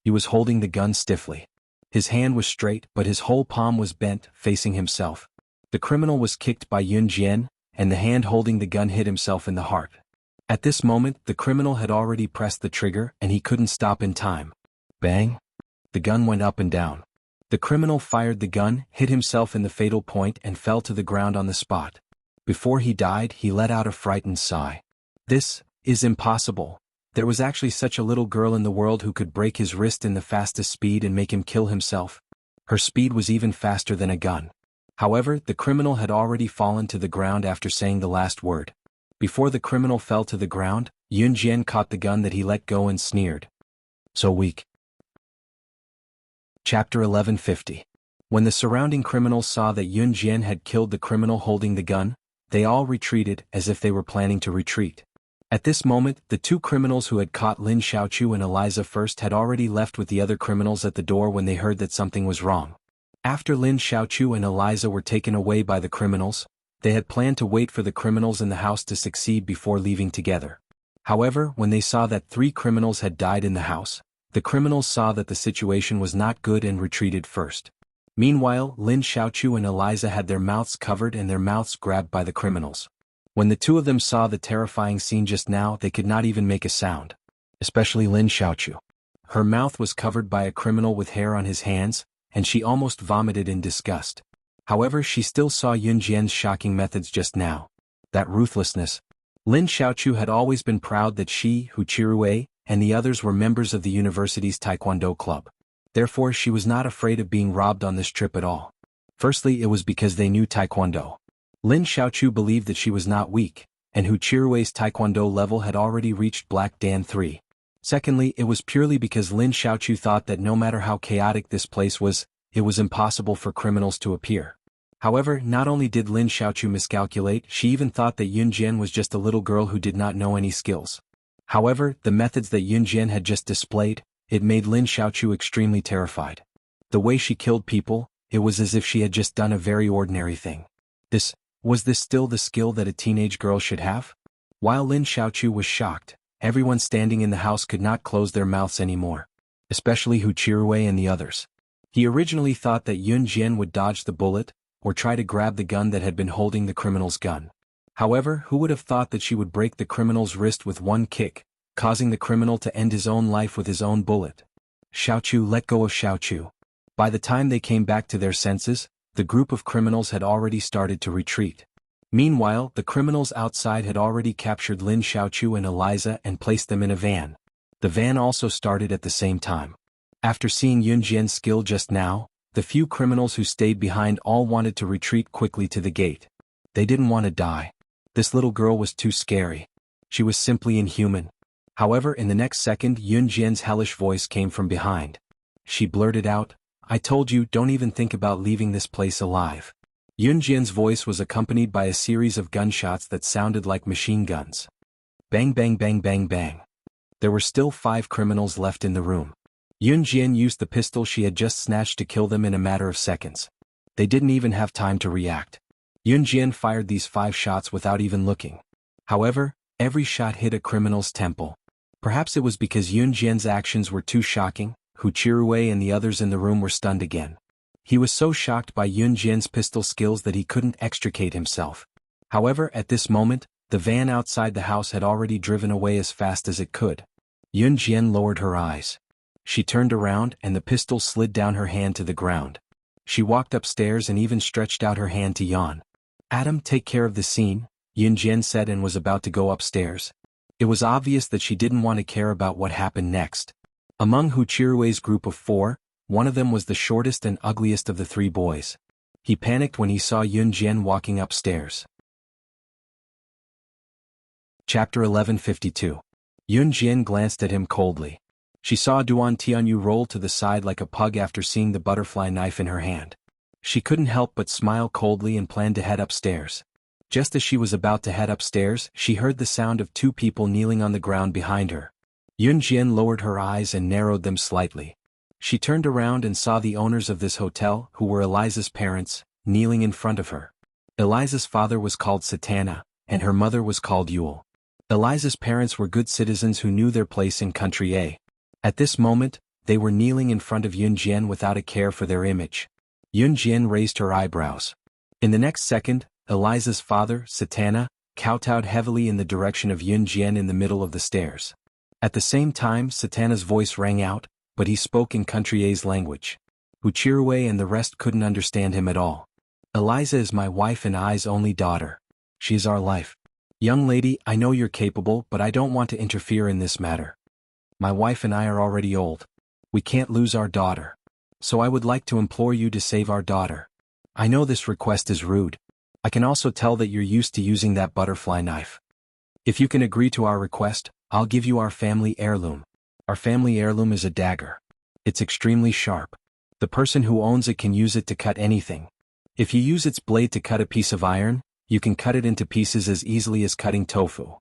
He was holding the gun stiffly. His hand was straight, but his whole palm was bent, facing himself. The criminal was kicked by Yun Jian, and the hand holding the gun hit himself in the heart. At this moment, the criminal had already pressed the trigger, and he couldn't stop in time. Bang! The gun went up and down. The criminal fired the gun, hit himself in the fatal point, and fell to the ground on the spot. Before he died, he let out a frightened sigh. This is impossible. There was actually such a little girl in the world who could break his wrist in the fastest speed and make him kill himself. Her speed was even faster than a gun. However, the criminal had already fallen to the ground after saying the last word. Before the criminal fell to the ground, Yun Jian caught the gun that he let go and sneered. So weak. Chapter 1150. When the surrounding criminals saw that Yun Jian had killed the criminal holding the gun, they all retreated as if they were planning to retreat. At this moment, the two criminals who had caught Lin Xiaochu and Eliza first had already left with the other criminals at the door when they heard that something was wrong. After Lin Xiaochu and Eliza were taken away by the criminals, they had planned to wait for the criminals in the house to succeed before leaving together. However, when they saw that 3 criminals had died in the house, the criminals saw that the situation was not good and retreated first. Meanwhile, Lin Xiaochu and Eliza had their mouths covered and their mouths grabbed by the criminals. When the two of them saw the terrifying scene just now, they could not even make a sound. Especially Lin Xiaochu. Her mouth was covered by a criminal with hair on his hands, and she almost vomited in disgust. However, she still saw Yun Jian's shocking methods just now. That ruthlessness. Lin Xiaochu had always been proud that she, Hu Chirui, and the others were members of the university's taekwondo club. Therefore, she was not afraid of being robbed on this trip at all. Firstly, it was because they knew taekwondo. Lin Xiaochu believed that she was not weak, and Hu Chirui's taekwondo level had already reached Black Dan 3. Secondly, it was purely because Lin Xiaochu thought that no matter how chaotic this place was, it was impossible for criminals to appear. However, not only did Lin Xiaochu miscalculate, she even thought that Yun Jian was just a little girl who did not know any skills. However, the methods that Yun Jian had just displayed, it made Lin Xiaochu extremely terrified. The way she killed people, it was as if she had just done a very ordinary thing. Was this still the skill that a teenage girl should have? While Lin Xiaochu was shocked, everyone standing in the house could not close their mouths anymore. Especially Hu Chirui and the others. He originally thought that Yun Jian would dodge the bullet, or try to grab the gun that had been holding the criminal's gun. However, who would have thought that she would break the criminal's wrist with one kick, causing the criminal to end his own life with his own bullet? Xiaochu let go of Xiaochu. By the time they came back to their senses, the group of criminals had already started to retreat. Meanwhile, the criminals outside had already captured Lin Xiaochu and Eliza and placed them in a van. The van also started at the same time. After seeing Yun Jian's skill just now, the few criminals who stayed behind all wanted to retreat quickly to the gate. They didn't want to die. This little girl was too scary. She was simply inhuman. However, in the next second, Yun Jian's hellish voice came from behind. She blurted out, "I told you, don't even think about leaving this place alive." Yun Jian's voice was accompanied by a series of gunshots that sounded like machine guns. Bang bang bang bang bang. There were still 5 criminals left in the room. Yun Jian used the pistol she had just snatched to kill them in a matter of seconds. They didn't even have time to react. Yun Jian fired these 5 shots without even looking. However, every shot hit a criminal's temple. Perhaps it was because Yun Jian's actions were too shocking. Hu Chirui and the others in the room were stunned again. He was so shocked by Yun Jian's pistol skills that he couldn't extricate himself. However, at this moment, the van outside the house had already driven away as fast as it could. Yun Jian lowered her eyes. She turned around and the pistol slid down her hand to the ground. She walked upstairs and even stretched out her hand to Yan. "Adam, take care of the scene," Yun Jian said, and was about to go upstairs. It was obvious that she didn't want to care about what happened next. Among Hu Chirui's group of 4, one of them was the shortest and ugliest of the 3 boys. He panicked when he saw Yun Jian walking upstairs. Chapter 1152. Yun Jian glanced at him coldly. She saw Duan Tianyu roll to the side like a pug after seeing the butterfly knife in her hand. She couldn't help but smile coldly and planned to head upstairs. Just as she was about to head upstairs, she heard the sound of 2 people kneeling on the ground behind her. Yun Jian lowered her eyes and narrowed them slightly. She turned around and saw the owners of this hotel, who were Eliza's parents, kneeling in front of her. Eliza's father was called Satana, and her mother was called Yule. Eliza's parents were good citizens who knew their place in Country A. At this moment, they were kneeling in front of Yun Jian without a care for their image. Yun Jian raised her eyebrows. In the next second, Eliza's father, Satana, kowtowed heavily in the direction of Yun Jian in the middle of the stairs. At the same time, Satana's voice rang out, but he spoke in Countryese language. Wuxia and the rest couldn't understand him at all. Eliza is my wife and I's only daughter. She is our life. Young lady, I know you're capable, but I don't want to interfere in this matter. My wife and I are already old. We can't lose our daughter. So I would like to implore you to save our daughter. I know this request is rude. I can also tell that you're used to using that butterfly knife. If you can agree to our request, I'll give you our family heirloom. Our family heirloom is a dagger. It's extremely sharp. The person who owns it can use it to cut anything. If you use its blade to cut a piece of iron, you can cut it into pieces as easily as cutting tofu.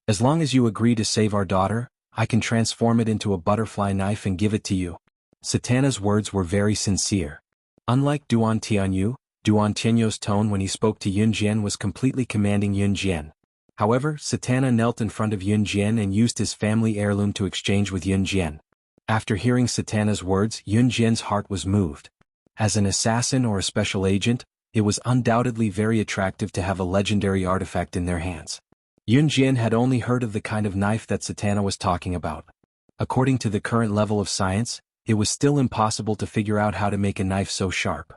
As long as you agree to save our daughter, I can transform it into a butterfly knife and give it to you. Satana's words were very sincere. Unlike Duan Tianyu, Duan Tianyu's tone when he spoke to Yun Jian was completely commanding Yun Jian. However, Satana knelt in front of Yun Jian and used his family heirloom to exchange with Yun Jian. After hearing Satana's words, Yun Jian's heart was moved. As an assassin or a special agent, it was undoubtedly very attractive to have a legendary artifact in their hands. Yun Jian had only heard of the kind of knife that Satana was talking about. According to the current level of science, it was still impossible to figure out how to make a knife so sharp.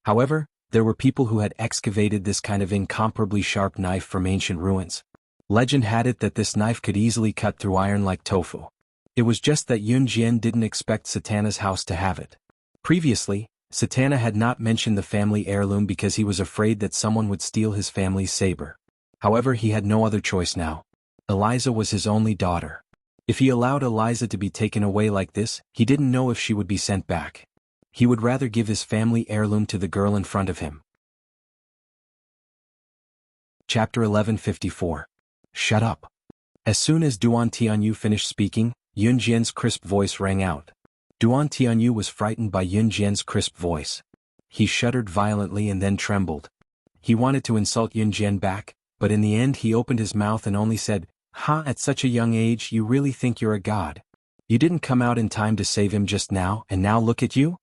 However, there were people who had excavated this kind of incomparably sharp knife from ancient ruins. Legend had it that this knife could easily cut through iron like tofu. It was just that Yun Jian didn't expect Satana's house to have it. Previously, Satana had not mentioned the family heirloom because he was afraid that someone would steal his family's saber. However, he had no other choice now. Eliza was his only daughter. If he allowed Eliza to be taken away like this, he didn't know if she would be sent back. He would rather give his family heirloom to the girl in front of him. Chapter 1154. Shut up. As soon as Duan Tianyu finished speaking, Yun Jian's crisp voice rang out. Duan Tianyu was frightened by Yun Jian's crisp voice. He shuddered violently and then trembled. He wanted to insult Yun Jian back, but in the end he opened his mouth and only said, "Ha, at such a young age you really think you're a god. You didn't come out in time to save him just now, and now look at you?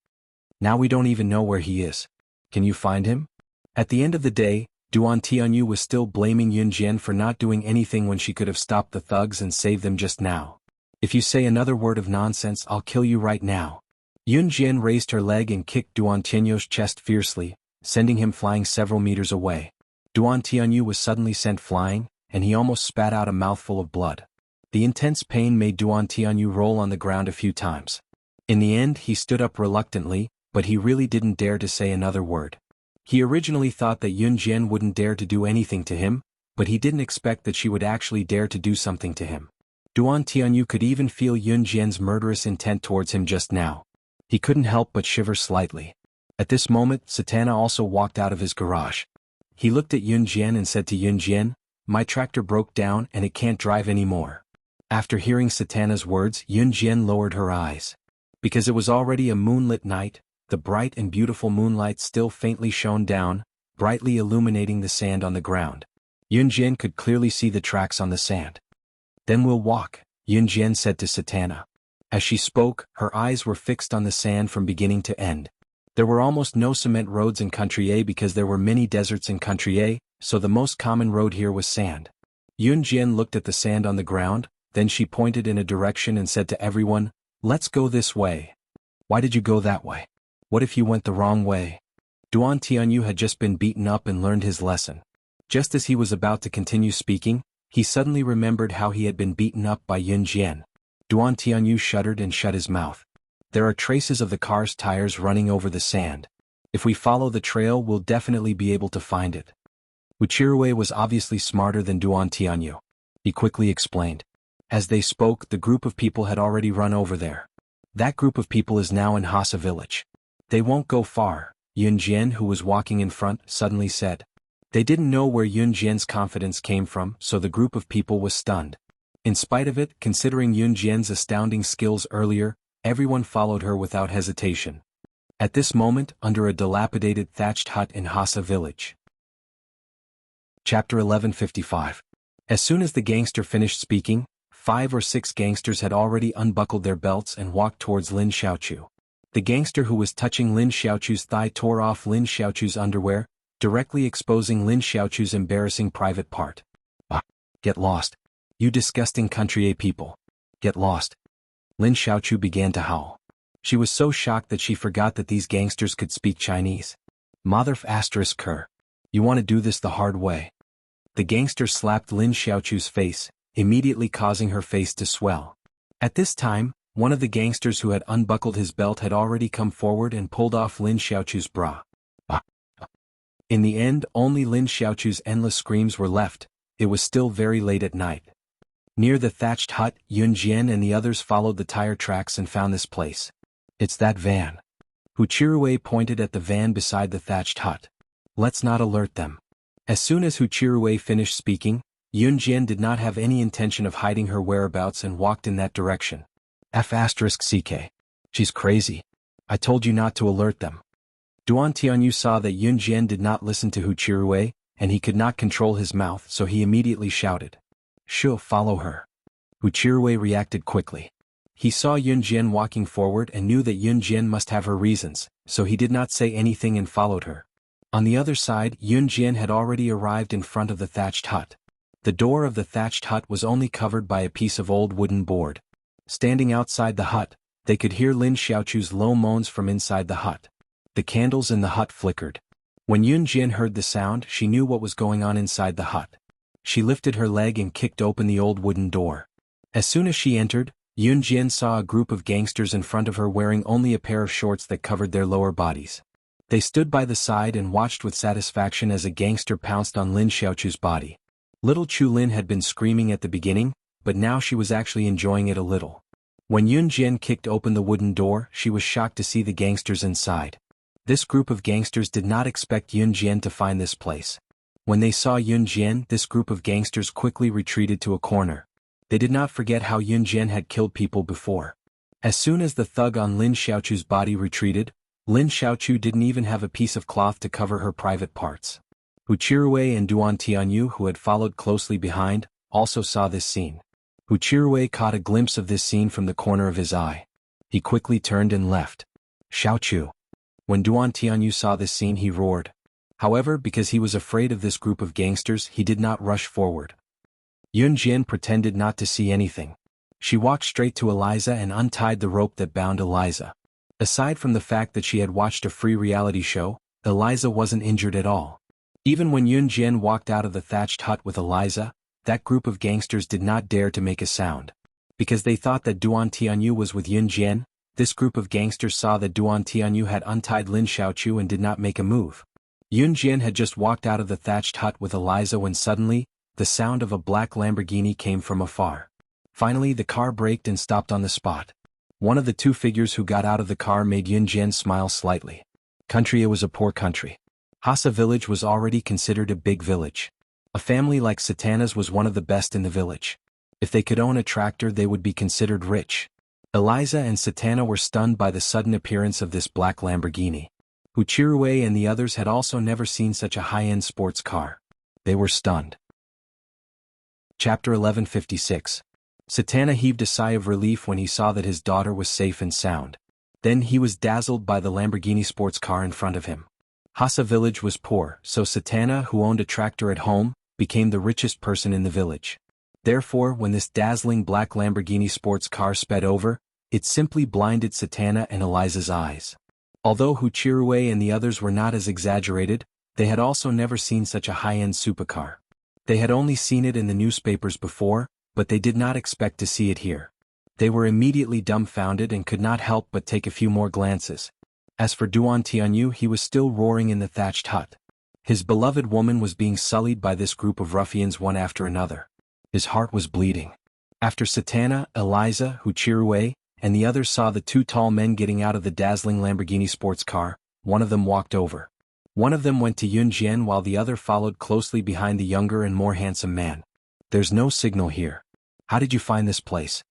Now we don't even know where he is. Can you find him?" At the end of the day, Duan Tianyu was still blaming Yun Jian for not doing anything when she could have stopped the thugs and saved them just now. "If you say another word of nonsense, I'll kill you right now." Yun Jian raised her leg and kicked Duan Tianyu's chest fiercely, sending him flying several meters away. Duan Tianyu was suddenly sent flying, and he almost spat out a mouthful of blood. The intense pain made Duan Tianyu roll on the ground a few times. In the end he stood up reluctantly, but he really didn't dare to say another word. He originally thought that Yun Jian wouldn't dare to do anything to him, but he didn't expect that she would actually dare to do something to him. Duan Tianyu could even feel Yun Jian's murderous intent towards him just now. He couldn't help but shiver slightly. At this moment, Satana also walked out of his garage. He looked at Yun Jian and said to Yun Jian, "My tractor broke down and it can't drive anymore." After hearing Satana's words, Yun Jian lowered her eyes. Because it was already a moonlit night, the bright and beautiful moonlight still faintly shone down, brightly illuminating the sand on the ground. Yun Jian could clearly see the tracks on the sand. "Then we'll walk," Yun Jian said to Satana. As she spoke, her eyes were fixed on the sand from beginning to end. There were almost no cement roads in Country A because there were many deserts in Country A, so the most common road here was sand. Yun Jian looked at the sand on the ground, then she pointed in a direction and said to everyone, "Let's go this way." "Why did you go that way? What if you went the wrong way?" Duan Tianyu had just been beaten up and learned his lesson. Just as he was about to continue speaking, he suddenly remembered how he had been beaten up by Yun Jian. Duan Tianyu shuddered and shut his mouth. "There are traces of the car's tires running over the sand. If we follow the trail, we'll definitely be able to find it." Wuxia was obviously smarter than Duan Tianyu. He quickly explained. As they spoke, the group of people had already run over there. That group of people is now in Hasa village. "They won't go far," Yun Jian, who was walking in front, suddenly said. They didn't know where Yun Jian's confidence came from, so the group of people was stunned. In spite of it, considering Yun Jian's astounding skills earlier, everyone followed her without hesitation. At this moment, under a dilapidated thatched hut in Hasa village. Chapter 1155. As soon as the gangster finished speaking, 5 or 6 gangsters had already unbuckled their belts and walked towards Lin Xiaochu. The gangster who was touching Lin Xiaochu's thigh tore off Lin Xiaochu's underwear, directly exposing Lin Xiaochu's embarrassing private part. Get lost. You disgusting country A people. Get lost. Lin Xiaochu began to howl. She was so shocked that she forgot that these gangsters could speak Chinese. Mother****. You want to do this the hard way. The gangster slapped Lin Xiaochu's face, immediately causing her face to swell. At this time, one of the gangsters who had unbuckled his belt had already come forward and pulled off Lin Xiaochu's bra. In the end, only Lin Xiaochu's endless screams were left. It was still very late at night. Near the thatched hut, Yun Jian and the others followed the tire tracks and found this place. It's that van. Hu Chirue pointed at the van beside the thatched hut. Let's not alert them. As soon as Hu Chirue finished speaking, Yun Jian did not have any intention of hiding her whereabouts and walked in that direction. F***ck. She's crazy. I told you not to alert them. Duan Tianyu saw that Yun Jian did not listen to Hu Chirue, and he could not control his mouth, so he immediately shouted. She'll follow her. Hu Chirue reacted quickly. He saw Yun Jian walking forward and knew that Yun Jian must have her reasons, so he did not say anything and followed her. On the other side, Yun Jian had already arrived in front of the thatched hut. The door of the thatched hut was only covered by a piece of old wooden board. Standing outside the hut, they could hear Lin Xiaochu's low moans from inside the hut. The candles in the hut flickered. When Yun Jian heard the sound, she knew what was going on inside the hut. She lifted her leg and kicked open the old wooden door. As soon as she entered, Yun Jian saw a group of gangsters in front of her wearing only a pair of shorts that covered their lower bodies. They stood by the side and watched with satisfaction as a gangster pounced on Lin Xiaochu's body. Little Chu Lin had been screaming at the beginning, but now she was actually enjoying it a little. When Yun Jian kicked open the wooden door, she was shocked to see the gangsters inside. This group of gangsters did not expect Yun Jian to find this place. When they saw Yun Jian, this group of gangsters quickly retreated to a corner. They did not forget how Yun Jian had killed people before. As soon as the thug on Lin Xiaochu's body retreated, Lin Xiaochu didn't even have a piece of cloth to cover her private parts. Hu Chirue and Duan Tianyu, who had followed closely behind, also saw this scene. Hu Chirue caught a glimpse of this scene from the corner of his eye. He quickly turned and left. Xiaochu. When Duan Tianyu saw this scene, he roared. However, because he was afraid of this group of gangsters, he did not rush forward. Yun Jian pretended not to see anything. She walked straight to Eliza and untied the rope that bound Eliza. Aside from the fact that she had watched a free reality show, Eliza wasn't injured at all. Even when Yun Jian walked out of the thatched hut with Eliza, that group of gangsters did not dare to make a sound. Because they thought that Duan Tianyu was with Yun Jian, this group of gangsters saw that Duan Tianyu had untied Lin Xiaochu and did not make a move. Yun Jian had just walked out of the thatched hut with Eliza when suddenly, the sound of a black Lamborghini came from afar. Finally, the car braked and stopped on the spot. One of the two figures who got out of the car made Yun Jian smile slightly. Country A was a poor country. Hassa village was already considered a big village. A family like Satana's was one of the best in the village. If they could own a tractor, they would be considered rich. Eliza and Satana were stunned by the sudden appearance of this black Lamborghini. Hu Chirue and the others had also never seen such a high-end sports car. They were stunned. Chapter 1156. Satana heaved a sigh of relief when he saw that his daughter was safe and sound. Then he was dazzled by the Lamborghini sports car in front of him. Hassa village was poor, so Satana, who owned a tractor at home, became the richest person in the village. Therefore, when this dazzling black Lamborghini sports car sped over, it simply blinded Satana and Eliza's eyes. Although Hu Chirue and the others were not as exaggerated, they had also never seen such a high-end supercar. They had only seen it in the newspapers before, but they did not expect to see it here. They were immediately dumbfounded and could not help but take a few more glances. As for Duan Tianyu, he was still roaring in the thatched hut. His beloved woman was being sullied by this group of ruffians one after another. His heart was bleeding. After Satana, Eliza, Hu Chirue, and the others saw the two tall men getting out of the dazzling Lamborghini sports car, one of them walked over. One of them went to Yun Jian while the other followed closely behind the younger and more handsome man. There's no signal here. How did you find this place?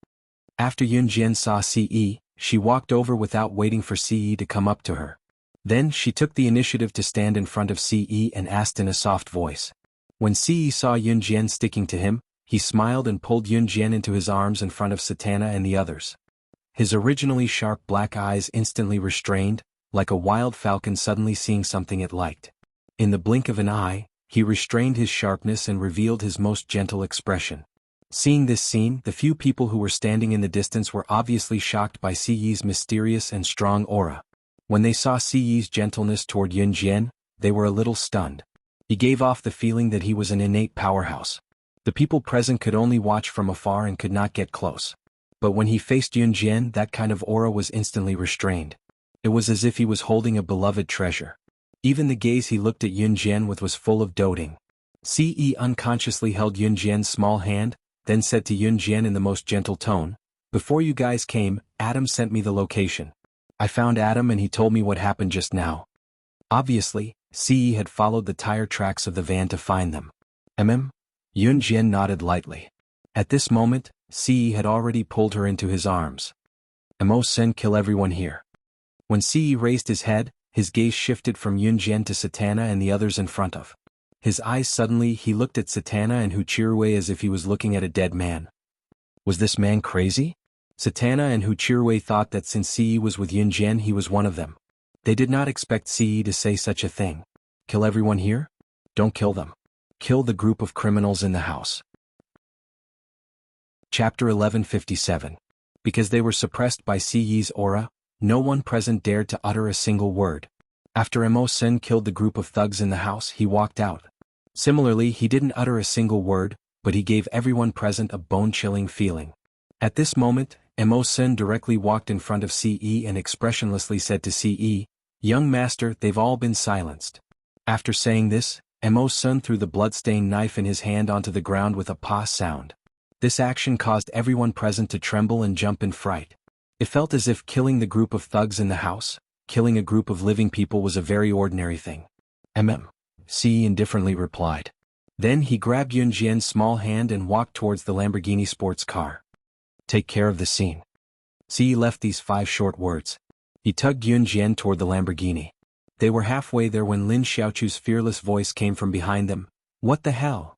After Yun Jian saw Ce, she walked over without waiting for Ce to come up to her. Then she took the initiative to stand in front of Ce and asked in a soft voice. When Ce saw Yun Jian sticking to him, he smiled and pulled Yunjian into his arms in front of Satana and the others. His originally sharp black eyes instantly restrained, like a wild falcon suddenly seeing something it liked. In the blink of an eye, he restrained his sharpness and revealed his most gentle expression. Seeing this scene, the few people who were standing in the distance were obviously shocked by Siyi's mysterious and strong aura. When they saw Siyi's gentleness toward Yunjian, they were a little stunned. He gave off the feeling that he was an innate powerhouse. The people present could only watch from afar and could not get close. But when he faced Yunjian, that kind of aura was instantly restrained. It was as if he was holding a beloved treasure. Even the gaze he looked at Yunjian with was full of doting. Ce unconsciously held Yunjian's small hand, then said to Yunjian in the most gentle tone, "Before you guys came, Adam sent me the location. I found Adam and he told me what happened just now." Obviously, Ce had followed the tire tracks of the van to find them. Yunjian nodded lightly. At this moment, Ce had already pulled her into his arms. "Sen, kill everyone here." When Ce raised his head, his gaze shifted from Yunjian to Satana and the others in front of. His eyes suddenly he looked at Satana and Huchirue as if he was looking at a dead man. Was this man crazy? Satana and Huchirue thought that since Ce was with Yunjian he was one of them. They did not expect Ce to say such a thing. Kill everyone here? Don't kill them. Kill the group of criminals in the house. Chapter 1157. Because they were suppressed by Ce's aura, no one present dared to utter a single word. After Sen killed the group of thugs in the house, he walked out. Similarly, he didn't utter a single word, but he gave everyone present a bone-chilling feeling. At this moment, Sen directly walked in front of Ce and expressionlessly said to Ce, "Young master, they've all been silenced." After saying this, Sen threw the blood-stained knife in his hand onto the ground with a "pa" sound. This action caused everyone present to tremble and jump in fright. It felt as if killing the group of thugs in the house, killing a group of living people was a very ordinary thing. Ce indifferently replied. Then he grabbed Yunjian's small hand and walked towards the Lamborghini sports car. "Take care of the scene." Ce left these 5 short words. He tugged Yunjian toward the Lamborghini. They were halfway there when Lin Xiaochu's fearless voice came from behind them. "What the hell?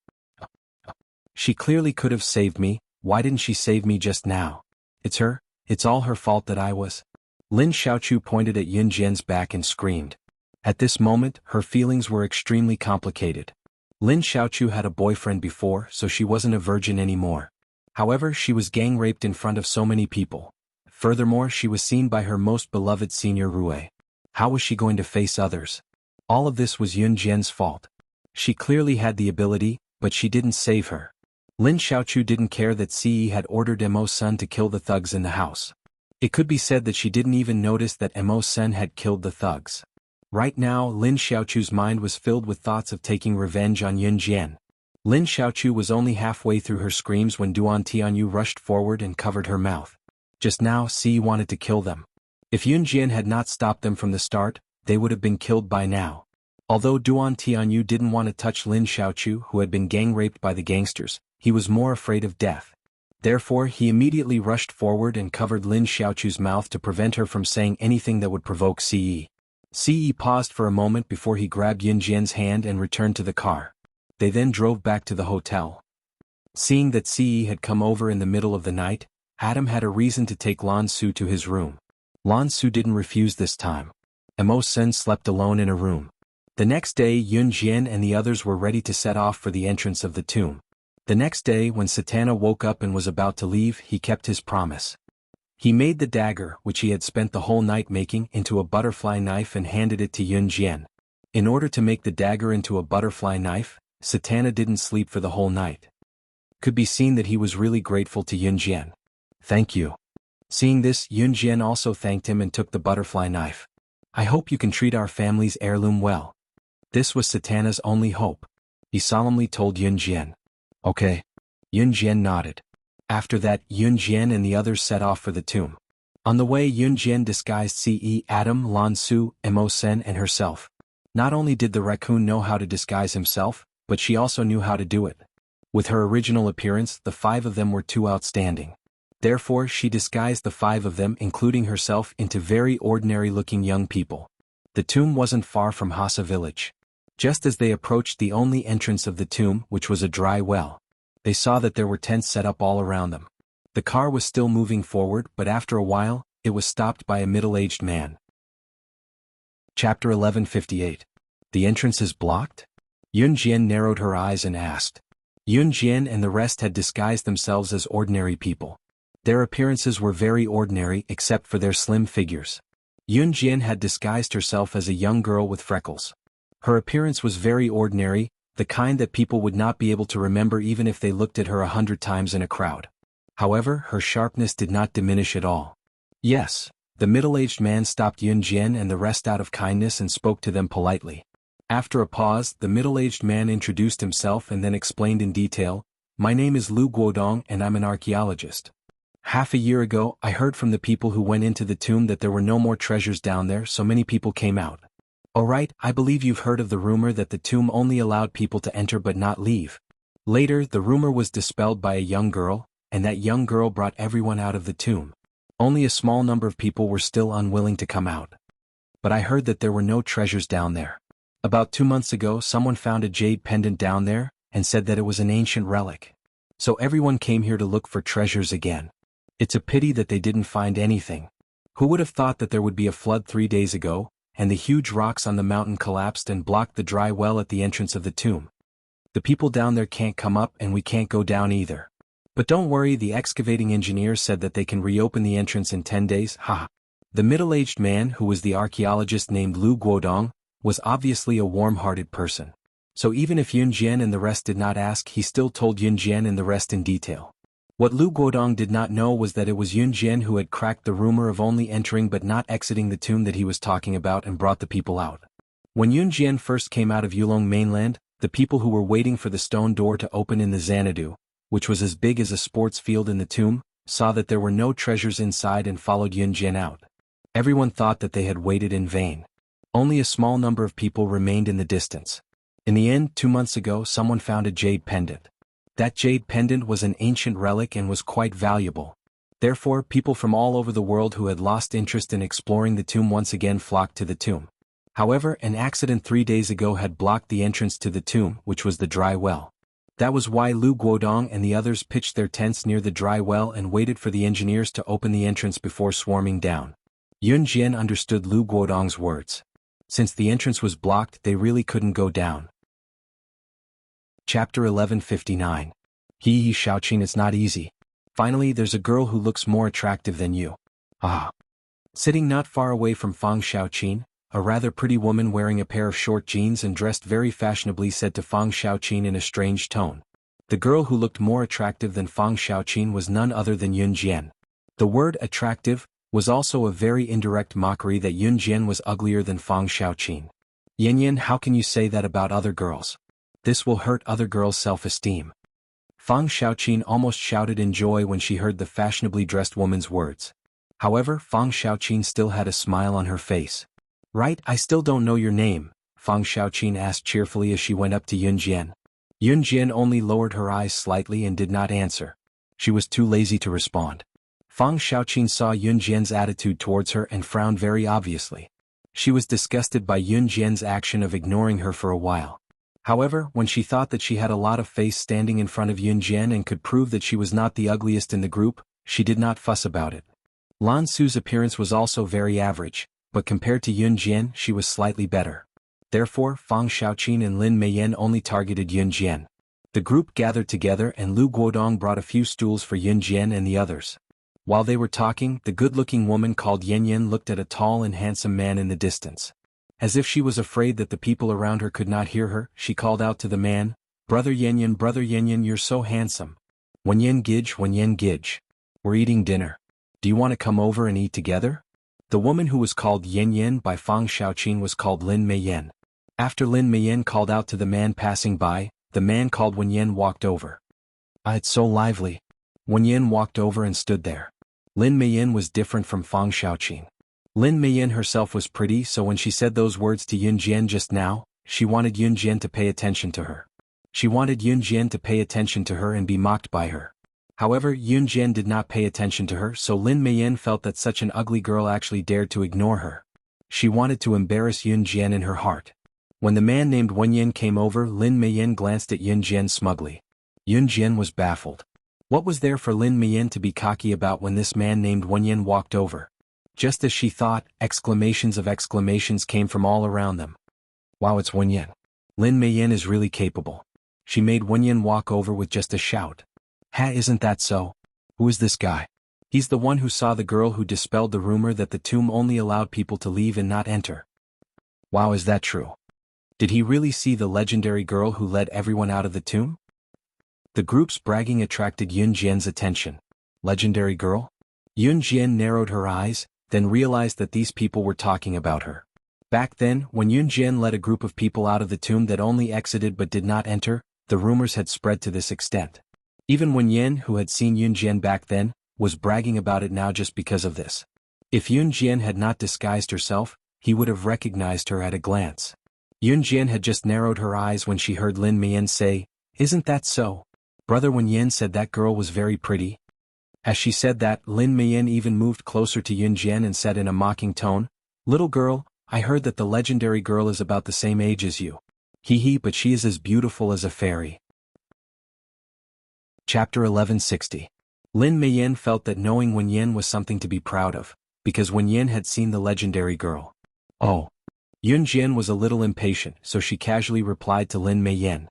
She clearly could have saved me, why didn't she save me just now? It's her, it's all her fault that I was." Lin Xiaochu pointed at Yunjian's back and screamed. At this moment, her feelings were extremely complicated. Lin Xiaochu had a boyfriend before, so she wasn't a virgin anymore. However, she was gang raped in front of so many people. Furthermore, she was seen by her most beloved senior Rue. How was she going to face others? All of this was Yunjian's fault. She clearly had the ability, but she didn't save her. Lin Xiaochu didn't care that Ce had ordered Sen to kill the thugs in the house. It could be said that she didn't even notice that Sen had killed the thugs. Right now, Lin Xiaochu's mind was filled with thoughts of taking revenge on Yunjian. Lin Xiaochu was only halfway through her screams when Duan Tianyu rushed forward and covered her mouth. Just now, Ce wanted to kill them. If Yunjian had not stopped them from the start, they would have been killed by now. Although Duan Tianyu didn't want to touch Lin Xiaochu, who had been gang raped by the gangsters, he was more afraid of death. Therefore, he immediately rushed forward and covered Lin Xiaochu's mouth to prevent her from saying anything that would provoke Ce. Ce paused for a moment before he grabbed Yunjian's hand and returned to the car. They then drove back to the hotel. Seeing that Ce had come over in the middle of the night, Adam had a reason to take Lan Su to his room. Lan Su didn't refuse this time. Sen slept alone in a room. The next day, Yunjian and the others were ready to set off for the entrance of the tomb. The next day, when Satana woke up and was about to leave, he kept his promise. He made the dagger, which he had spent the whole night making, into a butterfly knife and handed it to Yunjian. In order to make the dagger into a butterfly knife, Satana didn't sleep for the whole night. Could be seen that he was really grateful to Yunjian. "Thank you." Seeing this, Yunjian also thanked him and took the butterfly knife. "I hope you can treat our family's heirloom well." This was Satana's only hope. He solemnly told Yunjian. "Okay." Yunjian nodded. After that, Yunjian and the others set off for the tomb. On the way, Yunjian disguised Ce, Adam, Lan Su, Sen and herself. Not only did the raccoon know how to disguise himself, but she also knew how to do it. With her original appearance, the 5 of them were too outstanding. Therefore, she disguised the 5 of them, including herself, into very ordinary-looking young people. The tomb wasn't far from Hasa village. Just as they approached the only entrance of the tomb, which was a dry well, They saw that there were tents set up all around them. The car was still moving forward, but after a while, it was stopped by a middle-aged man. Chapter 1158. The entrance is blocked? Yun Jian narrowed her eyes and asked. Yun Jian and the rest had disguised themselves as ordinary people. Their appearances were very ordinary except for their slim figures. Yun Jian had disguised herself as a young girl with freckles. Her appearance was very ordinary, the kind that people would not be able to remember even if they looked at her 100 times in a crowd. However, her sharpness did not diminish at all. Yes, the middle-aged man stopped Yun Jian and the rest out of kindness and spoke to them politely. After a pause, the middle-aged man introduced himself and then explained in detail, "My name is Lu Guodong and I'm an archaeologist. Half a year ago, I heard from the people who went into the tomb that there were no more treasures down there, so many people came out. Alright, I believe you've heard of the rumor that the tomb only allowed people to enter but not leave. Later, the rumor was dispelled by a young girl, and that young girl brought everyone out of the tomb. Only a small number of people were still unwilling to come out. But I heard that there were no treasures down there. About 2 months ago, someone found a jade pendant down there, and said that it was an ancient relic. So everyone came here to look for treasures again. It's a pity that they didn't find anything. Who would have thought that there would be a flood 3 days ago, and the huge rocks on the mountain collapsed and blocked the dry well at the entrance of the tomb. The people down there can't come up and we can't go down either. But don't worry, the excavating engineer said that they can reopen the entrance in 10 days, haha." The middle-aged man, who was the archaeologist named Lu Guodong, was obviously a warm-hearted person. So even if Yun Jian and the rest did not ask, he still told Yun Jian and the rest in detail. What Lu Guodong did not know was that it was Yun Jian who had cracked the rumor of only entering but not exiting the tomb that he was talking about and brought the people out. When Yun Jian first came out of Yulong mainland, the people who were waiting for the stone door to open in the Xanadu, which was as big as a sports field in the tomb, saw that there were no treasures inside and followed Yun Jian out. Everyone thought that they had waited in vain. Only a small number of people remained in the distance. In the end, 2 months ago, someone found a jade pendant. That jade pendant was an ancient relic and was quite valuable. Therefore, people from all over the world who had lost interest in exploring the tomb once again flocked to the tomb. However, an accident 3 days ago had blocked the entrance to the tomb, which was the dry well. That was why Lu Guodong and the others pitched their tents near the dry well and waited for the engineers to open the entrance before swarming down. Yun Jian understood Lu Guodong's words. Since the entrance was blocked, they really couldn't go down. Chapter 1159. He Shaoqin, it's not easy. Finally, there's a girl who looks more attractive than you. Ah. Sitting not far away from Fang Shaoqin, a rather pretty woman wearing a pair of short jeans and dressed very fashionably said to Fang Shaoqin in a strange tone. The girl who looked more attractive than Fang Shaoqin was none other than Yun Jian. The word attractive was also a very indirect mockery that Yun Jian was uglier than Fang Shaoqin. Yin, how can you say that about other girls? This will hurt other girls' self-esteem. Fang Shaoqin almost shouted in joy when she heard the fashionably dressed woman's words. However, Fang Shaoqin still had a smile on her face. Right, I still don't know your name, Fang Shaoqin asked cheerfully as she went up to Yun Jian. Yun Jian only lowered her eyes slightly and did not answer. She was too lazy to respond. Fang Shaoqin saw Yun Jian's attitude towards her and frowned very obviously. She was disgusted by Yun Jian's action of ignoring her for a while. However, when she thought that she had a lot of face standing in front of Yun Jian and could prove that she was not the ugliest in the group, she did not fuss about it. Lan Su's appearance was also very average, but compared to Yun Jian, she was slightly better. Therefore, Fang Shaoqin and Lin Meiyan only targeted Yun Jian. The group gathered together and Lu Guodong brought a few stools for Yun Jian and the others. While they were talking, the good-looking woman called Yen looked at a tall and handsome man in the distance. As if she was afraid that the people around her could not hear her, she called out to the man, Brother Yen, you're so handsome. Yen Gij. We're eating dinner. Do you want to come over and eat together? The woman who was called Yen by Fang Shaoqin was called Lin Meiyan. After Lin Meiyan called out to the man passing by, the man called Yen walked over. Ah, it's so lively. Yen walked over and stood there. Lin Meiyan was different from Fang Shaoqin. Lin Meiyan herself was pretty, so when she said those words to Yun Jian just now, she wanted Yun Jian to pay attention to her. She wanted Yun Jian to pay attention to her and be mocked by her. However, Yun Jian did not pay attention to her, so Lin Meiyan felt that such an ugly girl actually dared to ignore her. She wanted to embarrass Yun Jian in her heart. When the man named Yen came over, Lin Meiyan glanced at Yun Jian smugly. Yun Jian was baffled. What was there for Lin Mian to be cocky about when this man named Wenyan walked over? Just as she thought, exclamations of exclamations came from all around them. Wow, it's Wenyan. Lin Mian is really capable. She made Wenyan walk over with just a shout. Ha, isn't that so? Who is this guy? He's the one who saw the girl who dispelled the rumor that the tomb only allowed people to leave and not enter. Wow, is that true? Did he really see the legendary girl who led everyone out of the tomb? The group's bragging attracted Yun Jian's attention. Legendary girl? Yun Jian narrowed her eyes, then realized that these people were talking about her. Back then, when Yun Jian led a group of people out of the tomb that only exited but did not enter, the rumors had spread to this extent. Even Wen Yan, who had seen Yun Jian back then, was bragging about it now just because of this. If Yun Jian had not disguised herself, he would have recognized her at a glance. Yun Jian had just narrowed her eyes when she heard Lin Mian say, "Isn't that so? Brother Wen Yan said that girl was very pretty." As she said that, Lin Mian even moved closer to Yun Jian and said in a mocking tone, "Little girl, I heard that the legendary girl is about the same age as you. Hee, but she is as beautiful as a fairy." Chapter 1160. Lin Mian felt that knowing Wen Yan was something to be proud of, because Wen Yan had seen the legendary girl. Oh. Yun Jian was a little impatient, so she casually replied to Lin Mian.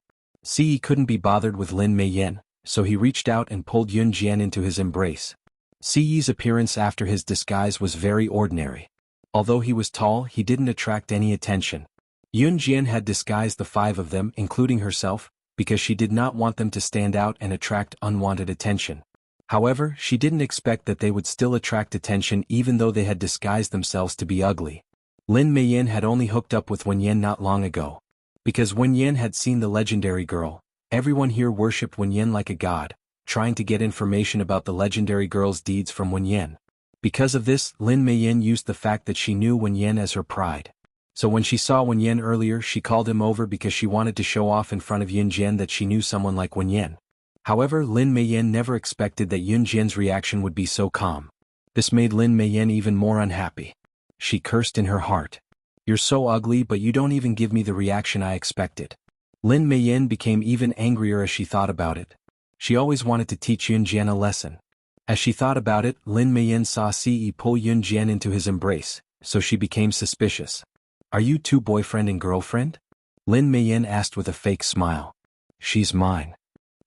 He couldn't be bothered with Lin Mian, so he reached out and pulled Yun Jian into his embrace. Ci's appearance after his disguise was very ordinary. Although he was tall, he didn't attract any attention. Yun Jian had disguised the five of them, including herself, because she did not want them to stand out and attract unwanted attention. However, she didn't expect that they would still attract attention even though they had disguised themselves to be ugly. Lin Mian had only hooked up with Wen Yan not long ago. Because Wen Yan had seen the legendary girl, everyone here worshipped Wen Yan like a god, trying to get information about the legendary girl's deeds from Wen Yan. Because of this, Lin Mian used the fact that she knew Wen Yan as her pride. So when she saw Wen Yan earlier, she called him over because she wanted to show off in front of Yun Jian that she knew someone like Wen Yan. However, Lin Mian never expected that Yun Jian's reaction would be so calm. This made Lin Mian even more unhappy. She cursed in her heart. "You're so ugly, but you don't even give me the reaction I expected." Lin Mian became even angrier as she thought about it. She always wanted to teach Yun Jian a lesson. As she thought about it, Lin Mian saw Ce pull Yun Jian into his embrace, so she became suspicious. "Are you two boyfriend and girlfriend?" Lin Mian asked with a fake smile. "She's mine."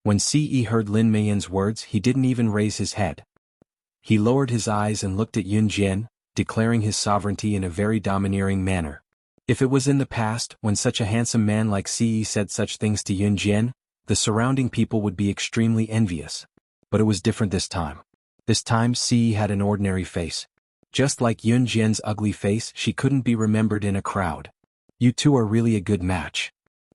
When Ce heard Lin Mian's words, he didn't even raise his head. He lowered his eyes and looked at Yun Jian, declaring his sovereignty in a very domineering manner. If it was in the past, when such a handsome man like Ce said such things to Yun Jian, the surrounding people would be extremely envious. But it was different this time. This time Ce had an ordinary face. Just like Yun Jian's ugly face, she couldn't be remembered in a crowd. "You two are really a good match.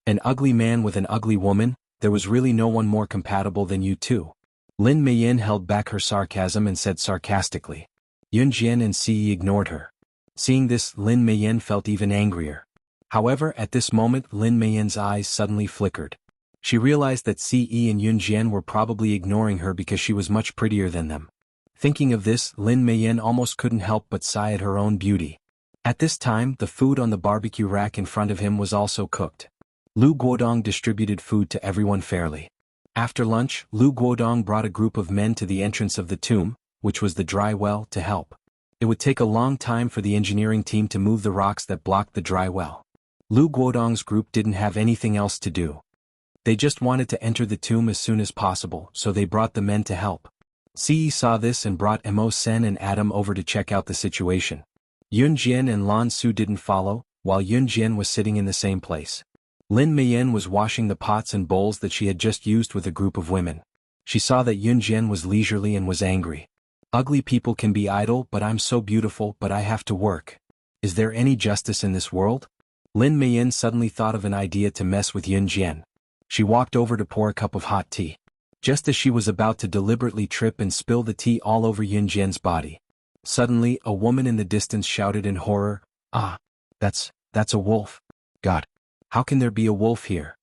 An ugly man with an ugly woman, there was really no one more compatible than you two." Lin Mian held back her sarcasm and said sarcastically. Yun Jian and Ce ignored her. Seeing this, Lin Mian felt even angrier. However, at this moment Lin Mian's eyes suddenly flickered. She realized that Ce and Yun Jian were probably ignoring her because she was much prettier than them. Thinking of this, Lin Mian almost couldn't help but sigh at her own beauty. At this time, the food on the barbecue rack in front of him was also cooked. Lu Guodong distributed food to everyone fairly. After lunch, Lu Guodong brought a group of men to the entrance of the tomb, which was the dry well, to help. It would take a long time for the engineering team to move the rocks that blocked the dry well. Lu Guodong's group didn't have anything else to do. They just wanted to enter the tomb as soon as possible, so they brought the men to help. Ce saw this and brought Mo Sen and Adam over to check out the situation. Yun Jian and Lan Su didn't follow, while Yun Jian was sitting in the same place. Lin Mian was washing the pots and bowls that she had just used with a group of women. She saw that Yun Jian was leisurely and was angry. "Ugly people can be idle, but I'm so beautiful, but I have to work. Is there any justice in this world?" Lin Mian suddenly thought of an idea to mess with Yun Jian. She walked over to pour a cup of hot tea. Just as she was about to deliberately trip and spill the tea all over Yun Jian's body. Suddenly, a woman in the distance shouted in horror, "Ah! That's a wolf. God! How can there be a wolf here?"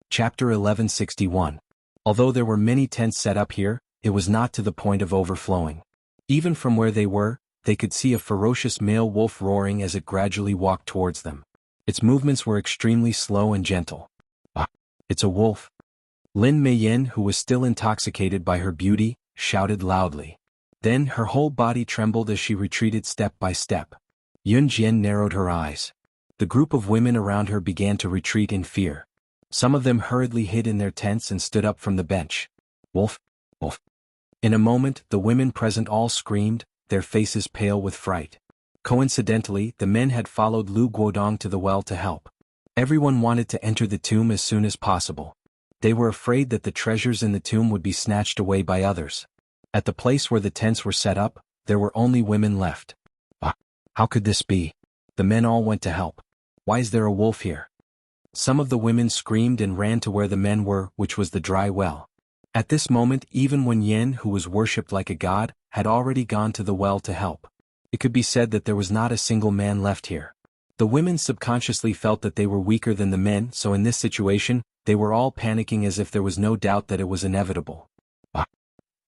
Chapter 1161. Although there were many tents set up here, it was not to the point of overflowing. Even from where they were, they could see a ferocious male wolf roaring as it gradually walked towards them. Its movements were extremely slow and gentle. "Ah! It's a wolf. Lin Meiyin, who was still intoxicated by her beauty, shouted loudly. Then her whole body trembled as she retreated step by step. Yun Jian narrowed her eyes. The group of women around her began to retreat in fear. Some of them hurriedly hid in their tents and stood up from the bench. Wolf! Wolf! In a moment, the women present all screamed, their faces pale with fright. Coincidentally, the men had followed Lu Guodong to the well to help. Everyone wanted to enter the tomb as soon as possible. They were afraid that the treasures in the tomb would be snatched away by others. At the place where the tents were set up, there were only women left. Ah, how could this be? The men all went to help. Why is there a wolf here? Some of the women screamed and ran to where the men were, which was the dry well. At this moment, even Wen Yen, who was worshipped like a god, had already gone to the well to help. It could be said that there was not a single man left here. The women subconsciously felt that they were weaker than the men, so in this situation, they were all panicking as if there was no doubt that it was inevitable. Ah,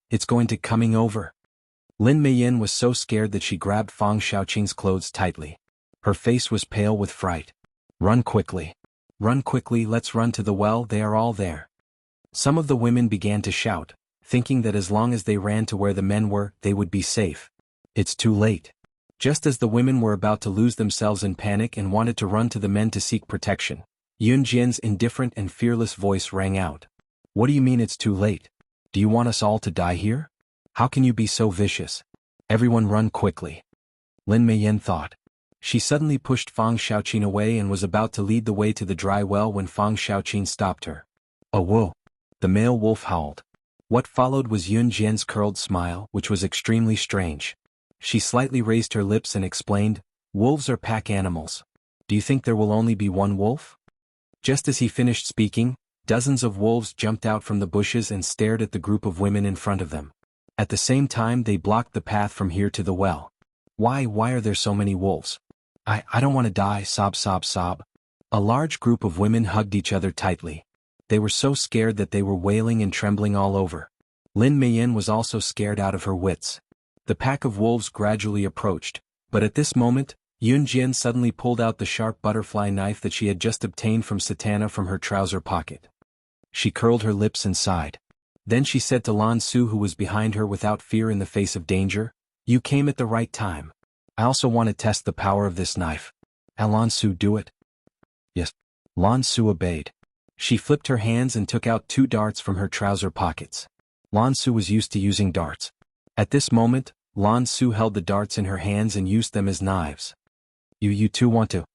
it's going to coming over. Lin Meiyin was so scared that she grabbed Fang Xiaoqing's clothes tightly. Her face was pale with fright. Run quickly. Run quickly, let's run to the well, they are all there. Some of the women began to shout, thinking that as long as they ran to where the men were, they would be safe. It's too late. Just as the women were about to lose themselves in panic and wanted to run to the men to seek protection, Yun Jian's indifferent and fearless voice rang out. What do you mean it's too late? Do you want us all to die here? How can you be so vicious? Everyone run quickly. Lin Meiyin thought. She suddenly pushed Fang Xiaoqing away and was about to lead the way to the dry well when Fang Xiaoqing stopped her. Oh whoa! The male wolf howled. What followed was Yun Jian's curled smile, which was extremely strange. She slightly raised her lips and explained, wolves are pack animals. Do you think there will only be one wolf? Just as he finished speaking, dozens of wolves jumped out from the bushes and stared at the group of women in front of them. At the same time they blocked the path from here to the well. Why are there so many wolves? I don't want to die, sob sob sob. A large group of women hugged each other tightly. They were so scared that they were wailing and trembling all over. Lin Meiyin was also scared out of her wits. The pack of wolves gradually approached, but at this moment, Yun Jian suddenly pulled out the sharp butterfly knife that she had just obtained from Satana from her trouser pocket. She curled her lips and sighed. Then she said to Lan Su, who was behind her without fear in the face of danger, "You came at the right time. I also want to test the power of this knife. Lan Su, do it?" Yes. Lan Su obeyed. She flipped her hands and took out 2 darts from her trouser pockets. Lan Su was used to using darts. At this moment, Lan Su held the darts in her hands and used them as knives. You two want to?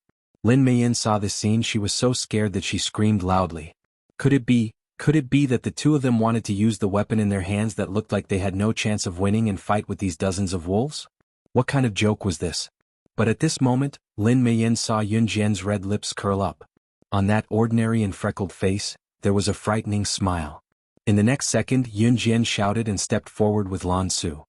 Lin Meiyin saw this scene. She was so scared that she screamed loudly. Could it be that the two of them wanted to use the weapon in their hands that looked like they had no chance of winning and fight with these dozens of wolves? What kind of joke was this? But at this moment, Lin Meiyin saw Yun Jian's red lips curl up. On that ordinary and freckled face, there was a frightening smile. In the next second, Yun Jian shouted and stepped forward with Lan Su.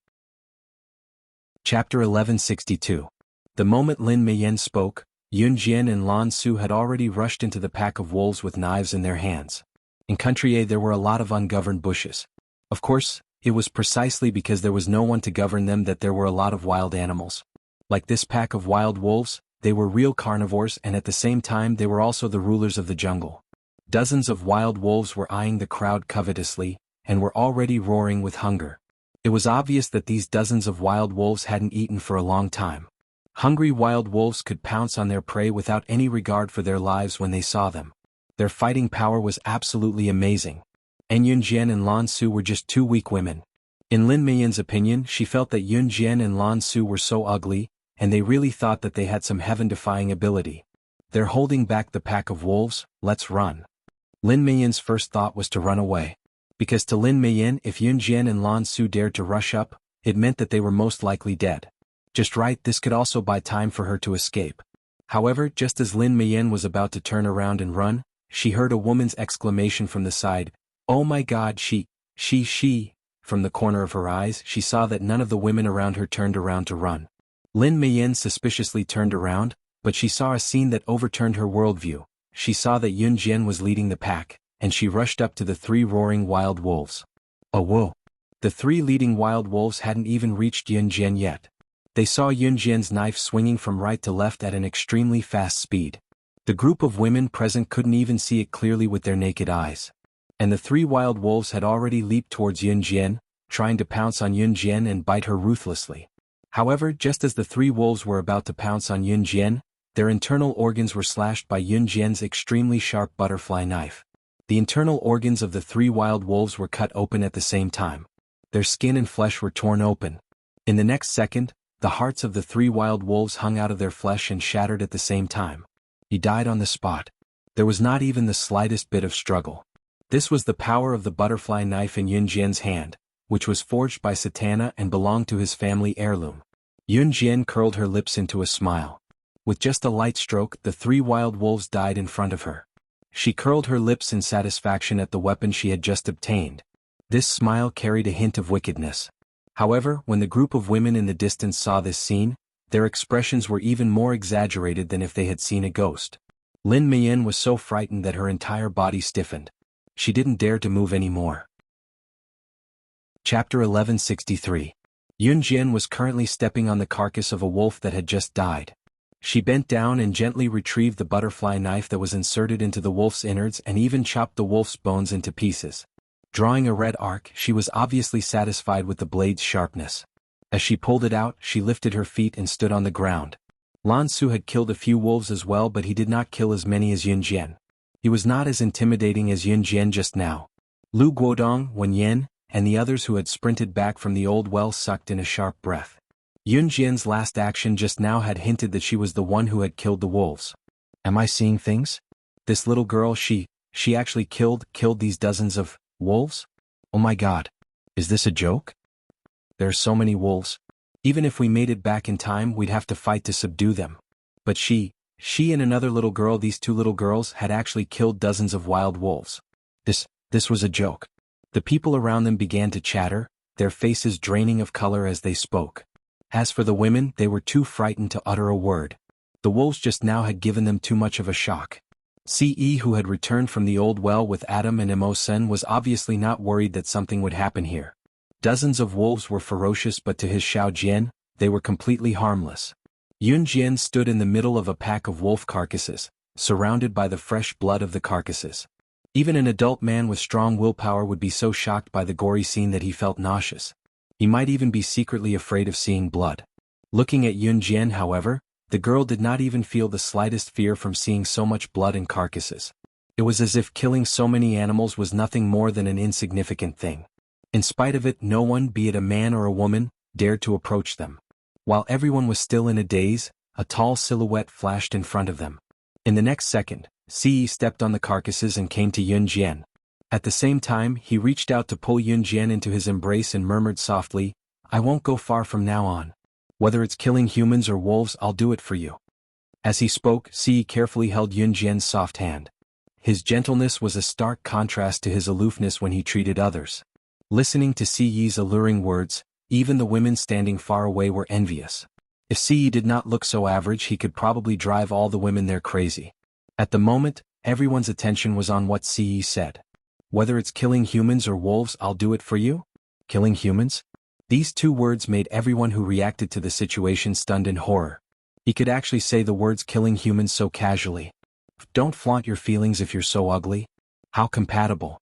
Chapter 1162. The moment Lin Meiyin spoke, Yun Jian and Lan Su had already rushed into the pack of wolves with knives in their hands. In Country A there were a lot of ungoverned bushes. Of course, it was precisely because there was no one to govern them that there were a lot of wild animals. Like this pack of wild wolves, they were real carnivores, and at the same time they were also the rulers of the jungle. Dozens of wild wolves were eyeing the crowd covetously, and were already roaring with hunger. It was obvious that these dozens of wild wolves hadn't eaten for a long time. Hungry wild wolves could pounce on their prey without any regard for their lives when they saw them. Their fighting power was absolutely amazing. And Yun Jian and Lan Su were just 2 weak women. In Lin Meiyin's opinion, she felt that Yun Jian and Lan Su were so ugly, and they really thought that they had some heaven-defying ability. They're holding back the pack of wolves, let's run. Lin Meiyin's first thought was to run away. Because to Lin Meiyin, if Yun Jian and Lan Su dared to rush up, it meant that they were most likely dead. Just right, this could also buy time for her to escape. However, just as Lin Meiyin was about to turn around and run, she heard a woman's exclamation from the side, "Oh my God, she. From the corner of her eyes, she saw that none of the women around her turned around to run. Lin Meiyin suspiciously turned around, but she saw a scene that overturned her worldview. She saw that Yun Jian was leading the pack, and she rushed up to the 3 roaring wild wolves. Oh whoa! The 3 leading wild wolves hadn't even reached Yun Jian yet. They saw Yun Jian's knife swinging from right to left at an extremely fast speed. The group of women present couldn't even see it clearly with their naked eyes. and the 3 wild wolves had already leaped towards Yun Jian, trying to pounce on Yun Jian and bite her ruthlessly. However, just as the 3 wolves were about to pounce on Yun Jian, their internal organs were slashed by Yun Jian's extremely sharp butterfly knife. The internal organs of the 3 wild wolves were cut open at the same time. Their skin and flesh were torn open. In the next second, the hearts of the 3 wild wolves hung out of their flesh and shattered at the same time. He died on the spot. There was not even the slightest bit of struggle. This was the power of the butterfly knife in Yun Jian's hand, which was forged by Satana and belonged to his family heirloom. Yun Jian curled her lips into a smile. With just a light stroke, the 3 wild wolves died in front of her. She curled her lips in satisfaction at the weapon she had just obtained. This smile carried a hint of wickedness. However, when the group of women in the distance saw this scene, their expressions were even more exaggerated than if they had seen a ghost. Lin Mian was so frightened that her entire body stiffened. She didn't dare to move anymore. Chapter 1163. Yun Jian was currently stepping on the carcass of a wolf that had just died. She bent down and gently retrieved the butterfly knife that was inserted into the wolf's innards and even chopped the wolf's bones into pieces. Drawing a red arc, she was obviously satisfied with the blade's sharpness. As she pulled it out, she lifted her feet and stood on the ground. Lan Su had killed a few wolves as well, but he did not kill as many as Yun Jian. He was not as intimidating as Yun Jian just now. Lu Guodong, Wen Yan, and the others who had sprinted back from the old well sucked in a sharp breath. Yun Jian's last action just now had hinted that she was the one who had killed the wolves. Am I seeing things? This little girl, she actually killed these dozens of wolves? Oh my god. Is this a joke? There are so many wolves. Even if we made it back in time, we'd have to fight to subdue them. But she and another little girl, these 2 little girls, had actually killed dozens of wild wolves. This was a joke. The people around them began to chatter, their faces draining of color as they spoke. As for the women, they were too frightened to utter a word. The wolves just now had given them too much of a shock. Ce, who had returned from the old well with Adam and Mo Sen, was obviously not worried that something would happen here. Dozens of wolves were ferocious, but to his Xiao Jian, they were completely harmless. Yun Jian stood in the middle of a pack of wolf carcasses, surrounded by the fresh blood of the carcasses. Even an adult man with strong willpower would be so shocked by the gory scene that he felt nauseous. He might even be secretly afraid of seeing blood. Looking at Yun Jian, however, the girl did not even feel the slightest fear from seeing so much blood and carcasses. It was as if killing so many animals was nothing more than an insignificant thing. In spite of it, no one, be it a man or a woman, dared to approach them. While everyone was still in a daze, a tall silhouette flashed in front of them. In the next second, Ce stepped on the carcasses and came to Yun Jian. At the same time, he reached out to pull Yun Jian into his embrace and murmured softly, "I won't go far from now on. Whether it's killing humans or wolves, I'll do it for you." As he spoke, Ce carefully held Yun Jian's soft hand. His gentleness was a stark contrast to his aloofness when he treated others. Listening to Ce's alluring words, even the women standing far away were envious. If Ce did not look so average, he could probably drive all the women there crazy. At the moment, everyone's attention was on what Ce said. "Whether it's killing humans or wolves, I'll do it for you?" Killing humans? These 2 words made everyone who reacted to the situation stunned in horror. He could actually say the words killing humans so casually. Don't flaunt your feelings if you're so ugly. How compatible.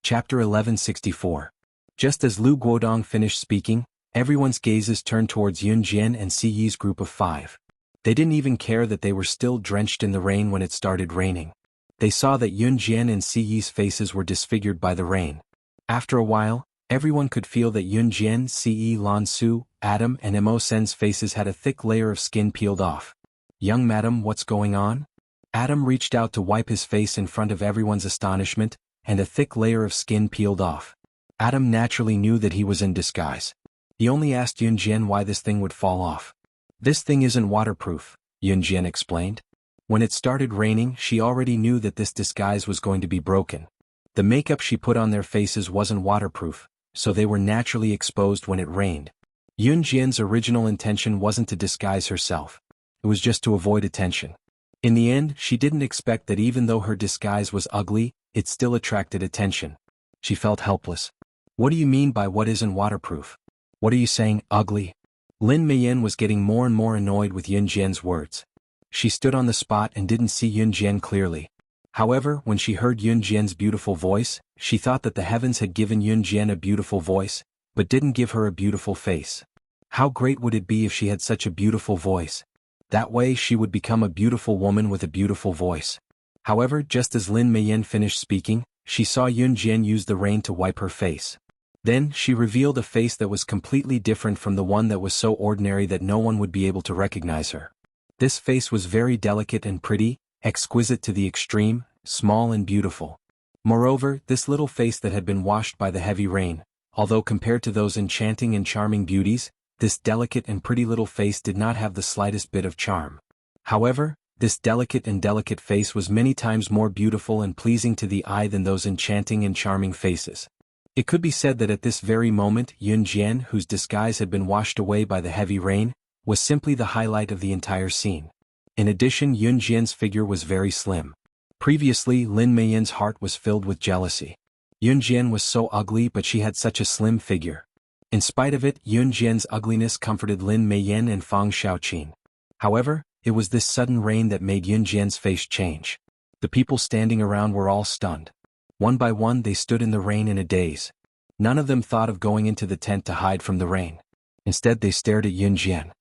Chapter 1164. Just as Lu Guodong finished speaking, everyone's gazes turned towards Yun Jian and Ce's group of 5. They didn't even care that they were still drenched in the rain when it started raining. They saw that Yun Jian and Ce's faces were disfigured by the rain. After a while, everyone could feel that Yun Jian, Ce, Lan Su, Adam and Mo Sen's faces had a thick layer of skin peeled off. "Young madam, what's going on?" Adam reached out to wipe his face in front of everyone's astonishment, and a thick layer of skin peeled off. Adam naturally knew that he was in disguise. He only asked Yun Jian why this thing would fall off. "This thing isn't waterproof," Yun Jian explained. When it started raining, she already knew that this disguise was going to be broken. The makeup she put on their faces wasn't waterproof, so they were naturally exposed when it rained. Yun Jian's original intention wasn't to disguise herself. It was just to avoid attention. In the end, she didn't expect that even though her disguise was ugly, it still attracted attention. She felt helpless. "What do you mean by what isn't waterproof? What are you saying, ugly?" Lin Mian was getting more and more annoyed with Yun Jian's words. She stood on the spot and didn't see Yun Jian clearly. However, when she heard Yun Jian's beautiful voice, she thought that the heavens had given Yun Jian a beautiful voice, but didn't give her a beautiful face. How great would it be if she had such a beautiful voice? That way she would become a beautiful woman with a beautiful voice. However, just as Lin Meiyan finished speaking, she saw Yun Jian use the rain to wipe her face. Then, she revealed a face that was completely different from the one that was so ordinary that no one would be able to recognize her. This face was very delicate and pretty, exquisite to the extreme, small and beautiful. Moreover, this little face that had been washed by the heavy rain, although compared to those enchanting and charming beauties, this delicate and pretty little face did not have the slightest bit of charm. However, this delicate face was many times more beautiful and pleasing to the eye than those enchanting and charming faces. It could be said that at this very moment Yun Jian, whose disguise had been washed away by the heavy rain, was simply the highlight of the entire scene. In addition, Yun Jian's figure was very slim. Previously, Lin Meiyan's heart was filled with jealousy. Yun Jian was so ugly, but she had such a slim figure. In spite of it, Yun Jian's ugliness comforted Lin Meiyan and Fang Xiaoqin. However, it was this sudden rain that made Yun Jian's face change. The people standing around were all stunned. One by one they stood in the rain in a daze. None of them thought of going into the tent to hide from the rain. Instead they stared at Yun Jian.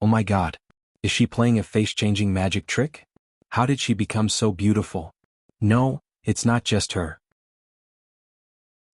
Oh my God! Is she playing a face-changing magic trick? How did she become so beautiful? No, it's not just her.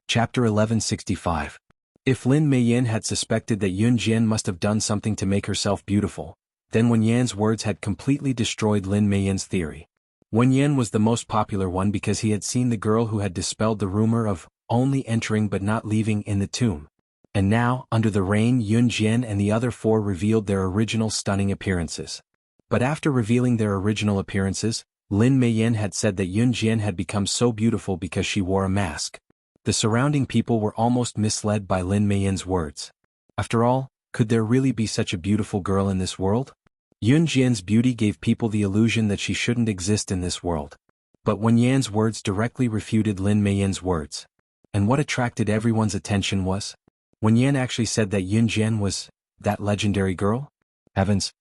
Chapter 1165. If Lin Meiyan had suspected that Yun Jian must have done something to make herself beautiful, then Wen Yan's words had completely destroyed Lin Meiyan's theory. Wen Yan was the most popular one because he had seen the girl who had dispelled the rumor of only entering but not leaving in the tomb. And now, under the rain, Yun Jian and the other four revealed their original stunning appearances. But after revealing their original appearances, Lin Meiyan had said that Yun Jian had become so beautiful because she wore a mask. The surrounding people were almost misled by Lin Meiyan's words. After all, could there really be such a beautiful girl in this world? Yun Jian's beauty gave people the illusion that she shouldn't exist in this world. But Wen Yan's words directly refuted Lin Meiyan's words. And what attracted everyone's attention was, Wen Yan actually said that Yun Jian was that legendary girl? Heavens!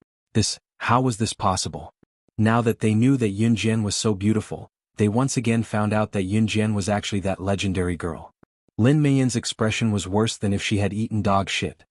How was this possible? Now that they knew that Yun Jian was so beautiful, they once again found out that Yun Jian was actually that legendary girl. Lin Meiyan's expression was worse than if she had eaten dog shit.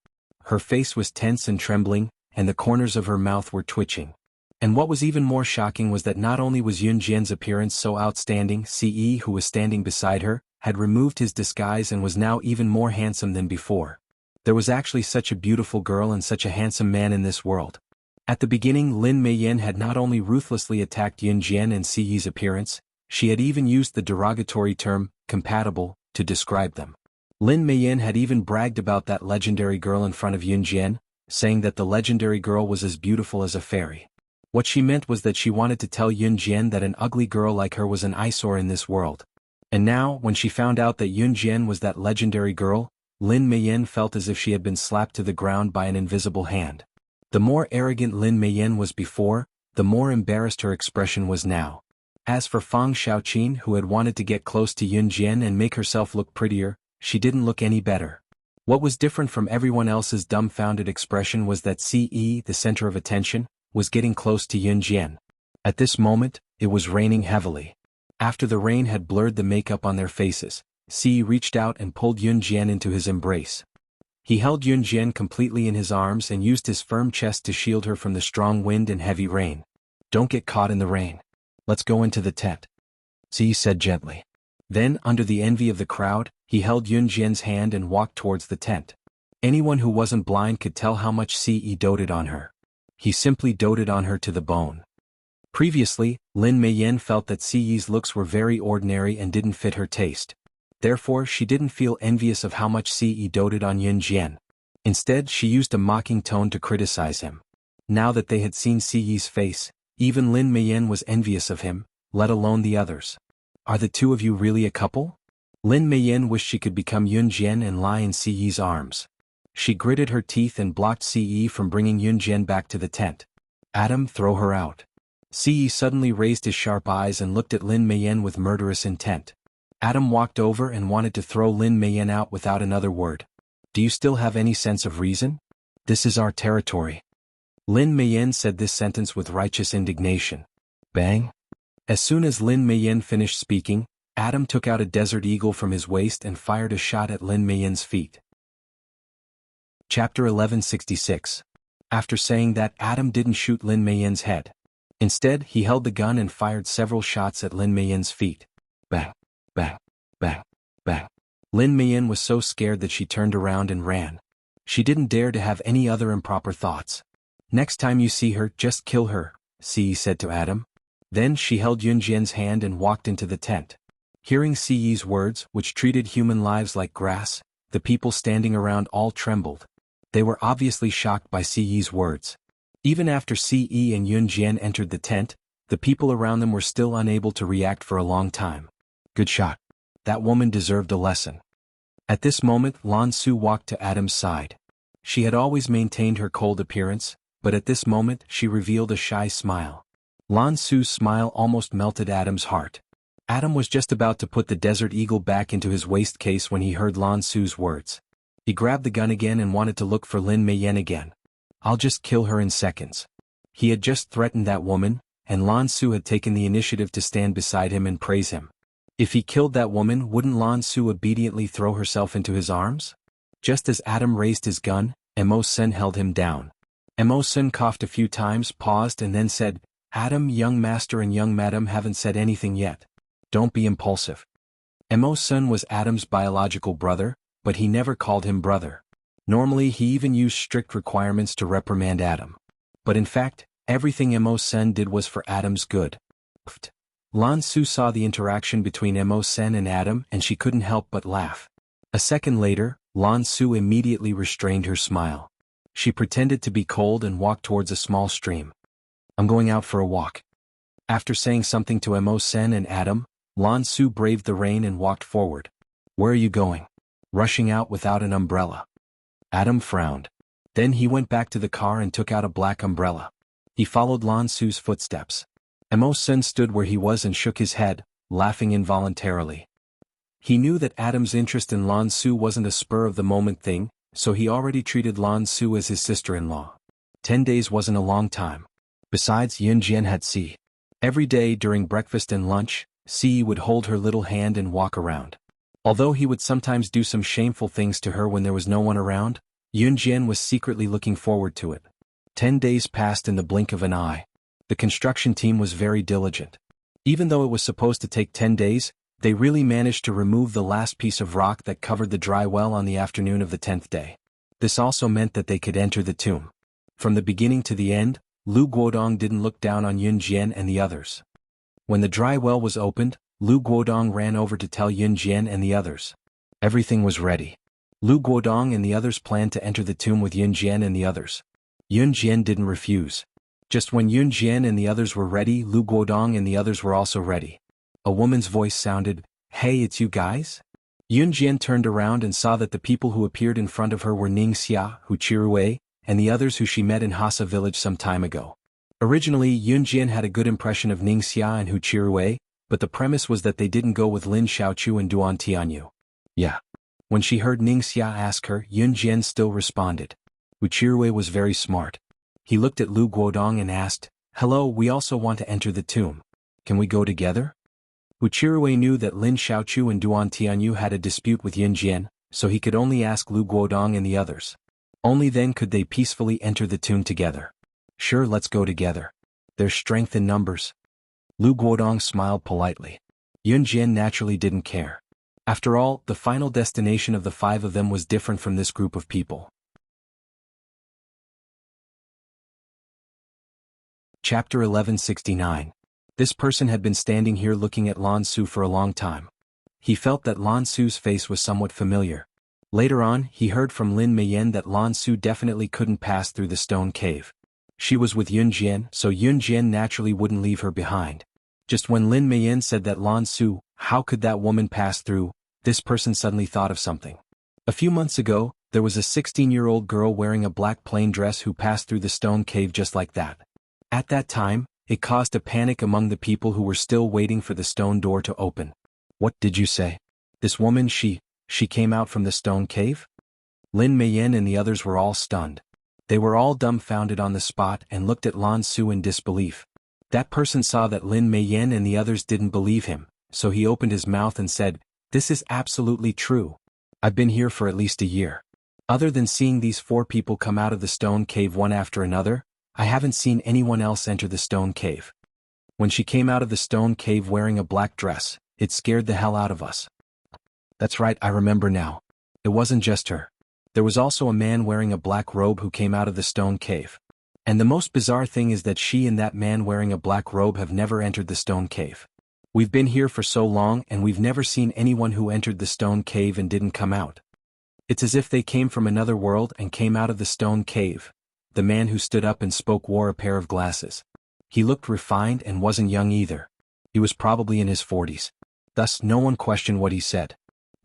Her face was tense and trembling, and the corners of her mouth were twitching. And what was even more shocking was that not only was Yun Jian's appearance so outstanding, Ce, who was standing beside her, had removed his disguise and was now even more handsome than before. There was actually such a beautiful girl and such a handsome man in this world. At the beginning, Lin Meiyan had not only ruthlessly attacked Yun Jian and Ce's appearance, she had even used the derogatory term, compatible, to describe them. Lin Meiyan had even bragged about that legendary girl in front of Yun Jian, saying that the legendary girl was as beautiful as a fairy. What she meant was that she wanted to tell Yun Jian that an ugly girl like her was an eyesore in this world. And now, when she found out that Yun Jian was that legendary girl, Lin Meiyan felt as if she had been slapped to the ground by an invisible hand. The more arrogant Lin Meiyan was before, the more embarrassed her expression was now. As for Fang Xiaoqin, who had wanted to get close to Yun Jian and make herself look prettier, she didn't look any better. What was different from everyone else's dumbfounded expression was that Ce, the center of attention, was getting close to Yun Jian. At this moment, it was raining heavily. After the rain had blurred the makeup on their faces, Ce reached out and pulled Yun Jian into his embrace. He held Yun Jian completely in his arms and used his firm chest to shield her from the strong wind and heavy rain. "Don't get caught in the rain. Let's go into the tent," Ce said gently. Then, under the envy of the crowd, he held Yun Jian's hand and walked towards the tent. Anyone who wasn't blind could tell how much Ce doted on her. He simply doted on her to the bone. Previously, Lin Meiyan felt that Ce's looks were very ordinary and didn't fit her taste. Therefore, she didn't feel envious of how much Ce doted on Yun Jian. Instead, she used a mocking tone to criticize him. Now that they had seen Ce's face, even Lin Meiyan was envious of him, let alone the others. "Are the two of you really a couple?" Lin Meiyan wished she could become Yun Jian and lie in Ce's arms. She gritted her teeth and blocked Ce from bringing Yun Jian back to the tent. "Adam, throw her out." Ce suddenly raised his sharp eyes and looked at Lin Meiyan with murderous intent. Adam walked over and wanted to throw Lin Meiyan out without another word. "Do you still have any sense of reason? This is our territory." Lin Meiyan said this sentence with righteous indignation. Bang! As soon as Lin Meiyan finished speaking, Adam took out a desert eagle from his waist and fired a shot at Lin Meiyan's feet. Chapter 1166. After saying that, Adam didn't shoot Lin Meiyan's head. Instead, he held the gun and fired several shots at Lin Meiyan's feet. Bang, bang, bang, bang. Lin Meiyan was so scared that she turned around and ran. She didn't dare to have any other improper thoughts. Next time you see her, just kill her, Siyi said to Adam. Then she held Yunjian's hand and walked into the tent. Hearing Siyi's words, which treated human lives like grass, the people standing around all trembled. They were obviously shocked by Siyi's words. Even after Siyi and Yunjian entered the tent, the people around them were still unable to react for a long time. Good shot. That woman deserved a lesson. At this moment, Lan Su walked to Adam's side. She had always maintained her cold appearance, but at this moment she revealed a shy smile. Lan Su's smile almost melted Adam's heart. Adam was just about to put the desert eagle back into his waist case when he heard Lan Su's words. He grabbed the gun again and wanted to look for Lin Meiyan again. I'll just kill her in seconds. He had just threatened that woman, and Lan Su had taken the initiative to stand beside him and praise him. If he killed that woman, wouldn't Lan Su obediently throw herself into his arms? Just as Adam raised his gun, Mo Sen held him down. Mo Sen coughed a few times, paused and then said, Adam, young master and young madam haven't said anything yet. Don't be impulsive. Mo Sen was Adam's biological brother, but he never called him brother. Normally he even used strict requirements to reprimand Adam. But in fact, everything Mo Sen did was for Adam's good. Lan Su saw the interaction between Mo Sen and Adam and she couldn't help but laugh. A second later, Lan Su immediately restrained her smile. She pretended to be cold and walked towards a small stream. I'm going out for a walk. After saying something to Mo Sen and Adam, Lan Su braved the rain and walked forward. Where are you going? Rushing out without an umbrella. Adam frowned. Then he went back to the car and took out a black umbrella. He followed Lan Su's footsteps. Mo Sen stood where he was and shook his head, laughing involuntarily. He knew that Adam's interest in Lan Su wasn't a spur-of-the-moment thing, so he already treated Lan Su as his sister-in-law. 10 days wasn't a long time. Besides, Yunjian had Si. Every day during breakfast and lunch, Si would hold her little hand and walk around. Although he would sometimes do some shameful things to her when there was no one around, Yunjian was secretly looking forward to it. 10 days passed in the blink of an eye. The construction team was very diligent. Even though it was supposed to take 10 days, they really managed to remove the last piece of rock that covered the dry well on the afternoon of the 10th day. This also meant that they could enter the tomb. From the beginning to the end, Lu Guodong didn't look down on Yunjian and the others. When the dry well was opened, Lu Guodong ran over to tell Yunjian and the others. Everything was ready. Lu Guodong and the others planned to enter the tomb with Yunjian and the others. Yunjian didn't refuse. Just when Yunjian and the others were ready, Lu Guodong and the others were also ready. A woman's voice sounded, Hey, it's you guys? Yunjian turned around and saw that the people who appeared in front of her were Ningxia, Hu Chirui, and the others who she met in Hasa village some time ago. Originally, Yunjian had a good impression of Ningxia and Hu Chirui, but the premise was that they didn't go with Lin Xiaochu and Duan Tianyu. Yeah. When she heard Ningxia ask her, Yunjian still responded. Hu Chirui was very smart. He looked at Lu Guodong and asked, Hello, we also want to enter the tomb. Can we go together? Hu Chirui knew that Lin Xiaochu and Duan Tianyu had a dispute with Yunjian, so he could only ask Lu Guodong and the others. Only then could they peacefully enter the tomb together. Sure, let's go together. There's strength in numbers. Lu Guodong smiled politely. Yunjian naturally didn't care. After all, the final destination of the 5 of them was different from this group of people. Chapter 1169. This person had been standing here looking at Lan Su for a long time. He felt that Lan Su's face was somewhat familiar. Later on, he heard from Lin Meiyan that Lan Su definitely couldn't pass through the stone cave. She was with Yunjian, so Yunjian naturally wouldn't leave her behind. Just when Lin Meiyan said that Lan Su, how could that woman pass through, this person suddenly thought of something. A few months ago, there was a 16-year-old girl wearing a black plain dress who passed through the stone cave just like that. At that time, it caused a panic among the people who were still waiting for the stone door to open. What did you say? This woman, she came out from the stone cave? Lin Meiyan and the others were all stunned. They were all dumbfounded on the spot and looked at Lan Su in disbelief. That person saw that Lin Meiyan and the others didn't believe him, so he opened his mouth and said, "This is absolutely true. I've been here for at least a year. Other than seeing these 4 people come out of the stone cave one after another, I haven't seen anyone else enter the stone cave. When she came out of the stone cave wearing a black dress, it scared the hell out of us." That's right, I remember now. It wasn't just her. There was also a man wearing a black robe who came out of the stone cave. And the most bizarre thing is that she and that man wearing a black robe have never entered the stone cave. We've been here for so long and we've never seen anyone who entered the stone cave and didn't come out. It's as if they came from another world and came out of the stone cave. The man who stood up and spoke wore a pair of glasses. He looked refined and wasn't young either. He was probably in his 40s. Thus no one questioned what he said.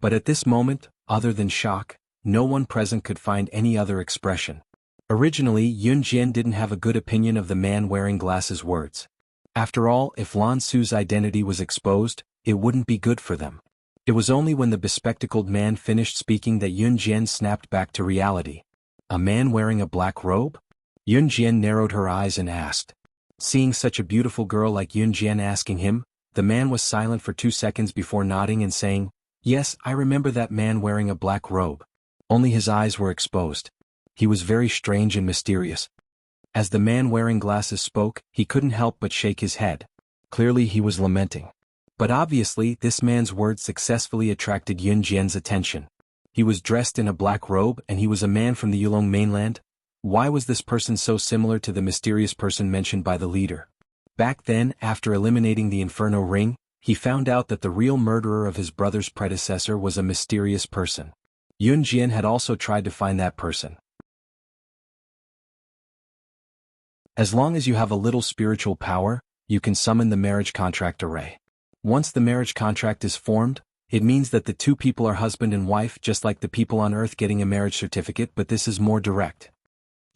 But at this moment, other than shock, no one present could find any other expression. Originally, Yun Jian didn't have a good opinion of the man wearing glasses' words. After all, if Lan Su's identity was exposed, it wouldn't be good for them. It was only when the bespectacled man finished speaking that Yun Jian snapped back to reality. A man wearing a black robe? Yun Jian narrowed her eyes and asked. Seeing such a beautiful girl like Yun Jian asking him, the man was silent for 2 seconds before nodding and saying, "Yes, I remember that man wearing a black robe." Only his eyes were exposed. He was very strange and mysterious. As the man wearing glasses spoke, he couldn't help but shake his head. Clearly he was lamenting. But obviously this man's words successfully attracted Yun Jian's attention. He was dressed in a black robe and he was a man from the Yulong mainland. Why was this person so similar to the mysterious person mentioned by the leader? Back then, after eliminating the Inferno Ring, he found out that the real murderer of his brother's predecessor was a mysterious person. Yun Jian had also tried to find that person. As long as you have a little spiritual power, you can summon the marriage contract array. Once the marriage contract is formed, it means that the 2 people are husband and wife, just like the people on Earth getting a marriage certificate, but this is more direct.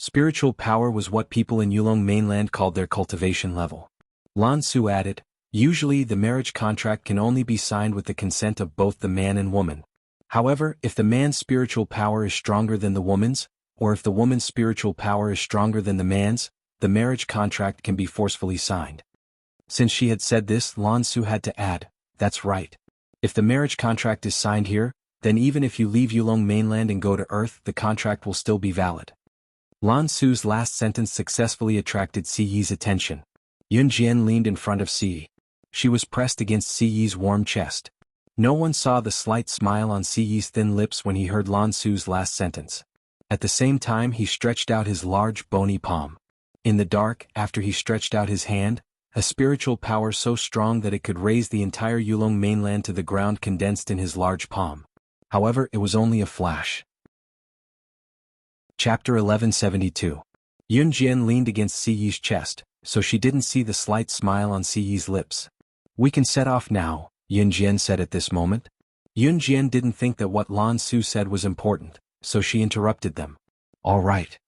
Spiritual power was what people in Yulong mainland called their cultivation level. Lan Su added, usually the marriage contract can only be signed with the consent of both the man and woman. However, if the man's spiritual power is stronger than the woman's, or if the woman's spiritual power is stronger than the man's, the marriage contract can be forcefully signed. Since she had said this, Lan Su had to add, that's right. If the marriage contract is signed here, then even if you leave Yulong mainland and go to Earth, the contract will still be valid. Lan Su's last sentence successfully attracted Si Yi's attention. Yun Jian leaned in front of Si Yi. She was pressed against Si Yi's warm chest. No one saw the slight smile on Si Yi's thin lips when he heard Lan Su's last sentence. At the same time he stretched out his large bony palm. In the dark, after he stretched out his hand, a spiritual power so strong that it could raise the entire Yulong mainland to the ground condensed in his large palm. However, it was only a flash. Chapter 1172. Yun Jian leaned against Si Yi's chest, so she didn't see the slight smile on Si Yi's lips. We can set off now, Yun Jian said at this moment. Yun Jian didn't think that what Lan Su said was important, so she interrupted them. All right.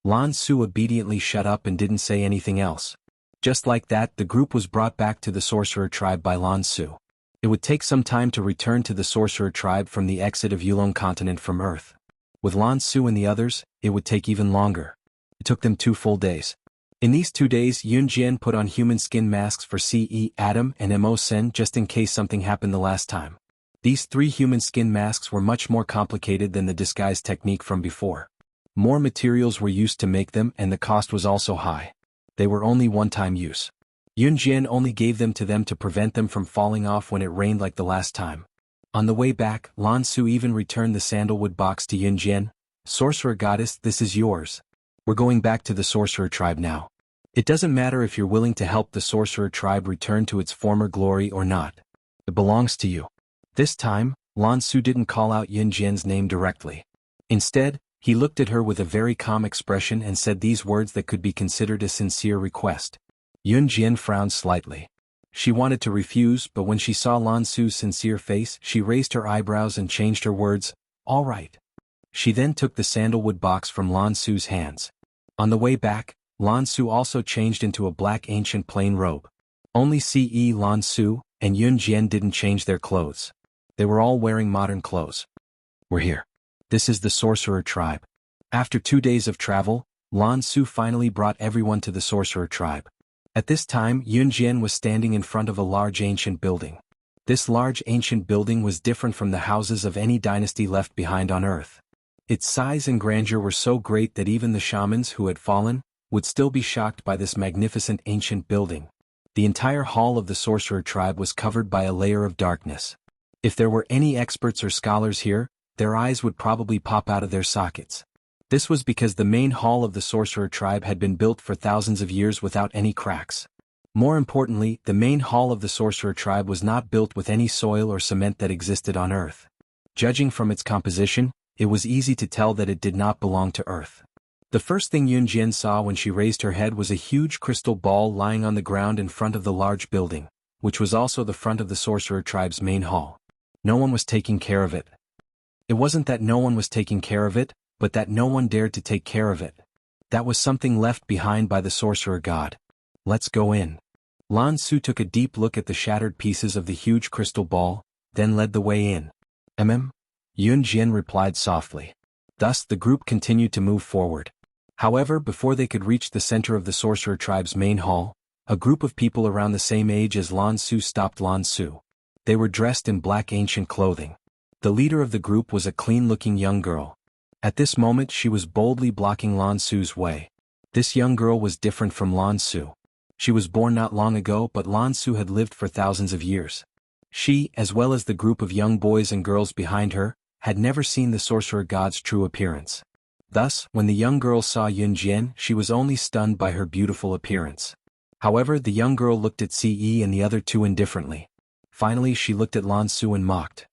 Lan Su obediently shut up and didn't say anything else. Just like that, the group was brought back to the sorcerer tribe by Lan Su. It would take some time to return to the sorcerer tribe from the exit of Yulong continent from Earth. With Lan Su and the others, it would take even longer. It took them 2 full days. In these 2 days, Yun Jian put on human skin masks for Ce, Adam, and Mo Sen just in case something happened the last time. These 3 human skin masks were much more complicated than the disguise technique from before. More materials were used to make them and the cost was also high. They were only one-time use. Yun Jian only gave them to prevent them from falling off when it rained like the last time. On the way back, Lan Su even returned the sandalwood box to Yun Jian. Sorcerer goddess, this is yours. We're going back to the sorcerer tribe now. It doesn't matter if you're willing to help the sorcerer tribe return to its former glory or not. It belongs to you. This time, Lan Su didn't call out Yun Jian's name directly. Instead, he looked at her with a very calm expression and said these words that could be considered a sincere request. Yun Jian frowned slightly. She wanted to refuse, but when she saw Lan Su's sincere face, she raised her eyebrows and changed her words, all right. She then took the sandalwood box from Lan Su's hands. On the way back, Lan Su also changed into a black ancient plain robe. Only Ce, Lan Su, and Yun Jian didn't change their clothes. They were all wearing modern clothes. We're here. This is the sorcerer tribe. After 2 days of travel, Lan Su finally brought everyone to the sorcerer tribe. At this time Yun Jian was standing in front of a large ancient building. This large ancient building was different from the houses of any dynasty left behind on Earth. Its size and grandeur were so great that even the shamans who had fallen would still be shocked by this magnificent ancient building. The entire hall of the sorcerer tribe was covered by a layer of darkness. If there were any experts or scholars here, their eyes would probably pop out of their sockets. This was because the main hall of the sorcerer tribe had been built for thousands of years without any cracks. More importantly, the main hall of the sorcerer tribe was not built with any soil or cement that existed on Earth. Judging from its composition, it was easy to tell that it did not belong to Earth. The first thing Yun Jian saw when she raised her head was a huge crystal ball lying on the ground in front of the large building, which was also the front of the sorcerer tribe's main hall. No one was taking care of it. It wasn't that no one was taking care of it, but that no one dared to take care of it. That was something left behind by the sorcerer god. Let's go in. Lan Su took a deep look at the shattered pieces of the huge crystal ball, then led the way in. Yun Jian replied softly. Thus the group continued to move forward. However, before they could reach the center of the sorcerer tribe's main hall, a group of people around the same age as Lan Su stopped Lan Su. They were dressed in black ancient clothing. The leader of the group was a clean-looking young girl. At this moment she was boldly blocking Lan Su's way. This young girl was different from Lan Su. She was born not long ago, but Lan Su had lived for thousands of years. She, as well as the group of young boys and girls behind her, had never seen the sorcerer god's true appearance. Thus, when the young girl saw Yun Jian, she was only stunned by her beautiful appearance. However, the young girl looked at Ce and the other two indifferently. Finally she looked at Lan Su and mocked.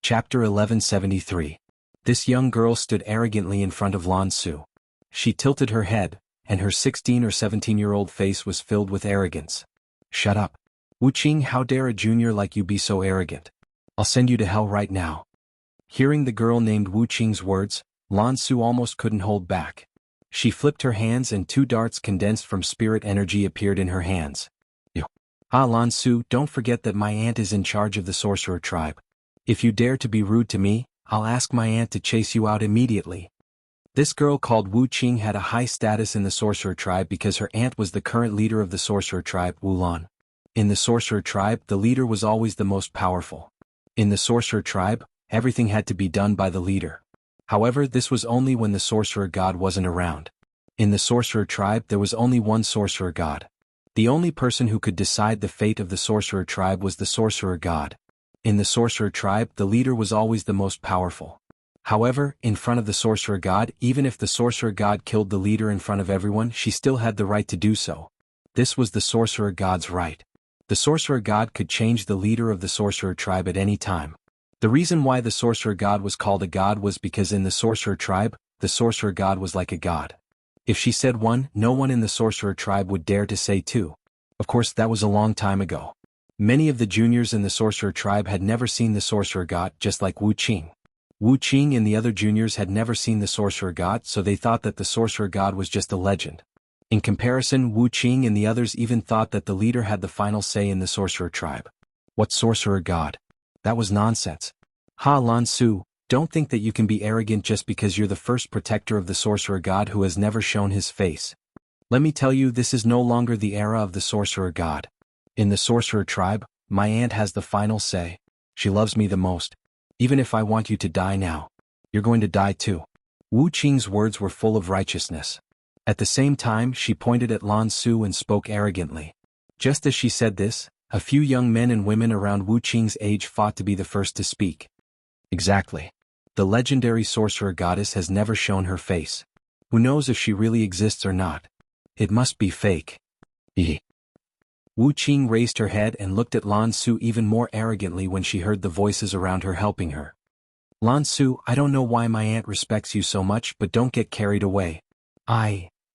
Chapter 1173. This young girl stood arrogantly in front of Lan Su. She tilted her head, and her 16 or 17-year-old face was filled with arrogance. Shut up. Wuqing, how dare a junior like you be so arrogant? I'll send you to hell right now. Hearing the girl named Wuqing's words, Lan Su almost couldn't hold back. She flipped her hands and two darts condensed from spirit energy appeared in her hands. Lan Su, don't forget that my aunt is in charge of the sorcerer tribe. If you dare to be rude to me, I'll ask my aunt to chase you out immediately. This girl called Wuqing had a high status in the sorcerer tribe because her aunt was the current leader of the sorcerer tribe, Wulan. In the sorcerer tribe, the leader was always the most powerful. In the sorcerer tribe, everything had to be done by the leader. However, this was only when the sorcerer god wasn't around. In the sorcerer tribe there was only one sorcerer god. The only person who could decide the fate of the sorcerer tribe was the sorcerer god. In the sorcerer tribe, the leader was always the most powerful. However, in front of the sorcerer god, even if the sorcerer god killed the leader in front of everyone, she still had the right to do so. This was the sorcerer god's right. The sorcerer god could change the leader of the sorcerer tribe at any time. The reason why the sorcerer god was called a god was because in the sorcerer tribe, the sorcerer god was like a god. If she said one, no one in the sorcerer tribe would dare to say two. Of course, that was a long time ago. Many of the juniors in the sorcerer tribe had never seen the sorcerer god, just like Wu Qing. Wu Qing and the other juniors had never seen the sorcerer god, so they thought that the sorcerer god was just a legend. In comparison, Wu Qing and the others even thought that the leader had the final say in the sorcerer tribe. What sorcerer god? That was nonsense. Ha Lan Su, don't think that you can be arrogant just because you're the first protector of the sorcerer god who has never shown his face. Let me tell you, this is no longer the era of the sorcerer god. In the sorcerer tribe, my aunt has the final say. She loves me the most. Even if I want you to die now, you're going to die too. Wu Qing's words were full of righteousness. At the same time, she pointed at Lan Su and spoke arrogantly. Just as she said this, a few young men and women around Wu Qing's age fought to be the first to speak. Exactly. The legendary sorcerer goddess has never shown her face. Who knows if she really exists or not? It must be fake. Wu Qing raised her head and looked at Lan Su even more arrogantly when she heard the voices around her helping her. Lan Su, I don't know why my aunt respects you so much, but don't get carried away.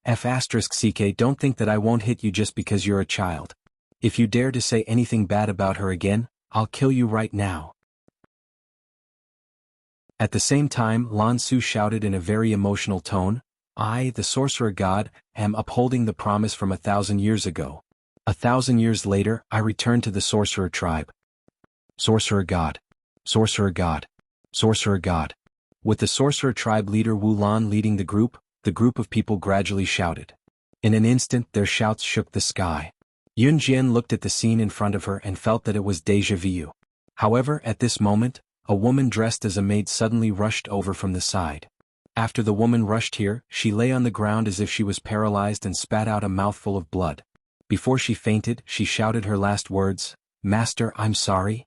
F***ck, don't think that I won't hit you just because you're a child. If you dare to say anything bad about her again, I'll kill you right now. At the same time, Lan Su shouted in a very emotional tone, I, the sorcerer god, am upholding the promise from 1,000 years ago. 1,000 years later, I return to the sorcerer tribe. Sorcerer god. Sorcerer god. Sorcerer god. With the sorcerer tribe leader Wu Lan leading the group of people gradually shouted. In an instant, their shouts shook the sky. Yun Jian looked at the scene in front of her and felt that it was déjà vu. However, at this moment, a woman dressed as a maid suddenly rushed over from the side. After the woman rushed here, she lay on the ground as if she was paralyzed and spat out a mouthful of blood. Before she fainted, she shouted her last words, Master, I'm sorry.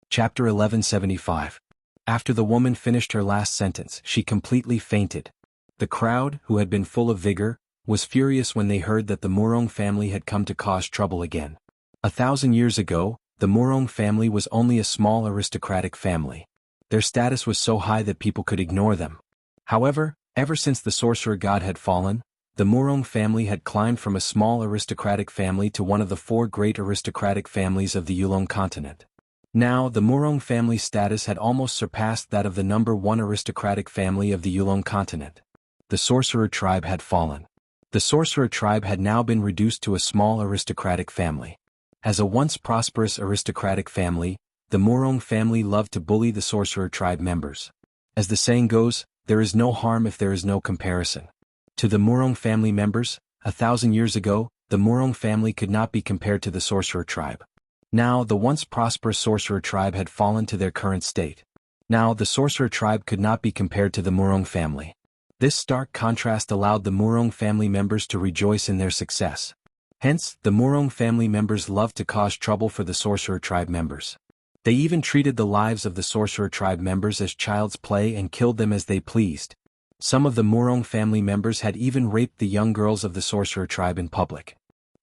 Chapter 1175. After the woman finished her last sentence, she completely fainted. The crowd, who had been full of vigor, was furious when they heard that the Murong family had come to cause trouble again. 1,000 years ago, the Murong family was only a small aristocratic family. Their status was so high that people could ignore them. However, ever since the sorcerer god had fallen, the Murong family had climbed from a small aristocratic family to one of the 4 great aristocratic families of the Yulong continent. Now, the Murong family's status had almost surpassed that of the number 1 aristocratic family of the Yulong continent. The sorcerer tribe had fallen. The sorcerer tribe had now been reduced to a small aristocratic family. As a once prosperous aristocratic family, the Murong family loved to bully the sorcerer tribe members. As the saying goes, there is no harm if there is no comparison. To the Murong family members, 1,000 years ago, the Murong family could not be compared to the sorcerer tribe. Now, the once prosperous sorcerer tribe had fallen to their current state. Now, the sorcerer tribe could not be compared to the Murong family. This stark contrast allowed the Murong family members to rejoice in their success. Hence, the Murong family members loved to cause trouble for the sorcerer tribe members. They even treated the lives of the sorcerer tribe members as child's play and killed them as they pleased. Some of the Murong family members had even raped the young girls of the sorcerer tribe in public.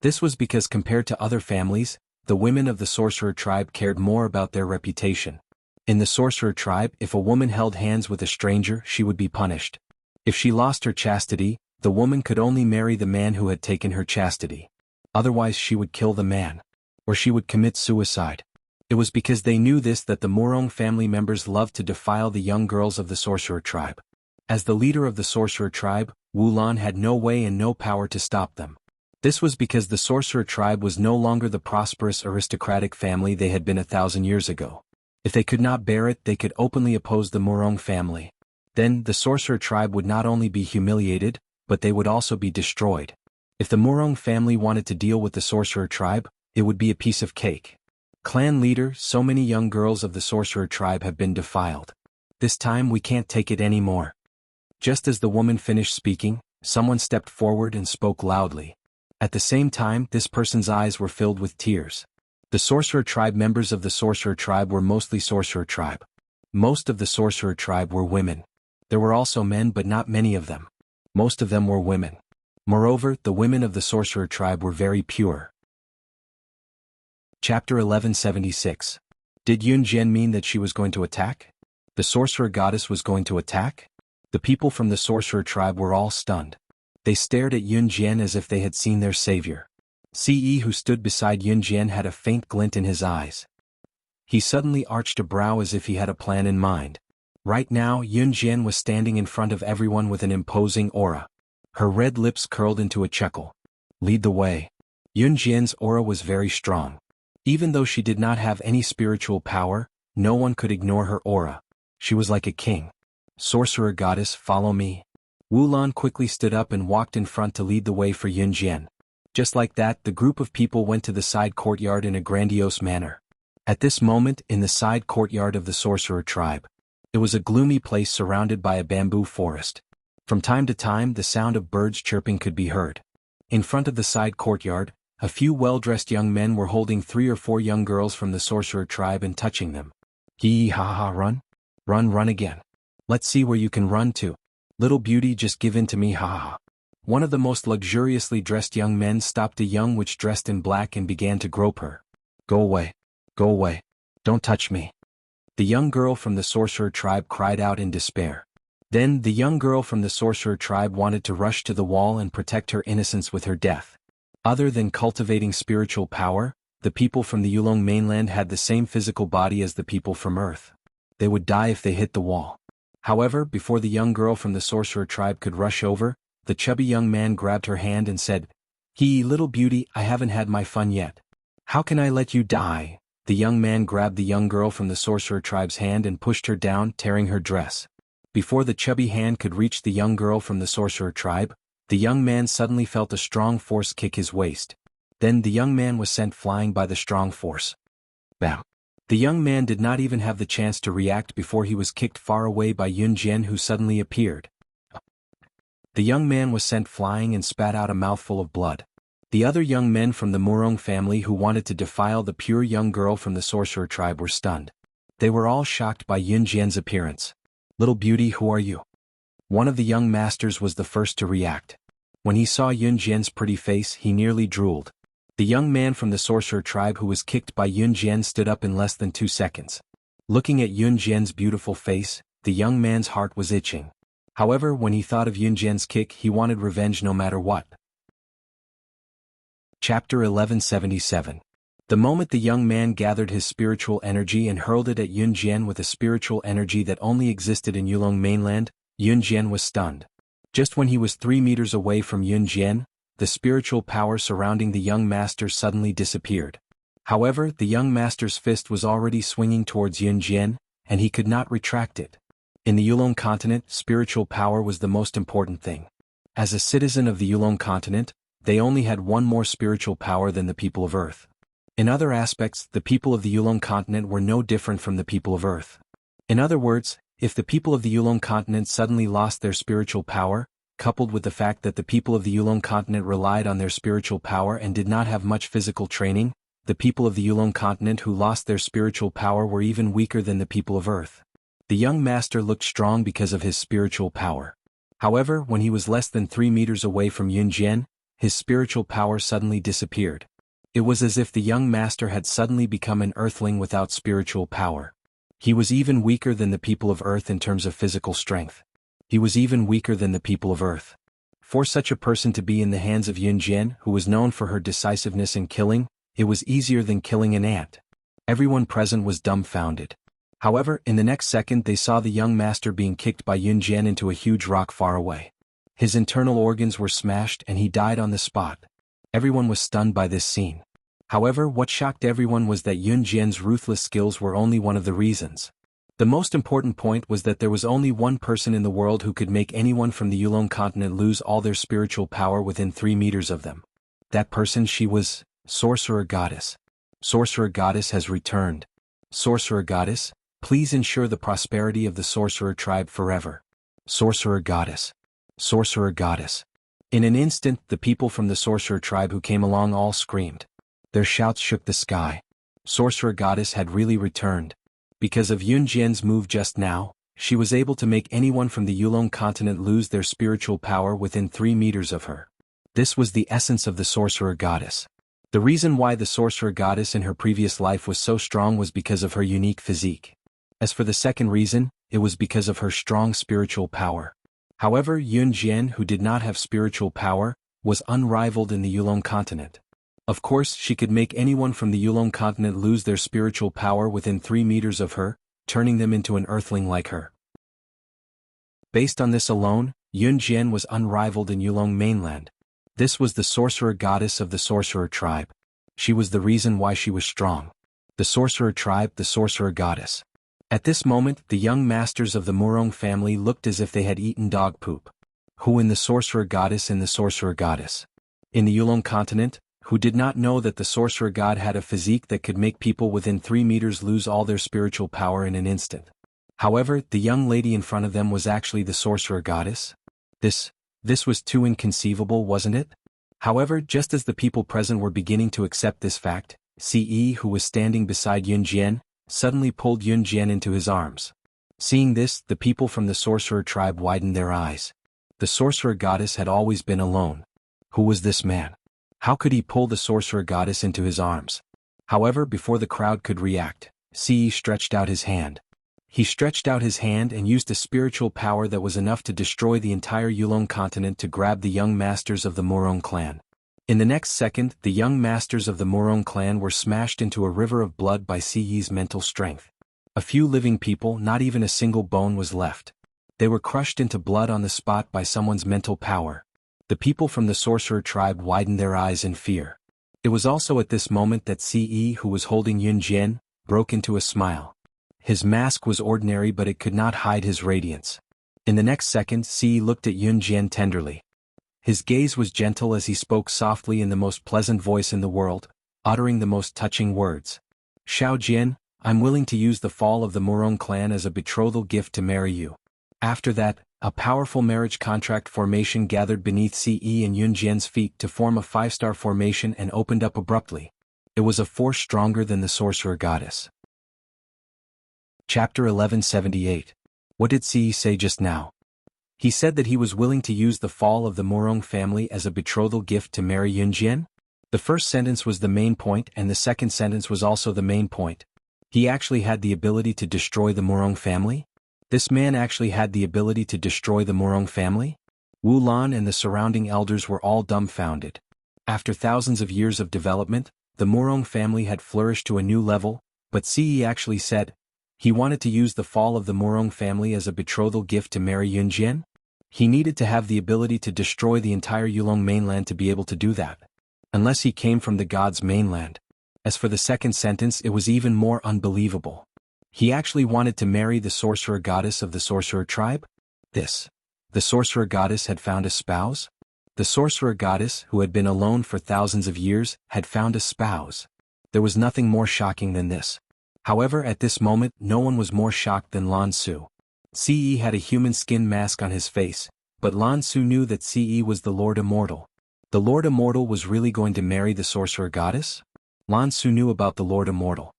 This was because compared to other families, the women of the sorcerer tribe cared more about their reputation. In the sorcerer tribe, if a woman held hands with a stranger, she would be punished. If she lost her chastity, the woman could only marry the man who had taken her chastity. Otherwise she would kill the man. Or she would commit suicide. It was because they knew this that the Murong family members loved to defile the young girls of the sorcerer tribe. As the leader of the sorcerer tribe, Wu Lan had no way and no power to stop them. This was because the sorcerer tribe was no longer the prosperous aristocratic family they had been 1,000 years ago. If they could not bear it, they could openly oppose the Murong family. Then, the sorcerer tribe would not only be humiliated, but they would also be destroyed. If the Murong family wanted to deal with the sorcerer tribe, it would be a piece of cake. Clan leader, so many young girls of the sorcerer tribe have been defiled. This time we can't take it anymore. Just as the woman finished speaking, someone stepped forward and spoke loudly. At the same time, this person's eyes were filled with tears. The sorcerer tribe members of the sorcerer tribe were mostly sorcerer tribe. Most of the sorcerer tribe were women. There were also men, but not many of them. Most of them were women. Moreover, the women of the sorcerer tribe were very pure. Chapter 1176. Did Yun Jian mean that she was going to attack? The sorcerer goddess was going to attack? The people from the sorcerer tribe were all stunned. They stared at Yun Jian as if they had seen their savior. Ce who stood beside Yunjian had a faint glint in his eyes. He suddenly arched a brow as if he had a plan in mind. Right now Yunjian was standing in front of everyone with an imposing aura. Her red lips curled into a chuckle. Lead the way. Yunjian's aura was very strong. Even though she did not have any spiritual power, no one could ignore her aura. She was like a king. Sorcerer goddess, follow me. Wulan quickly stood up and walked in front to lead the way for Yunjian. Just like that, the group of people went to the side courtyard in a grandiose manner. At this moment, in the side courtyard of the sorcerer tribe, it was a gloomy place surrounded by a bamboo forest. From time to time, the sound of birds chirping could be heard. In front of the side courtyard, a few well-dressed young men were holding 3 or 4 young girls from the sorcerer tribe and touching them. Hee ha ha, run. Run again. Let's see where you can run to. Little beauty, just give in to me, ha ha. One of the most luxuriously dressed young men stopped a young witch dressed in black and began to grope her. Go away. Go away. Don't touch me. The young girl from the sorcerer tribe cried out in despair. Then the young girl from the sorcerer tribe wanted to rush to the wall and protect her innocence with her death. Other than cultivating spiritual power, the people from the Yulong mainland had the same physical body as the people from Earth. They would die if they hit the wall. However, before the young girl from the sorcerer tribe could rush over, the chubby young man grabbed her hand and said, Little beauty, I haven't had my fun yet. How can I let you die? The young man grabbed the young girl from the sorcerer tribe's hand and pushed her down, tearing her dress. Before the chubby hand could reach the young girl from the sorcerer tribe, the young man suddenly felt a strong force kick his waist. Then the young man was sent flying by the strong force. Bam! The young man did not even have the chance to react before he was kicked far away by Yunjian, who suddenly appeared. The young man was sent flying and spat out a mouthful of blood. The other young men from the Murong family who wanted to defile the pure young girl from the sorcerer tribe were stunned. They were all shocked by Yunjian's appearance. Little beauty, who are you? One of the young masters was the first to react. When he saw Yunjian's pretty face, he nearly drooled. The young man from the sorcerer tribe who was kicked by Yunjian stood up in less than 2 seconds. Looking at Yunjian's beautiful face, the young man's heart was itching. However, when he thought of Yunjian's kick, he wanted revenge no matter what. Chapter 1177. The moment the young man gathered his spiritual energy and hurled it at Yunjian with a spiritual energy that only existed in Yulong mainland, Yunjian was stunned. Just when he was 3 meters away from Yunjian, the spiritual power surrounding the young master suddenly disappeared. However, the young master's fist was already swinging towards Yunjian, and he could not retract it. In the Yulong continent, spiritual power was the most important thing. As a citizen of the Yulong continent, they only had one more spiritual power than the people of Earth. In other aspects, the people of the Yulong continent were no different from the people of Earth. In other words, if the people of the Yulong continent suddenly lost their spiritual power, coupled with the fact that the people of the Yulong continent relied on their spiritual power and did not have much physical training, the people of the Yulong continent who lost their spiritual power were even weaker than the people of Earth. The young master looked strong because of his spiritual power. However, when he was less than 3 meters away from Yunjian, his spiritual power suddenly disappeared. It was as if the young master had suddenly become an earthling without spiritual power. He was even weaker than the people of Earth in terms of physical strength. He was even weaker than the people of Earth. For such a person to be in the hands of Yunjian, who was known for her decisiveness in killing, it was easier than killing an ant. Everyone present was dumbfounded. However, in the next second they saw the young master being kicked by Yunjian into a huge rock far away. His internal organs were smashed and he died on the spot. Everyone was stunned by this scene. However, what shocked everyone was that Yunjian's ruthless skills were only one of the reasons. The most important point was that there was only one person in the world who could make anyone from the Yulong continent lose all their spiritual power within 3 meters of them. That person, she was Sorcerer Goddess. Sorcerer Goddess has returned. Sorcerer Goddess, please ensure the prosperity of the sorcerer tribe forever. Sorcerer Goddess. Sorcerer Goddess. In an instant, the people from the sorcerer tribe who came along all screamed. Their shouts shook the sky. Sorcerer Goddess had really returned. Because of Yunjian's move just now, she was able to make anyone from the Yulong continent lose their spiritual power within 3 meters of her. This was the essence of the Sorcerer Goddess. The reason why the Sorcerer Goddess in her previous life was so strong was because of her unique physique. As for the second reason, it was because of her strong spiritual power. However, Yunjian, who did not have spiritual power, was unrivaled in the Yulong continent. Of course, she could make anyone from the Yulong continent lose their spiritual power within 3 meters of her, turning them into an earthling like her. Based on this alone, Yun Jian was unrivaled in Yulong mainland. This was the sorcerer goddess of the sorcerer tribe. She was the reason why she was strong. The sorcerer tribe, the sorcerer goddess. At this moment, the young masters of the Murong family looked as if they had eaten dog poop. Who in the sorcerer goddess in the sorcerer goddess? In the Yulong continent, who did not know that the sorcerer god had a physique that could make people within 3 meters lose all their spiritual power in an instant. However, the young lady in front of them was actually the sorcerer goddess. This was too inconceivable, wasn't it? However, just as the people present were beginning to accept this fact, Ce, who was standing beside Yun Jian, suddenly pulled Yun Jian into his arms. Seeing this, the people from the sorcerer tribe widened their eyes. The sorcerer goddess had always been alone. Who was this man? How could he pull the sorcerer goddess into his arms? However, before the crowd could react, Ce stretched out his hand. He stretched out his hand and used a spiritual power that was enough to destroy the entire Yulong continent to grab the young masters of the Murong clan. In the next second, the young masters of the Murong clan were smashed into a river of blood by Ce's mental strength. A few living people, not even a single bone was left. They were crushed into blood on the spot by someone's mental power. The people from the sorcerer tribe widened their eyes in fear. It was also at this moment that Ce, who was holding Yun Jian, broke into a smile. His mask was ordinary, but it could not hide his radiance. In the next second, Ce looked at Yun Jian tenderly. His gaze was gentle as he spoke softly in the most pleasant voice in the world, uttering the most touching words. Xiao Jian, I'm willing to use the fall of the Murong clan as a betrothal gift to marry you. After that, a powerful marriage contract formation gathered beneath Ce and Yun Jian's feet to form a 5-star formation and opened up abruptly. It was a force stronger than the sorcerer goddess. Chapter 1178. What did Ce say just now? He said that he was willing to use the fall of the Murong family as a betrothal gift to marry Yun Jian? The first sentence was the main point and the second sentence was also the main point. He actually had the ability to destroy the Murong family? This man actually had the ability to destroy the Murong family? Wu Lan and the surrounding elders were all dumbfounded. After thousands of years of development, the Murong family had flourished to a new level, but Ce actually said he wanted to use the fall of the Murong family as a betrothal gift to marry Yun Jian? He needed to have the ability to destroy the entire Yulong mainland to be able to do that. Unless he came from the god's mainland. As for the second sentence, it was even more unbelievable. He actually wanted to marry the sorcerer goddess of the sorcerer tribe? The sorcerer goddess had found a spouse? The sorcerer goddess, who had been alone for thousands of years, had found a spouse. There was nothing more shocking than this. However, at this moment, no one was more shocked than Lan Su. Ce had a human skin mask on his face, but Lan Su knew that Ce was the Lord Immortal. The Lord Immortal was really going to marry the sorcerer goddess? Lan Su knew about the Lord Immortal.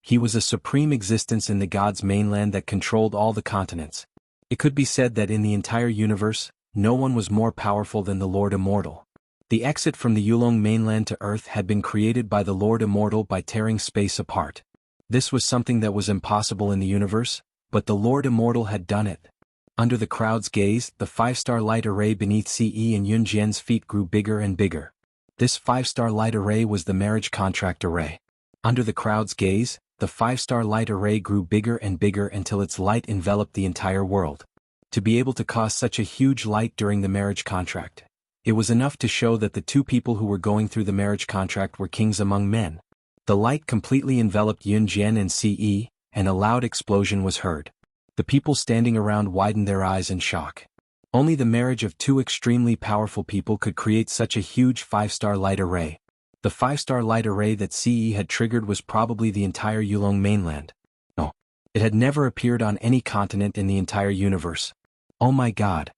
He was a supreme existence in the god's mainland that controlled all the continents. It could be said that in the entire universe, no one was more powerful than the Lord Immortal. The exit from the Yulong mainland to Earth had been created by the Lord Immortal by tearing space apart. This was something that was impossible in the universe, but the Lord Immortal had done it. Under the crowd's gaze, the 5-star light array beneath Ce and Yun Jian's feet grew bigger and bigger. This 5-star light array was the marriage contract array. Under the crowd's gaze, the 5-star light array grew bigger and bigger until its light enveloped the entire world. To be able to cause such a huge light during the marriage contract, it was enough to show that the two people who were going through the marriage contract were kings among men. The light completely enveloped Yun Jian and Ce, and a loud explosion was heard. The people standing around widened their eyes in shock. Only the marriage of two extremely powerful people could create such a huge 5-star light array. The 5-star light array that Ce had triggered was probably the entire Yulong mainland. No. It had never appeared on any continent in the entire universe. Oh my god!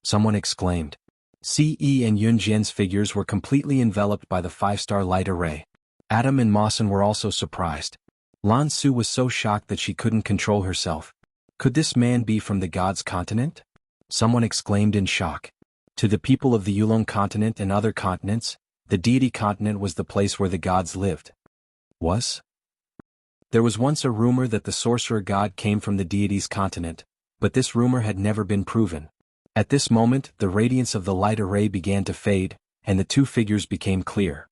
Someone exclaimed. Ce and Yun Jian's figures were completely enveloped by the 5-star light array. Adam and Mawson were also surprised. Lan Su was so shocked that she couldn't control herself. Could this man be from the god's continent? Someone exclaimed in shock. To the people of the Yulong continent and other continents, the deity continent was the place where the gods lived. There was once a rumor that the sorcerer god came from the deity's continent, but this rumor had never been proven. At this moment, the radiance of the light array began to fade, and the two figures became clear.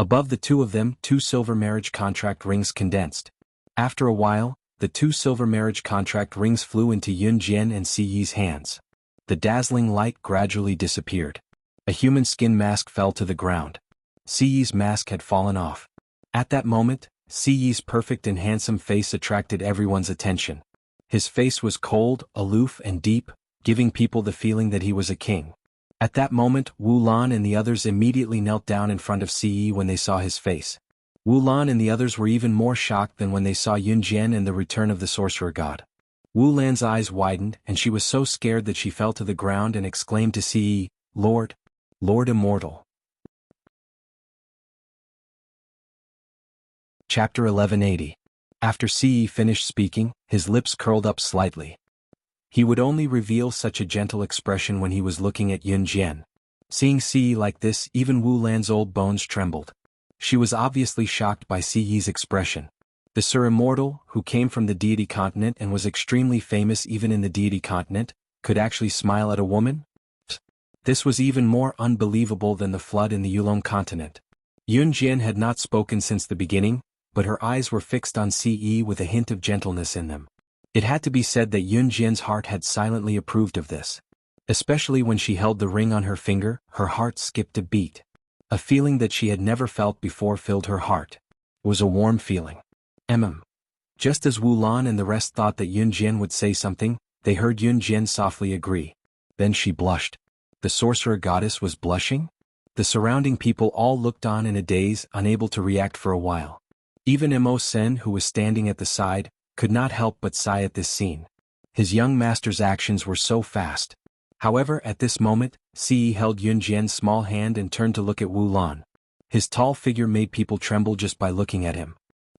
Above the two of them, 2 silver marriage contract rings condensed. After a while, the 2 silver marriage contract rings flew into Yun Jian and Si Yi's hands. The dazzling light gradually disappeared. A human skin mask fell to the ground. Si Yi's mask had fallen off. At that moment, Si Yi's perfect and handsome face attracted everyone's attention. His face was cold, aloof and deep, giving people the feeling that he was a king. At that moment, Wu Lan and the others immediately knelt down in front of Si Yi when they saw his face. Wu Lan and the others were even more shocked than when they saw Yun Jian and the return of the sorcerer god. Wu Lan's eyes widened and she was so scared that she fell to the ground and exclaimed to Si Yi, Lord Immortal. Chapter 1180. After Si Yi finished speaking, his lips curled up slightly. He would only reveal such a gentle expression when he was looking at Yun Jian. Seeing Si Yi like this, even Wu Lan's old bones trembled. She was obviously shocked by Si Yi's expression. The Sir Immortal, who came from the deity continent and was extremely famous even in the deity continent, could actually smile at a woman? This was even more unbelievable than the flood in the Yulong continent. Yun Jian had not spoken since the beginning, but her eyes were fixed on Si Yi with a hint of gentleness in them. It had to be said that Yun Jian's heart had silently approved of this. Especially when she held the ring on her finger, her heart skipped a beat. A feeling that she had never felt before filled her heart. It was a warm feeling. Just as Wu Lan and the rest thought that Yun Jian would say something, they heard Yun Jian softly agree. Then she blushed. The sorcerer goddess was blushing? The surrounding people all looked on in a daze, unable to react for a while. Even Mo Sen, who was standing at the side, could not help but sigh at this scene. His young master's actions were so fast. However, at this moment, Si Yi held Yun Jian's small hand and turned to look at Wu Lan. His tall figure made people tremble just by looking at him.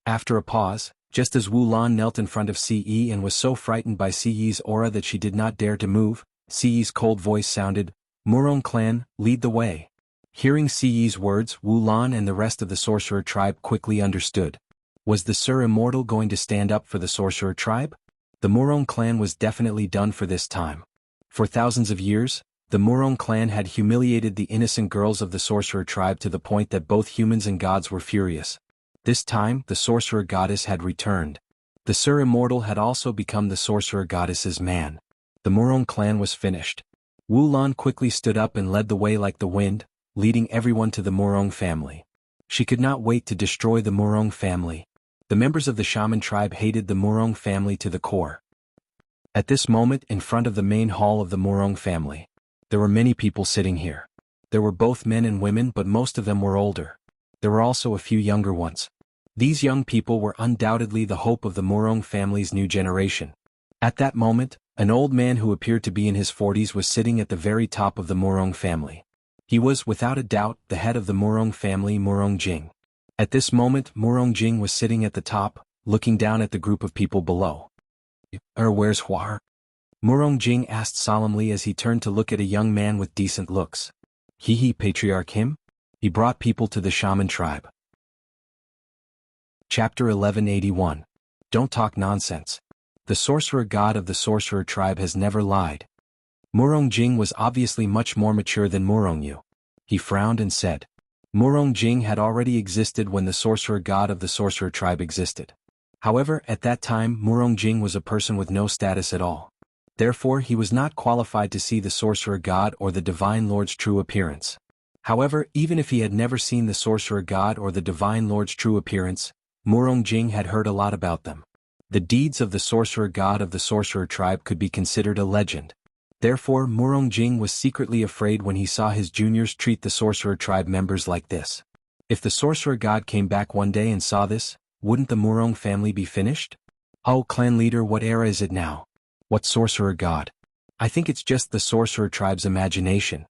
After a pause, just as Wu Lan knelt in front of Si Yi and was so frightened by Si Yi's aura that she did not dare to move, Si Yi's cold voice sounded, Murong clan, lead the way. Hearing Si Yi's words, Wu Lan and the rest of the sorcerer tribe quickly understood. Was the Sir Immortal going to stand up for the sorcerer tribe? The Murong clan was definitely done for this time. For thousands of years, the Murong clan had humiliated the innocent girls of the sorcerer tribe to the point that both humans and gods were furious. This time, the sorcerer goddess had returned. The Sir Immortal had also become the sorcerer goddess's man. The Murong clan was finished. Wu Lan quickly stood up and led the way like the wind, leading everyone to the Murong family. She could not wait to destroy the Murong family. The members of the shaman tribe hated the Murong family to the core. At this moment, in front of the main hall of the Murong family, there were many people sitting here. There were both men and women, but most of them were older. There were also a few younger ones. These young people were undoubtedly the hope of the Murong family's new generation. At that moment, an old man who appeared to be in his 40s was sitting at the very top of the Murong family. He was, without a doubt, the head of the Murong family, Murong Jing. At this moment, Murong Jing was sitting at the top, looking down at the group of people below. Where's Huar? Murong Jing asked solemnly as he turned to look at a young man with decent looks. He patriarch him? He brought people to the shaman tribe. Chapter 1181. Don't talk nonsense. The sorcerer god of the sorcerer tribe has never lied. Murong Jing was obviously much more mature than Murong Yu. He frowned and said. Murong Jing had already existed when the sorcerer god of the sorcerer tribe existed. However, at that time Murong Jing was a person with no status at all. Therefore he was not qualified to see the sorcerer god or the divine lord's true appearance. However, even if he had never seen the sorcerer god or the divine lord's true appearance, Murong Jing had heard a lot about them. The deeds of the sorcerer god of the sorcerer tribe could be considered a legend. Therefore Murong Jing was secretly afraid when he saw his juniors treat the sorcerer tribe members like this. If the sorcerer god came back one day and saw this, wouldn't the Murong family be finished? Oh, clan leader, what era is it now? What sorcerer god? I think it's just the sorcerer tribe's imagination.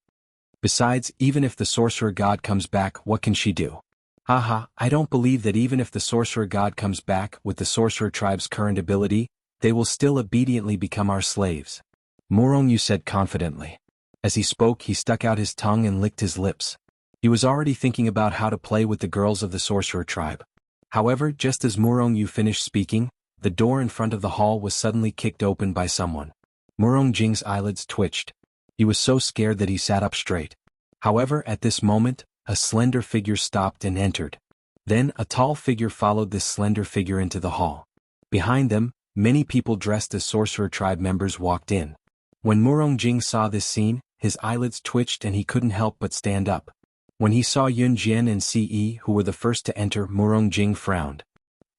Besides, even if the sorcerer god comes back, what can she do? Haha, I don't believe that even if the sorcerer god comes back with the sorcerer tribe's current ability, they will still obediently become our slaves. Murong Yu said confidently. As he spoke, he stuck out his tongue and licked his lips. He was already thinking about how to play with the girls of the sorcerer tribe. However, just as Murong Yu finished speaking, the door in front of the hall was suddenly kicked open by someone. Murong Jing's eyelids twitched. He was so scared that he sat up straight. However, at this moment, a slender figure stopped and entered. Then a tall figure followed this slender figure into the hall. Behind them, many people dressed as sorcerer tribe members walked in. When Murong Jing saw this scene, his eyelids twitched and he couldn't help but stand up. When he saw Yun Jian and Ce, who were the first to enter, Murong Jing frowned.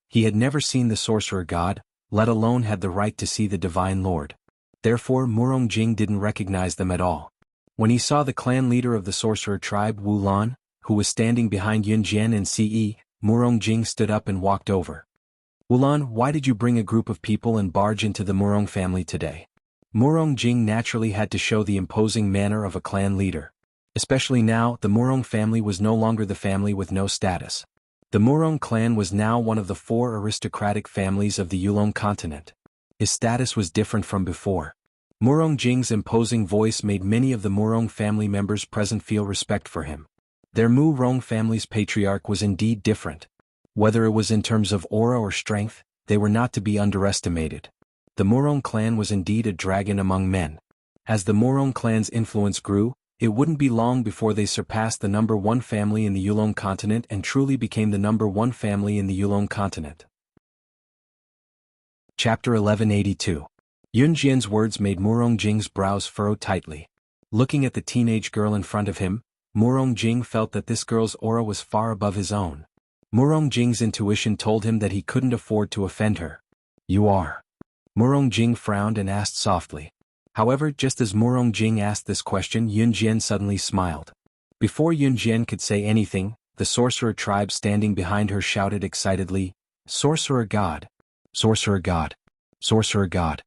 He had never seen the sorcerer god, let alone had the right to see the divine lord. Therefore Murong Jing didn't recognize them at all. When he saw the clan leader of the sorcerer tribe, Wu Lan, who was standing behind Yun Jian and Ce, Murong Jing stood up and walked over. Wu Lan, why did you bring a group of people and barge into the Murong family today? Murong Jing naturally had to show the imposing manner of a clan leader. Especially now, the Murong family was no longer the family with no status. The Murong clan was now one of the 4 aristocratic families of the Yulong continent. His status was different from before. Murong Jing's imposing voice made many of the Murong family members present feel respect for him. Their Murong family's patriarch was indeed different. Whether it was in terms of aura or strength, they were not to be underestimated. The Murong clan was indeed a dragon among men. As the Murong clan's influence grew, it wouldn't be long before they surpassed the number 1 family in the Yulong continent and truly became the number 1 family in the Yulong continent. Chapter 1182. Yun Jian's words made Murong Jing's brows furrow tightly. Looking at the teenage girl in front of him, Murong Jing felt that this girl's aura was far above his own. Murong Jing's intuition told him that he couldn't afford to offend her. You are. Murong Jing frowned and asked softly. However, just as Murong Jing asked this question, Yun Jian suddenly smiled. Before Yun Jian could say anything, the sorcerer tribe standing behind her shouted excitedly, Sorcerer God! Sorcerer God! Sorcerer God!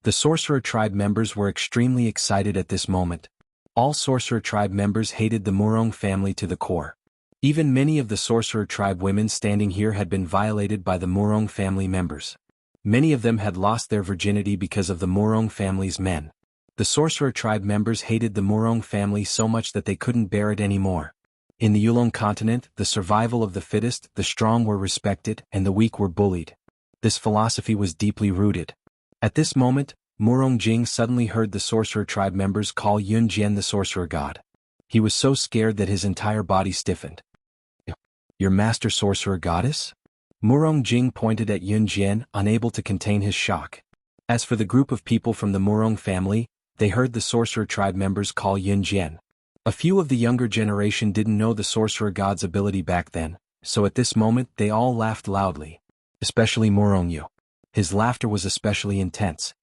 The sorcerer tribe members were extremely excited at this moment. All sorcerer tribe members hated the Murong family to the core. Even many of the sorcerer tribe women standing here had been violated by the Murong family members. Many of them had lost their virginity because of the Murong family's men. The sorcerer tribe members hated the Murong family so much that they couldn't bear it anymore. In the Yulong continent, the survival of the fittest, the strong were respected, and the weak were bullied. This philosophy was deeply rooted. At this moment, Murong Jing suddenly heard the sorcerer tribe members call Yun Jian the sorcerer god. He was so scared that his entire body stiffened. Your master sorcerer goddess? Murong Jing pointed at Yun Jian, unable to contain his shock. As for the group of people from the Murong family, they heard the sorcerer tribe members call Yun Jian. A few of the younger generation didn't know the sorcerer god's ability back then, so at this moment they all laughed loudly. Especially Murong Yu. His laughter was especially intense.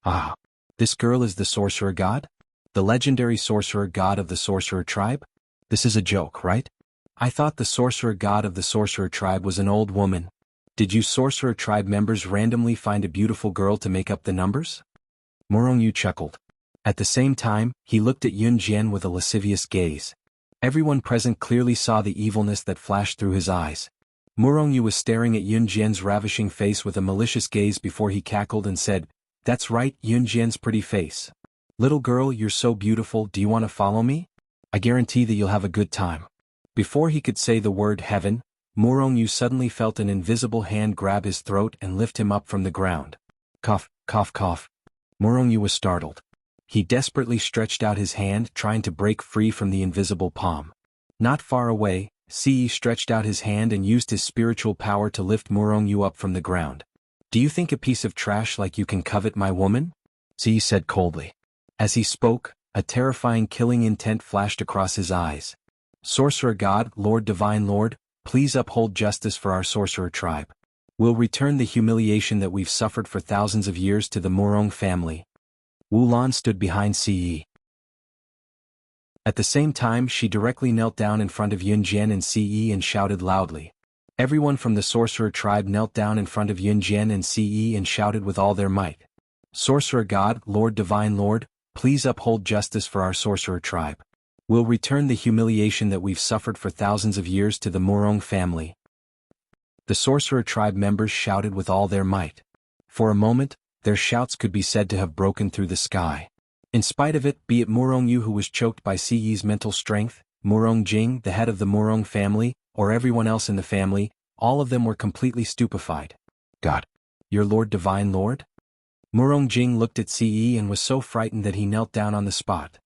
Ah, this girl is the sorcerer god? The legendary sorcerer god of the sorcerer tribe? This is a joke, right? I thought the sorcerer god of the sorcerer tribe was an old woman. Did you sorcerer tribe members randomly find a beautiful girl to make up the numbers? Murong Yu chuckled. At the same time, he looked at Yun Jian with a lascivious gaze. Everyone present clearly saw the evilness that flashed through his eyes. Murong Yu was staring at Yun Jian's ravishing face with a malicious gaze before he cackled and said, That's right, Yun Jian's pretty face. Little girl, you're so beautiful, do you want to follow me? I guarantee that you'll have a good time. Before he could say the word heaven, Murong Yu suddenly felt an invisible hand grab his throat and lift him up from the ground. Cough, cough, cough. Murong Yu was startled. He desperately stretched out his hand, trying to break free from the invisible palm. Not far away, Ce stretched out his hand and used his spiritual power to lift Murong Yu up from the ground. Do you think a piece of trash like you can covet my woman? Ce said coldly. As he spoke, a terrifying killing intent flashed across his eyes. Sorcerer God, Lord Divine Lord, please uphold justice for our sorcerer tribe. We'll return the humiliation that we've suffered for thousands of years to the Murong family. Wu Lan stood behind Ce. At the same time, she directly knelt down in front of Yun Jian and Ce and shouted loudly. Everyone from the sorcerer tribe knelt down in front of Yun Jian and Ce and shouted with all their might. Sorcerer God, Lord Divine Lord, please uphold justice for our sorcerer tribe. We'll return the humiliation that we've suffered for thousands of years to the Murong family. The sorcerer tribe members shouted with all their might. For a moment, their shouts could be said to have broken through the sky. In spite of it, be it Murong Yu who was choked by Ce's mental strength, Murong Jing, the head of the Murong family, or everyone else in the family, all of them were completely stupefied. God, your Lord Divine Lord? Murong Jing looked at Ce and was so frightened that he knelt down on the spot.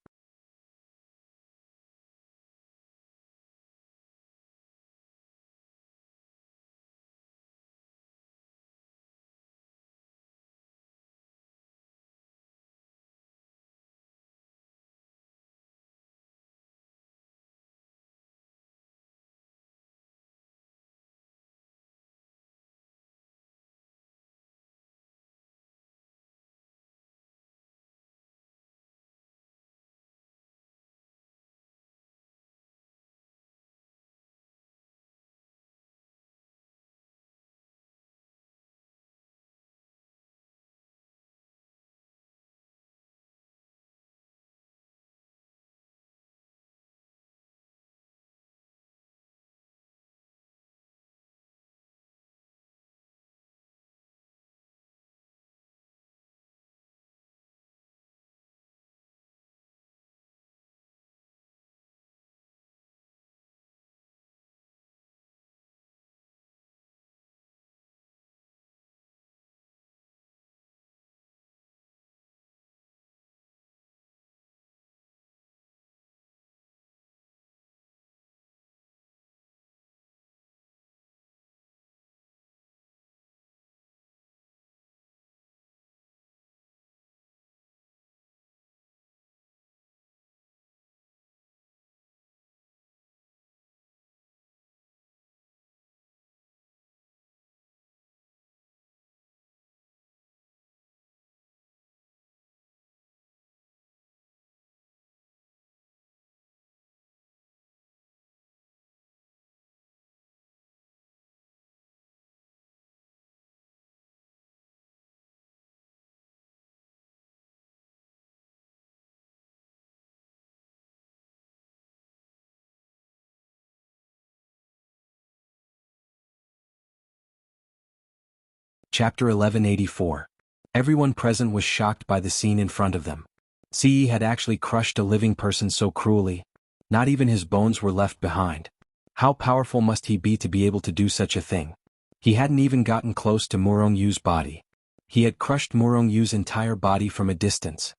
Chapter 1184. Everyone present was shocked by the scene in front of them. Ce had actually crushed a living person so cruelly. Not even his bones were left behind. How powerful must he be to be able to do such a thing? He hadn't even gotten close to Murong Yu's body. He had crushed Murong Yu's entire body from a distance.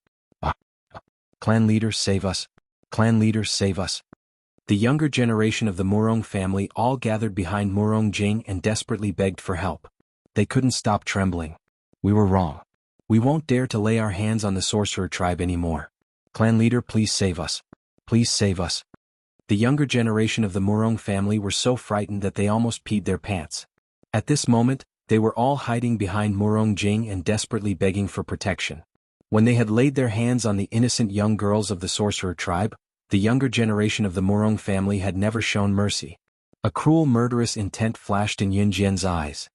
Clan leaders, save us. Clan leaders, save us. The younger generation of the Murong family all gathered behind Murong Jing and desperately begged for help. They couldn't stop trembling. We were wrong. We won't dare to lay our hands on the sorcerer tribe anymore. Clan leader, please save us. Please save us. The younger generation of the Murong family were so frightened that they almost peed their pants. At this moment, they were all hiding behind Murong Jing and desperately begging for protection. When they had laid their hands on the innocent young girls of the sorcerer tribe, the younger generation of the Murong family had never shown mercy. A cruel, murderous intent flashed in Yunjian's eyes.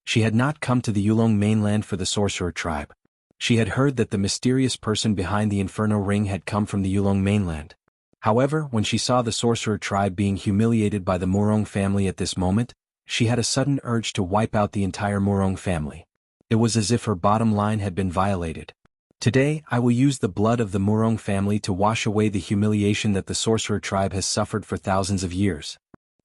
She had not come to the Yulong mainland for the sorcerer tribe. She had heard that the mysterious person behind the Inferno Ring had come from the Yulong mainland. However, when she saw the sorcerer tribe being humiliated by the Murong family at this moment, she had a sudden urge to wipe out the entire Murong family. It was as if her bottom line had been violated. Today, I will use the blood of the Murong family to wash away the humiliation that the sorcerer tribe has suffered for thousands of years.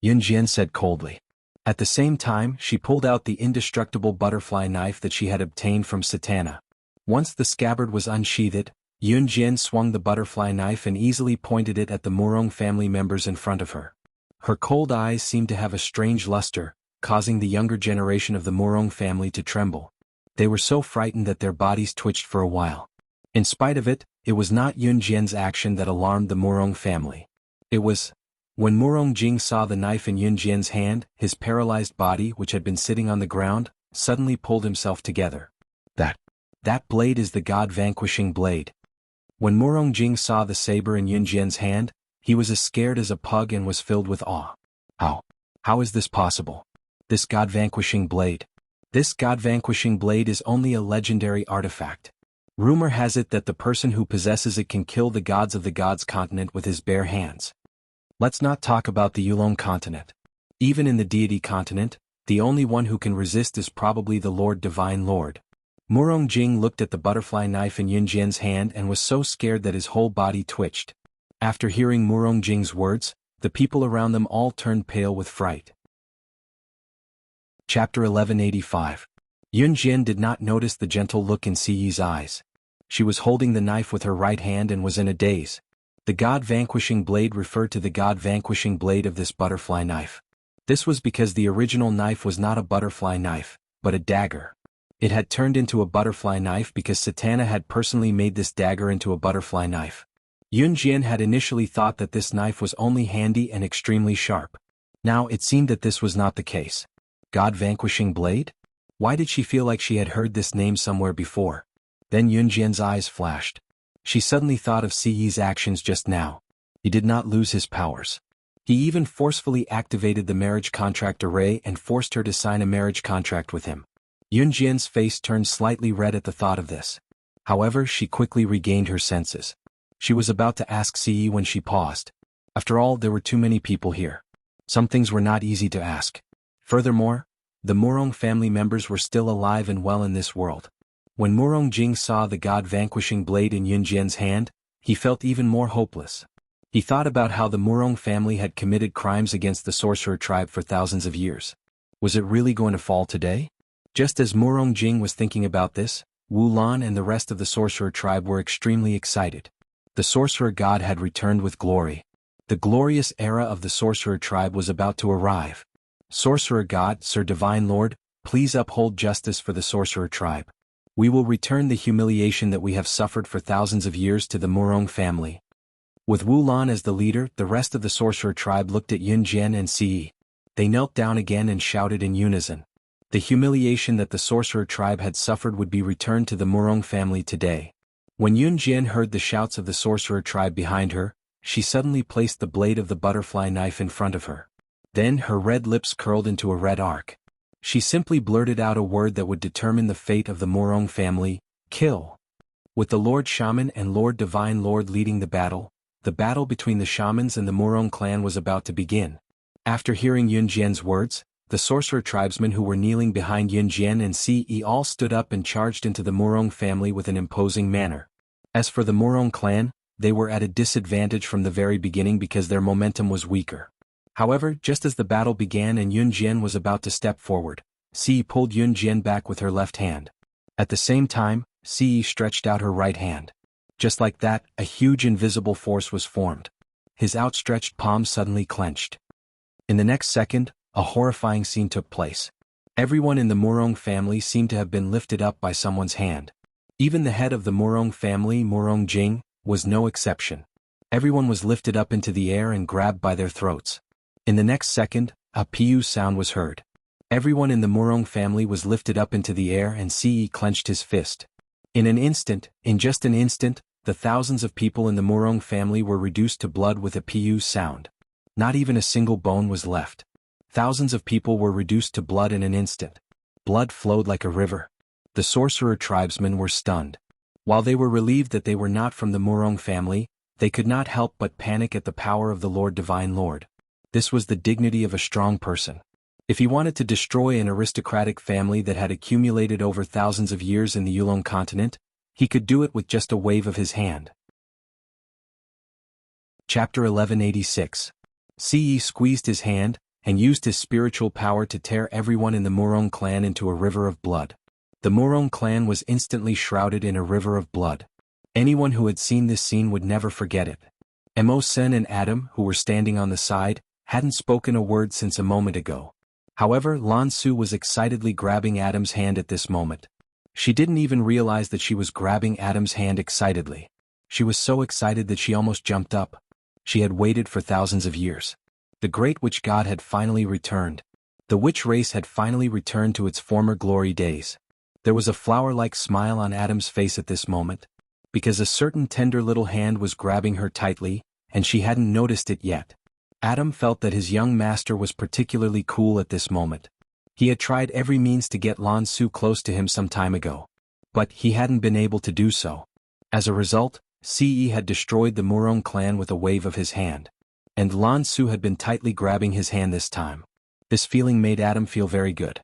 Yunjian said coldly. At the same time, she pulled out the indestructible butterfly knife that she had obtained from Satana. Once the scabbard was unsheathed, Yunjian swung the butterfly knife and easily pointed it at the Murong family members in front of her. Her cold eyes seemed to have a strange luster, causing the younger generation of the Murong family to tremble. They were so frightened that their bodies twitched for a while. In spite of it, it was not Yunjian's action that alarmed the Murong family. It was... When Murong Jing saw the knife in Yunjian's hand, his paralyzed body, which had been sitting on the ground, suddenly pulled himself together. That blade is the God-vanquishing blade. When Murong Jing saw the saber in Yunjian's hand, he was as scared as a pug and was filled with awe. How is this possible? This God-vanquishing blade. This God-vanquishing blade is only a legendary artifact. Rumor has it that the person who possesses it can kill the gods of the gods continent with his bare hands. Let's not talk about the Yulong continent. Even in the deity continent, the only one who can resist is probably the Lord Divine Lord. Murong Jing looked at the butterfly knife in Yunjian's hand and was so scared that his whole body twitched. After hearing Murong Jing's words, the people around them all turned pale with fright. Chapter 1185. Yunjian did not notice the gentle look in Siyi's eyes. She was holding the knife with her right hand and was in a daze. The God-vanquishing blade referred to the God-vanquishing blade of this butterfly knife. This was because the original knife was not a butterfly knife, but a dagger. It had turned into a butterfly knife because Satana had personally made this dagger into a butterfly knife. Yunjian had initially thought that this knife was only handy and extremely sharp. Now it seemed that this was not the case. God-vanquishing blade? Why did she feel like she had heard this name somewhere before? Then Yunjian's eyes flashed. She suddenly thought of Siyi's actions just now. He did not lose his powers. He even forcefully activated the marriage contract array and forced her to sign a marriage contract with him. Yunjian's face turned slightly red at the thought of this. However, she quickly regained her senses. She was about to ask Siyi when she paused. After all, there were too many people here. Some things were not easy to ask. Furthermore, the Murong family members were still alive and well in this world. When Murong Jing saw the God-vanquishing blade in Yunjian's hand, he felt even more hopeless. He thought about how the Murong family had committed crimes against the sorcerer tribe for thousands of years. Was it really going to fall today? Just as Murong Jing was thinking about this, Wu Lan and the rest of the sorcerer tribe were extremely excited. The sorcerer god had returned with glory. The glorious era of the sorcerer tribe was about to arrive. Sorcerer god, Sir Divine Lord, please uphold justice for the sorcerer tribe. We will return the humiliation that we have suffered for thousands of years to the Murong family. With Wu Lan as the leader, the rest of the sorcerer tribe looked at Yunjian and Siyi. They knelt down again and shouted in unison. The humiliation that the sorcerer tribe had suffered would be returned to the Murong family today. When Yunjian heard the shouts of the sorcerer tribe behind her, she suddenly placed the blade of the butterfly knife in front of her. Then her red lips curled into a red arc. She simply blurted out a word that would determine the fate of the Murong family: kill. With the Lord Shaman and Lord Divine Lord leading the battle between the shamans and the Murong clan was about to begin. After hearing Yunjian's words, the sorcerer tribesmen who were kneeling behind Yun Jian and Ce all stood up and charged into the Murong family with an imposing manner. As for the Murong clan, they were at a disadvantage from the very beginning because their momentum was weaker. However, just as the battle began and Yun Jian was about to step forward, Ce pulled Yun Jian back with her left hand. At the same time, Ce stretched out her right hand. Just like that, a huge invisible force was formed. His outstretched palm suddenly clenched. In the next second, a horrifying scene took place. Everyone in the Murong family seemed to have been lifted up by someone's hand. Even the head of the Murong family, Murong Jing, was no exception. Everyone was lifted up into the air and grabbed by their throats. In the next second, a piu sound was heard. Everyone in the Murong family was lifted up into the air and Ce clenched his fist. In just an instant, the thousands of people in the Murong family were reduced to blood with a piu sound. Not even a single bone was left. Thousands of people were reduced to blood in an instant. Blood flowed like a river. The sorcerer tribesmen were stunned. While they were relieved that they were not from the Murong family, they could not help but panic at the power of the Lord Divine Lord. This was the dignity of a strong person. If he wanted to destroy an aristocratic family that had accumulated over thousands of years in the Yulong continent, he could do it with just a wave of his hand. Chapter 1186. Ce squeezed his hand, and used his spiritual power to tear everyone in the Murong clan into a river of blood. The Murong clan was instantly shrouded in a river of blood. Anyone who had seen this scene would never forget it. Mo Sen and Adam, who were standing on the side, hadn't spoken a word since a moment ago. However, Lan Su was excitedly grabbing Adam's hand at this moment. She didn't even realize that she was grabbing Adam's hand excitedly. She was so excited that she almost jumped up. She had waited for thousands of years. The great witch god had finally returned. The witch race had finally returned to its former glory days. There was a flower-like smile on Adam's face at this moment, because a certain tender little hand was grabbing her tightly, and she hadn't noticed it yet. Adam felt that his young master was particularly cool at this moment. He had tried every means to get Lan Su close to him some time ago, but he hadn't been able to do so. As a result, Ce had destroyed the Murong clan with a wave of his hand. And Lan Su had been tightly grabbing his hand this time. This feeling made Adam feel very good.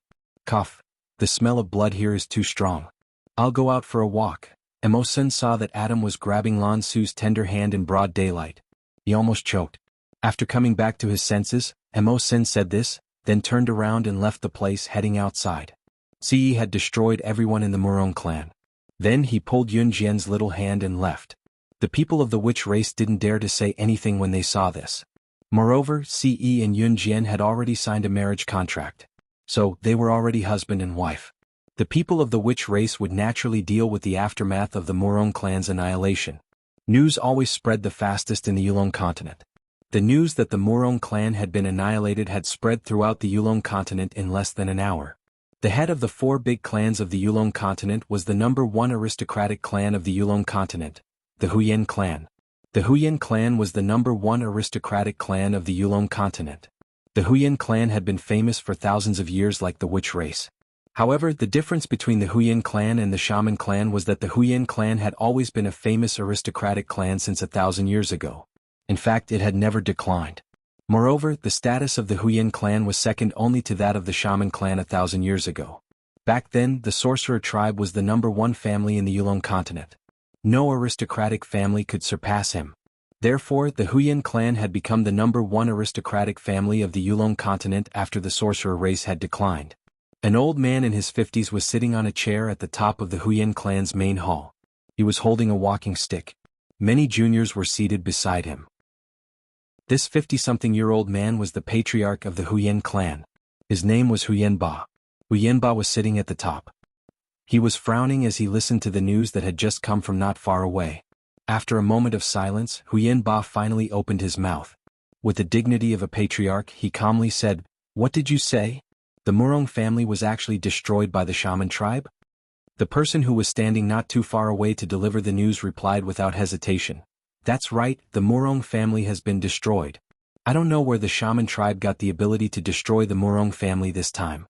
Cough. The smell of blood here is too strong. I'll go out for a walk. Mo Sen saw that Adam was grabbing Lan Su's tender hand in broad daylight. He almost choked. After coming back to his senses, Mo Sen said this, then turned around and left the place heading outside. Ce had destroyed everyone in the Murong clan. Then he pulled Yun Jian's little hand and left. The people of the witch race didn't dare to say anything when they saw this. Moreover, Ce and Yun Jian had already signed a marriage contract. So, they were already husband and wife. The people of the witch race would naturally deal with the aftermath of the Murong clan's annihilation. News always spread the fastest in the Yulong continent. The news that the Murong clan had been annihilated had spread throughout the Yulong continent in less than an hour. The head of the four big clans of the Yulong continent was the #1 aristocratic clan of the Yulong continent, the Huyen clan. The Huyen clan was the #1 aristocratic clan of the Yulong continent. The Huyen clan had been famous for thousands of years like the witch race. However, the difference between the Huyen clan and the Shaman clan was that the Huyen clan had always been a famous aristocratic clan since 1,000 years ago. In fact, it had never declined. Moreover, the status of the Huyen clan was second only to that of the Shaman clan 1,000 years ago. Back then, the sorcerer tribe was the #1 family in the Yulong continent. No aristocratic family could surpass him. Therefore, the Huyen clan had become the #1 aristocratic family of the Yulong continent after the sorcerer race had declined. An old man in his 50s was sitting on a chair at the top of the Huyen clan's main hall. He was holding a walking stick. Many juniors were seated beside him. This 50-something-year-old man was the patriarch of the Huyen clan. His name was Huyen Ba. Huyen Ba was sitting at the top. He was frowning as he listened to the news that had just come from not far away. After a moment of silence, Huyen Ba finally opened his mouth. With the dignity of a patriarch, he calmly said, "What did you say? The Murong family was actually destroyed by the Shaman tribe?" The person who was standing not too far away to deliver the news replied without hesitation, "That's right, the Murong family has been destroyed. I don't know where the Shaman tribe got the ability to destroy the Murong family this time."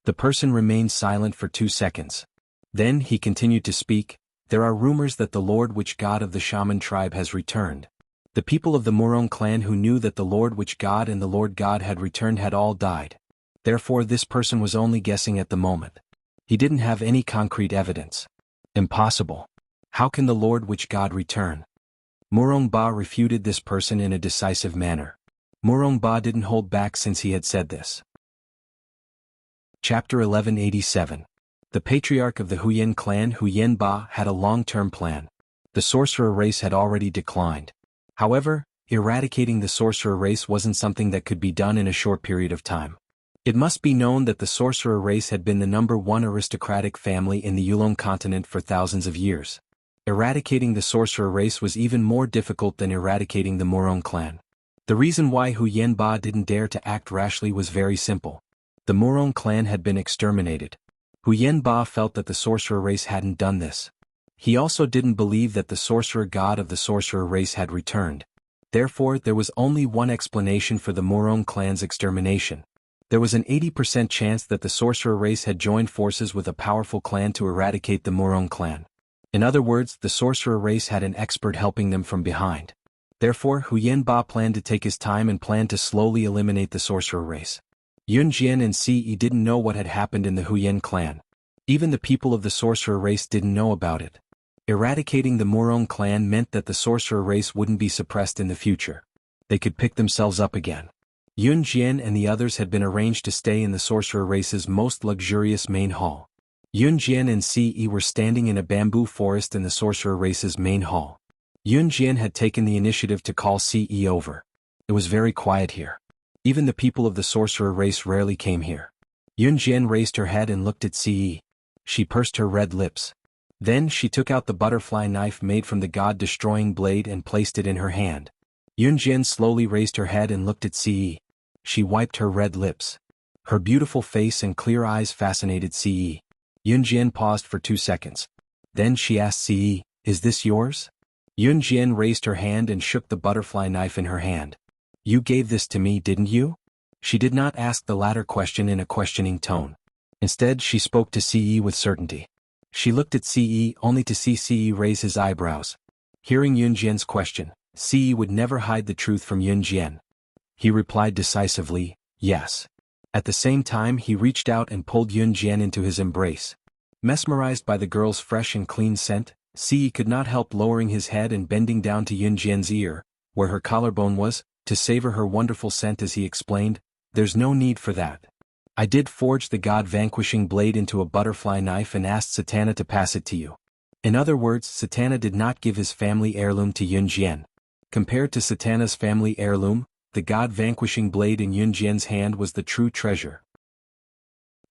The person remained silent for 2 seconds. Then he continued to speak, "There are rumors that the Lord Witch God of the Shaman tribe has returned. The people of the Murong clan who knew that the Lord Witch God and the Lord God had returned had all died. Therefore this person was only guessing at the moment. He didn't have any concrete evidence. Impossible. How can the Lord which God return? Murong Ba refuted this person in a decisive manner. Murong Ba didn't hold back since he had said this. Chapter 1187. The patriarch of the Huyen clan Huyen Ba had a long-term plan. The sorcerer race had already declined. However, eradicating the sorcerer race wasn't something that could be done in a short period of time. It must be known that the sorcerer race had been the #1 aristocratic family in the Yulong continent for thousands of years. Eradicating the sorcerer race was even more difficult than eradicating the Murong clan. The reason why Huyen Ba didn't dare to act rashly was very simple. The Murong clan had been exterminated. Huyen Ba felt that the sorcerer race hadn't done this. He also didn't believe that the sorcerer god of the sorcerer race had returned. Therefore, there was only one explanation for the Murong clan's extermination. There was an 80% chance that the sorcerer race had joined forces with a powerful clan to eradicate the Murong clan. In other words, the sorcerer race had an expert helping them from behind. Therefore, Huyen Ba planned to take his time and planned to slowly eliminate the sorcerer race. Yun Jian and Ce didn't know what had happened in the Huyen clan. Even the people of the sorcerer race didn't know about it. Eradicating the Murong clan meant that the sorcerer race wouldn't be suppressed in the future. They could pick themselves up again. Yun Jian and the others had been arranged to stay in the sorcerer race's most luxurious main hall. Yun Jian and Ce were standing in a bamboo forest in the sorcerer race's main hall. Yun Jian had taken the initiative to call Ce over. It was very quiet here. Even the people of the sorcerer race rarely came here. Yun Jian raised her head and looked at Ce. She pursed her red lips. Then she took out the butterfly knife made from the god-destroying blade and placed it in her hand. Yun Jian slowly raised her head and looked at Ce. She wiped her red lips. Her beautiful face and clear eyes fascinated Ce. Yun Jian paused for 2 seconds. Then she asked Ce, "Is this yours?" Yun Jian raised her hand and shook the butterfly knife in her hand. "You gave this to me, didn't you?" She did not ask the latter question in a questioning tone. Instead, she spoke to Ce with certainty. She looked at Ce only to see Ce raise his eyebrows. Hearing Yun Jian's question, Ce would never hide the truth from Yun Jian. He replied decisively, "Yes." At the same time he reached out and pulled Yun Jian into his embrace. Mesmerized by the girl's fresh and clean scent, Ce could not help lowering his head and bending down to Yun Jian's ear, where her collarbone was, to savor her wonderful scent as he explained, "There's no need for that. I did forge the god-vanquishing blade into a butterfly knife and asked Satana to pass it to you." In other words, Satana did not give his family heirloom to Yun Jian. Compared to Satana's family heirloom, the god-vanquishing blade in Yun Jian's hand was the true treasure.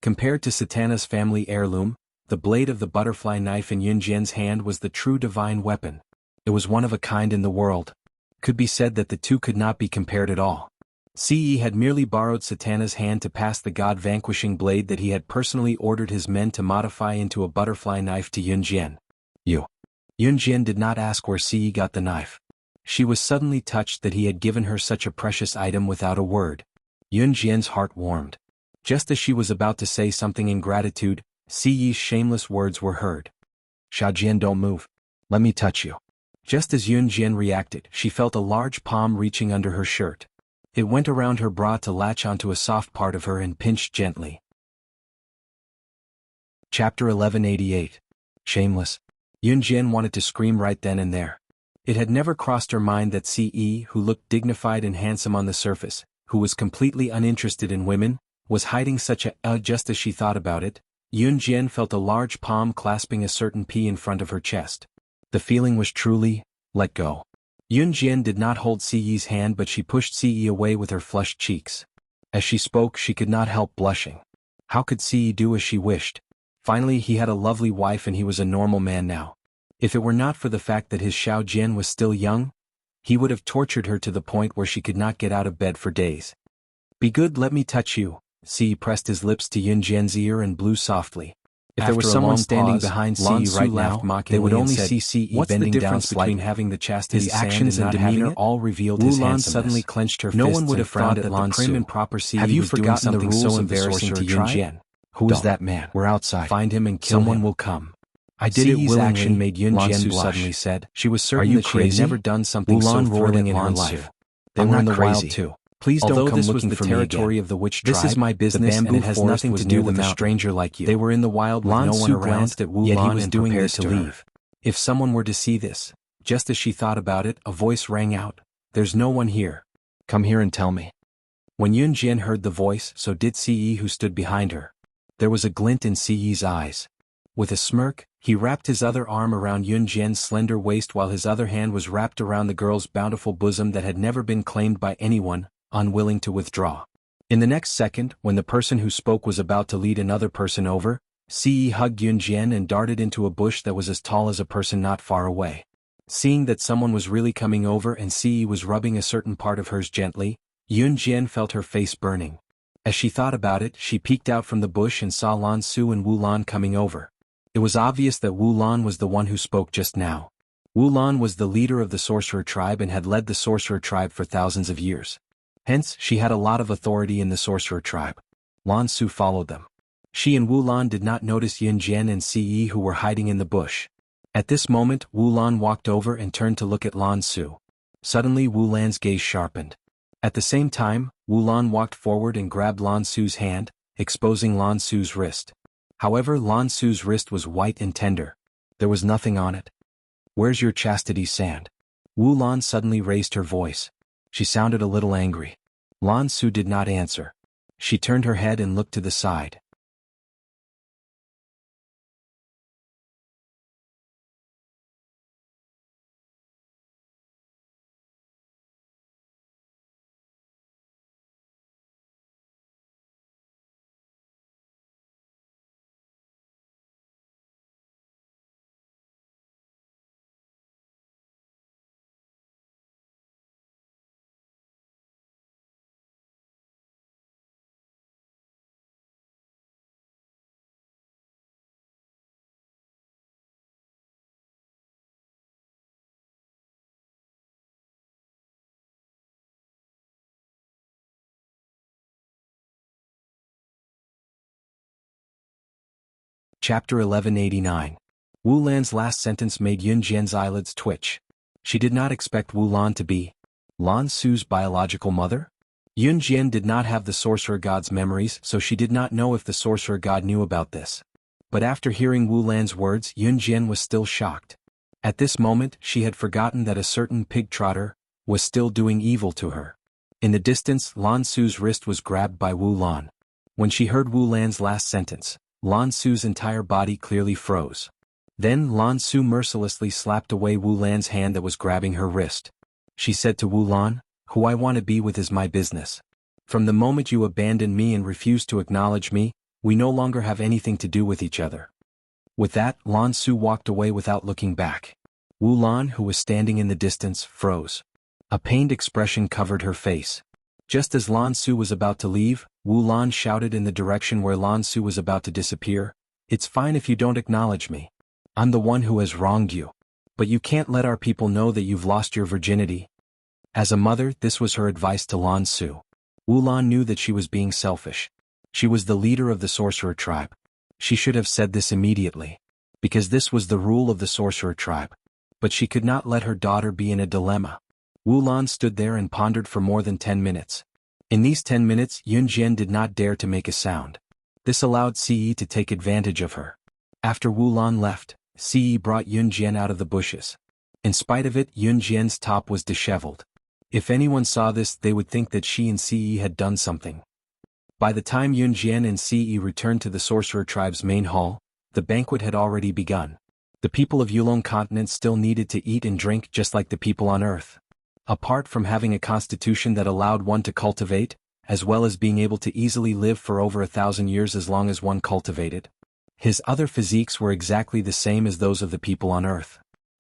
Compared to Satana's family heirloom, the blade of the butterfly knife in Yun Jian's hand was the true divine weapon. It was one of a kind in the world. Could be said that the two could not be compared at all. Ce had merely borrowed Satana's hand to pass the god-vanquishing blade that he had personally ordered his men to modify into a butterfly knife to Yun Jian. Yun Jian did not ask where Ce got the knife. She was suddenly touched that he had given her such a precious item without a word. Yun Jian's heart warmed. Just as she was about to say something in gratitude, Ce's shameless words were heard. "Sha Jian, don't move. Let me touch you." Just as Yun Jian reacted, she felt a large palm reaching under her shirt. It went around her bra to latch onto a soft part of her and pinched gently. Chapter 1188. Shameless. Yun Jian wanted to scream right then and there. It had never crossed her mind that Ce, who looked dignified and handsome on the surface, who was completely uninterested in women, was hiding such a just as she thought about it. Yun Jian felt a large palm clasping a certain P in front of her chest. The feeling was truly, let go. Yun Jian did not hold Ce's hand, but she pushed Ce away with her flushed cheeks. As she spoke, she could not help blushing. How could Ce do as she wished? Finally, he had a lovely wife and he was a normal man now. If it were not for the fact that his Xiao Jian was still young, he would have tortured her to the point where she could not get out of bed for days. "Be good, let me touch you." Ce pressed his lips to Yun Jian's ear and blew softly. If there was someone standing behind Ce right now, they would only see Ce bending down slightly. Between having the chastity his actions and demeanor all revealed his handsomeness. Suddenly clenched her fists. No one would have thought that the prim and proper Ce was doing something so embarrassing to Yun Jian. "Who is that man? We're outside. Find him and kill him. Someone will come." "I did it willingly," action made Yun Jian suddenly said. She was certain that she had never done something so thrilling in her life. They were in the wild too. Please don't come looking for me again. Although this was the territory of the witch tribe, this is my business and it has nothing to do with a stranger like you. They were in the wild with no one around, glanced at Wu Lan, yet he was doing this to leave. If someone were to see this, just as she thought about it, a voice rang out, "There's no one here. Come here and tell me." When Yun Jian heard the voice, so did Ce who stood behind her. There was a glint in Ce's eyes. With a smirk, he wrapped his other arm around Yun Jian's slender waist while his other hand was wrapped around the girl's bountiful bosom that had never been claimed by anyone, unwilling to withdraw. In the next second, when the person who spoke was about to lead another person over, Ce hugged Yun Jian and darted into a bush that was as tall as a person not far away. Seeing that someone was really coming over and Ce was rubbing a certain part of hers gently, Yun Jian felt her face burning. As she thought about it, she peeked out from the bush and saw Lan Su and Wu Lan coming over. It was obvious that Wu Lan was the one who spoke just now. Wu Lan was the leader of the sorcerer tribe and had led the sorcerer tribe for thousands of years. Hence, she had a lot of authority in the sorcerer tribe. Lan Su followed them. She and Wu Lan did not notice Yun Jian and Ce who were hiding in the bush. At this moment, Wu Lan walked over and turned to look at Lan Su. Suddenly Wu Lan's gaze sharpened. At the same time, Wu Lan walked forward and grabbed Lan Su's hand, exposing Lan Su's wrist. However, Lan Su's wrist was white and tender. There was nothing on it. "Where's your chastity sand?" Wu Lan suddenly raised her voice. She sounded a little angry. Lan Su did not answer. She turned her head and looked to the side. Chapter 1189. Wu Lan's last sentence made Yun Jian's eyelids twitch. She did not expect Wu Lan to be Lan Su's biological mother? Yun Jian did not have the sorcerer god's memories, so she did not know if the sorcerer god knew about this. But after hearing Wu Lan's words, Yun Jian was still shocked. At this moment, she had forgotten that a certain pig trotter was still doing evil to her. In the distance, Lan Su's wrist was grabbed by Wu Lan. When she heard Wu Lan's last sentence, Lan Su's entire body clearly froze. Then Lan Su mercilessly slapped away Wu Lan's hand that was grabbing her wrist. She said to Wu Lan, "Who I want to be with is my business. From the moment you abandoned me and refused to acknowledge me, we no longer have anything to do with each other." With that, Lan Su walked away without looking back. Wu Lan, who was standing in the distance, froze. A pained expression covered her face. Just as Lan Su was about to leave, Wu Lan shouted in the direction where Lan Su was about to disappear, "It's fine if you don't acknowledge me. I'm the one who has wronged you. But you can't let our people know that you've lost your virginity." As a mother, this was her advice to Lan Su. Wu Lan knew that she was being selfish. She was the leader of the sorcerer tribe. She should have said this immediately. Because this was the rule of the sorcerer tribe. But she could not let her daughter be in a dilemma. Wu Lan stood there and pondered for more than 10 minutes. In these 10 minutes, Yun Jian did not dare to make a sound. This allowed Ce to take advantage of her. After Wu Lan left, Ce brought Yun Jian out of the bushes. In spite of it, Yun Jian's top was disheveled. If anyone saw this, they would think that she and Ce had done something. By the time Yun Jian and Ce returned to the sorcerer tribe's main hall, the banquet had already begun. The people of Yulong continent still needed to eat and drink just like the people on Earth. Apart from having a constitution that allowed one to cultivate, as well as being able to easily live for over 1,000 years as long as one cultivated, his other physiques were exactly the same as those of the people on Earth.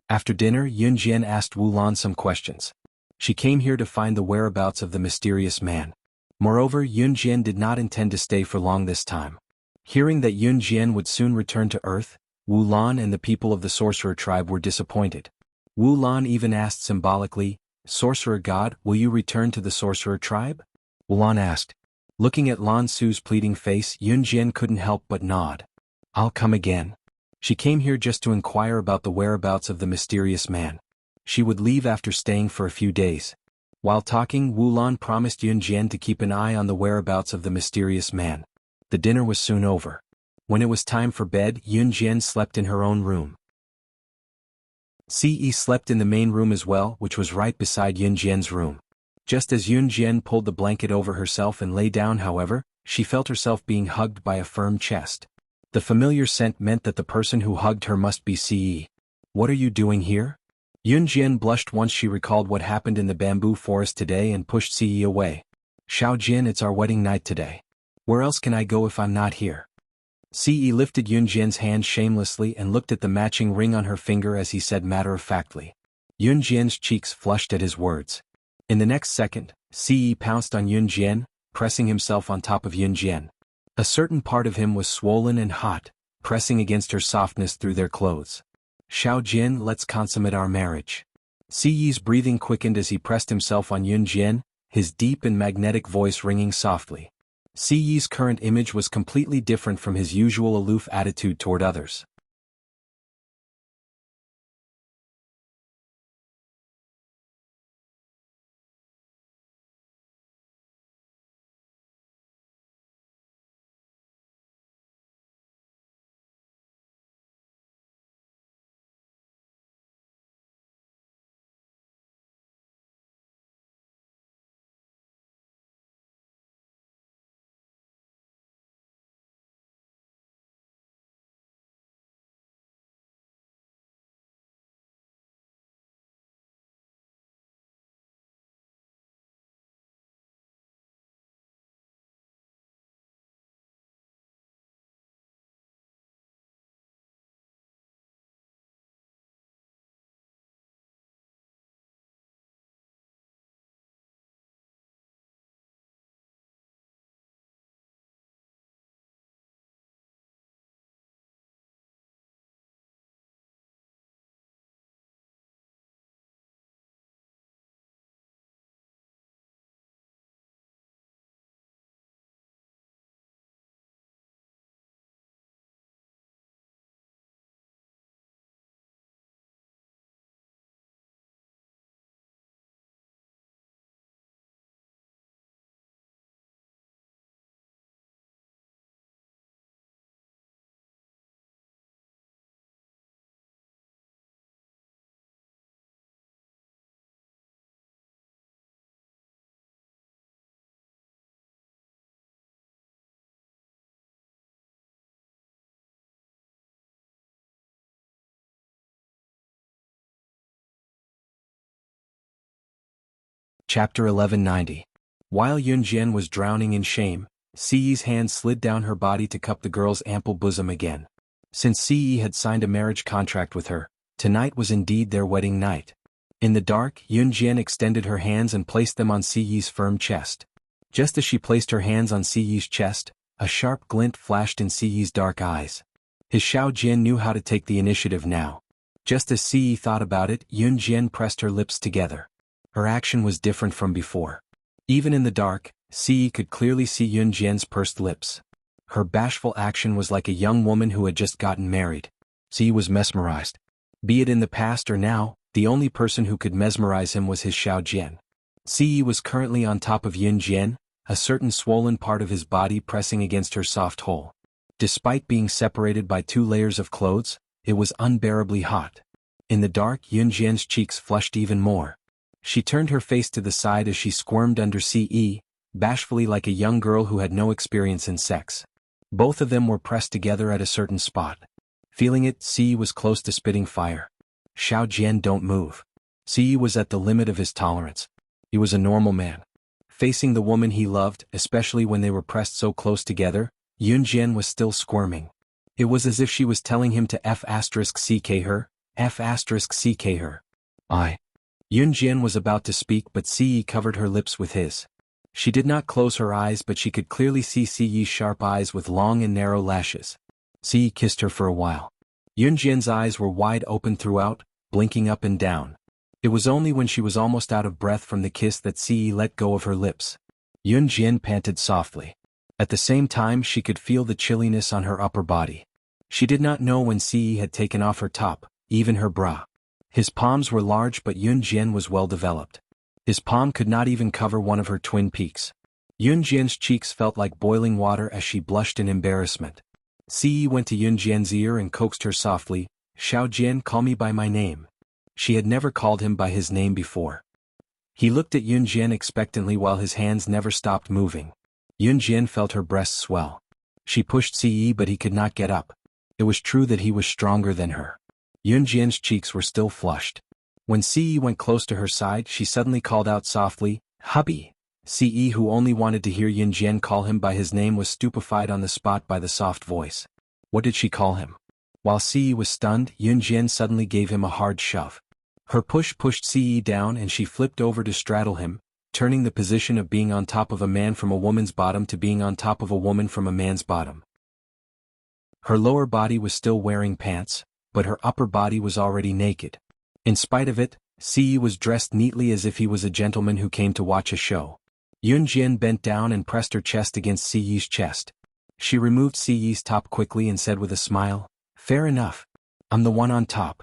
After dinner, Yun Jian asked Wu Lan some questions. She came here to find the whereabouts of the mysterious man. Moreover, Yun Jian did not intend to stay for long this time. Hearing that Yun Jian would soon return to Earth, Wu Lan and the people of the sorcerer tribe were disappointed. Wu Lan even asked symbolically, "Sorcerer God, will you return to the sorcerer tribe?" Wu Lan asked. Looking at Lan Su's pleading face, Yun Jian couldn't help but nod. "I'll come again." She came here just to inquire about the whereabouts of the mysterious man. She would leave after staying for a few days. While talking, Wulan promised Yunjian to keep an eye on the whereabouts of the mysterious man. The dinner was soon over. When it was time for bed, Yunjian slept in her own room. Ce slept in the main room as well, which was right beside Yunjian's room. Just as Yunjian pulled the blanket over herself and lay down, however, she felt herself being hugged by a firm chest. The familiar scent meant that the person who hugged her must be Ce. "What are you doing here?" Yunjian blushed once she recalled what happened in the bamboo forest today and pushed Ce away. "Xiaojin, it's our wedding night today. Where else can I go if I'm not here?" Ce lifted Yunjian's hand shamelessly and looked at the matching ring on her finger as he said matter-of-factly. Yunjian's cheeks flushed at his words. In the next second, Ce pounced on Yunjian, pressing himself on top of Yunjian. A certain part of him was swollen and hot, pressing against her softness through their clothes. "Xiaojin, let's consummate our marriage." Ce's breathing quickened as he pressed himself on Yunjian, his deep and magnetic voice ringing softly. Ce's current image was completely different from his usual aloof attitude toward others. Chapter 1190. While Yunjian was drowning in shame, Ce's hand slid down her body to cup the girl's ample bosom again. Since Ce had signed a marriage contract with her, tonight was indeed their wedding night. In the dark, Yunjian extended her hands and placed them on Ce's firm chest. Just as she placed her hands on Ce's chest, a sharp glint flashed in Ce's dark eyes. His Xiaojin knew how to take the initiative now. Just as Ce thought about it, Yunjian pressed her lips together. Her action was different from before. Even in the dark, Ce could clearly see Yunjian's pursed lips. Her bashful action was like a young woman who had just gotten married. Ce was mesmerized. Be it in the past or now, the only person who could mesmerize him was his Xiaojin. Ce was currently on top of Yunjian, a certain swollen part of his body pressing against her soft hole. Despite being separated by 2 layers of clothes, it was unbearably hot. In the dark, Yunjian's cheeks flushed even more. She turned her face to the side as she squirmed under Ce, bashfully like a young girl who had no experience in sex. Both of them were pressed together at a certain spot. Feeling it, Ce was close to spitting fire. "Xiaojian, don't move." Ce was at the limit of his tolerance. He was a normal man. Facing the woman he loved, especially when they were pressed so close together, Yunjian was still squirming. It was as if she was telling him to F*ck her, F*ck her. Yunjian was about to speak, but Ce covered her lips with his. She did not close her eyes, but she could clearly see Ce's sharp eyes with long and narrow lashes. Ce kissed her for a while. Yunjian's eyes were wide open throughout, blinking up and down. It was only when she was almost out of breath from the kiss that Ce let go of her lips. Yunjian panted softly. At the same time, she could feel the chilliness on her upper body. She did not know when Ce had taken off her top, even her bra. His palms were large, but Yunjian was well developed. His palm could not even cover one of her twin peaks. Yunjian's cheeks felt like boiling water as she blushed in embarrassment. Si went to Yunjian's ear and coaxed her softly, "Xiao Jian, call me by my name." She had never called him by his name before. He looked at Yunjian expectantly while his hands never stopped moving. Yunjian felt her breasts swell. She pushed Si but he could not get up. It was true that he was stronger than her. Yunjian's cheeks were still flushed. When Si went close to her side, she suddenly called out softly, "Hubby." Si, who only wanted to hear Yunjian call him by his name, was stupefied on the spot by the soft voice. What did she call him? While Si was stunned, Yunjian suddenly gave him a hard shove. Her push pushed Si down and she flipped over to straddle him, turning the position of being on top of a man from a woman's bottom to being on top of a woman from a man's bottom. Her lower body was still wearing pants, but her upper body was already naked. In spite of it, Si was dressed neatly as if he was a gentleman who came to watch a show. Yunjian bent down and pressed her chest against Si's chest. She removed Si's top quickly and said with a smile, "Fair enough. I'm the one on top."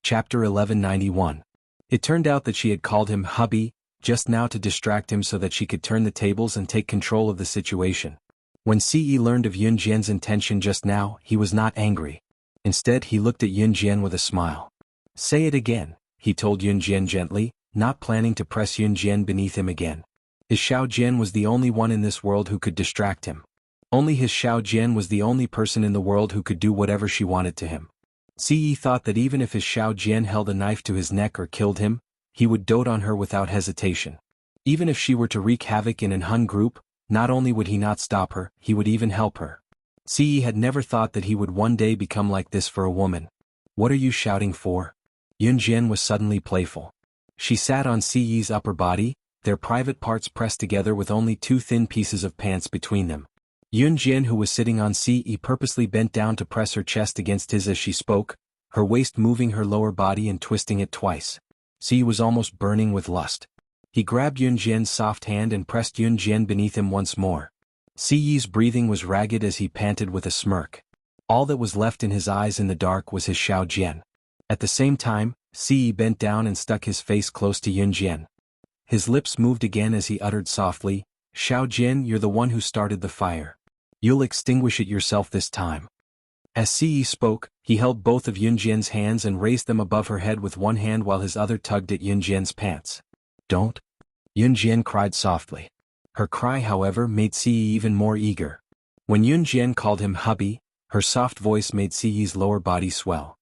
Chapter 1191. It turned out that she had called him hubby just now to distract him so that she could turn the tables and take control of the situation. When Ce learned of Yunjian's intention just now, he was not angry. Instead, he looked at Yunjian with a smile. "Say it again," he told Yunjian gently, not planning to press Yunjian beneath him again. His Xiao Jian was the only one in this world who could distract him. Only his Xiao Jian was the only person in the world who could do whatever she wanted to him. Ce thought that even if his Xiao Jian held a knife to his neck or killed him, he would dote on her without hesitation. Even if she were to wreak havoc in an Hun group, not only would he not stop her, he would even help her. Ce had never thought that he would one day become like this for a woman. "What are you shouting for?" Yunjian was suddenly playful. She sat on Ce's upper body, their private parts pressed together with only two thin pieces of pants between them. Yunjian, who was sitting on Ce, purposely bent down to press her chest against his as she spoke, her waist moving her lower body and twisting it twice. Ce was almost burning with lust. He grabbed Yunjian's soft hand and pressed Yunjian beneath him once more. Ce's breathing was ragged as he panted with a smirk. All that was left in his eyes in the dark was his Xiao Jian. At the same time, Ce bent down and stuck his face close to Yunjian. His lips moved again as he uttered softly, "Xiao Jin, you're the one who started the fire. You'll extinguish it yourself this time." As Ce spoke, he held both of Yunjian's hands and raised them above her head with one hand while his other tugged at Yunjian's pants. "Don't!" Yunjian cried softly. Her cry, however, made Ce even more eager. When Yunjian called him hubby, her soft voice made Ce's lower body swell.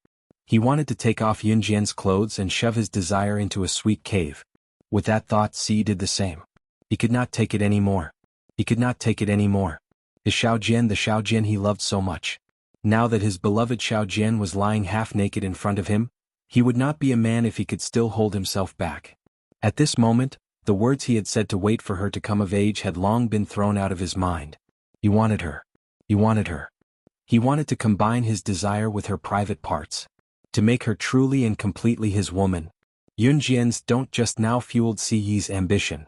He wanted to take off Yunjian's clothes and shove his desire into a sweet cave. With that thought, Ce did the same. He could not take it anymore. He could not take it anymore. The Xiao Jian he loved so much. Now that his beloved Xiao Jian was lying half naked in front of him, he would not be a man if he could still hold himself back. At this moment, the words he had said to wait for her to come of age had long been thrown out of his mind. He wanted her. He wanted her. He wanted to combine his desire with her private parts. To make her truly and completely his woman. Yunjian's "don't just now" fueled Ce's ambition.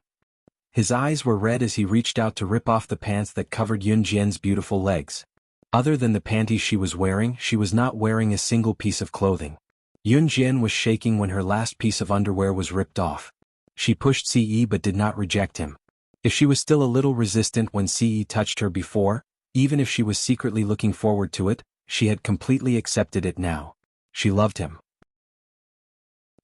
His eyes were red as he reached out to rip off the pants that covered Yunjian's beautiful legs. Other than the panties she was not wearing a single piece of clothing. Yunjian was shaking when her last piece of underwear was ripped off. She pushed Ce but did not reject him. If she was still a little resistant when Ce touched her before, even if she was secretly looking forward to it, she had completely accepted it now. She loved him.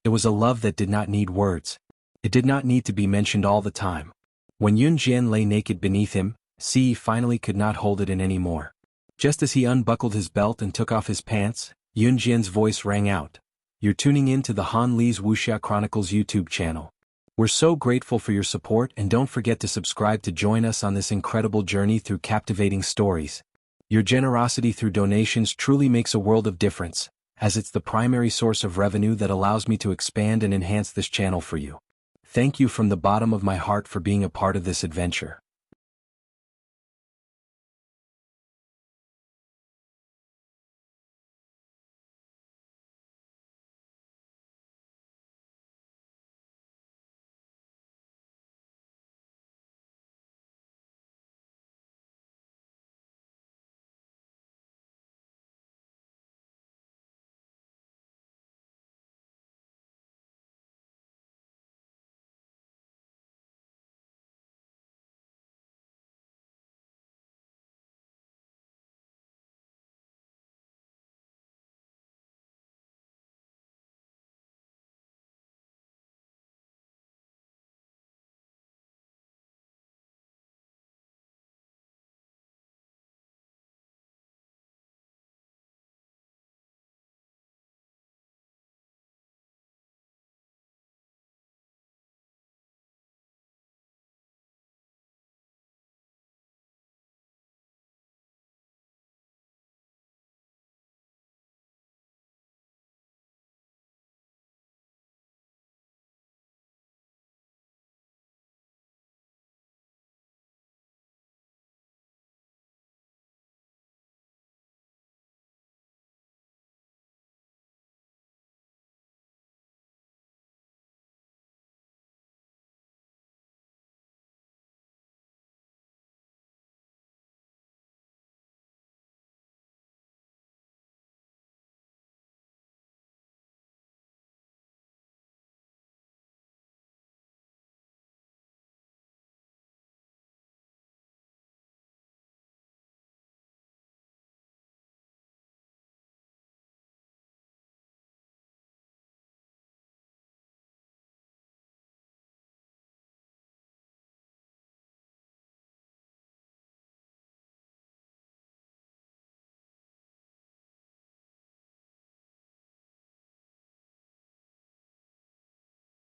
It was a love that did not need words. It did not need to be mentioned all the time. When Yunjian lay naked beneath him, Ce finally could not hold it in anymore. Just as he unbuckled his belt and took off his pants, Yunjian's voice rang out. "You're tuning in to the Han Li's Wuxia Chronicles YouTube channel. We're so grateful for your support, and don't forget to subscribe to join us on this incredible journey through captivating stories. Your generosity through donations truly makes a world of difference, as it's the primary source of revenue that allows me to expand and enhance this channel for you. Thank you from the bottom of my heart for being a part of this adventure."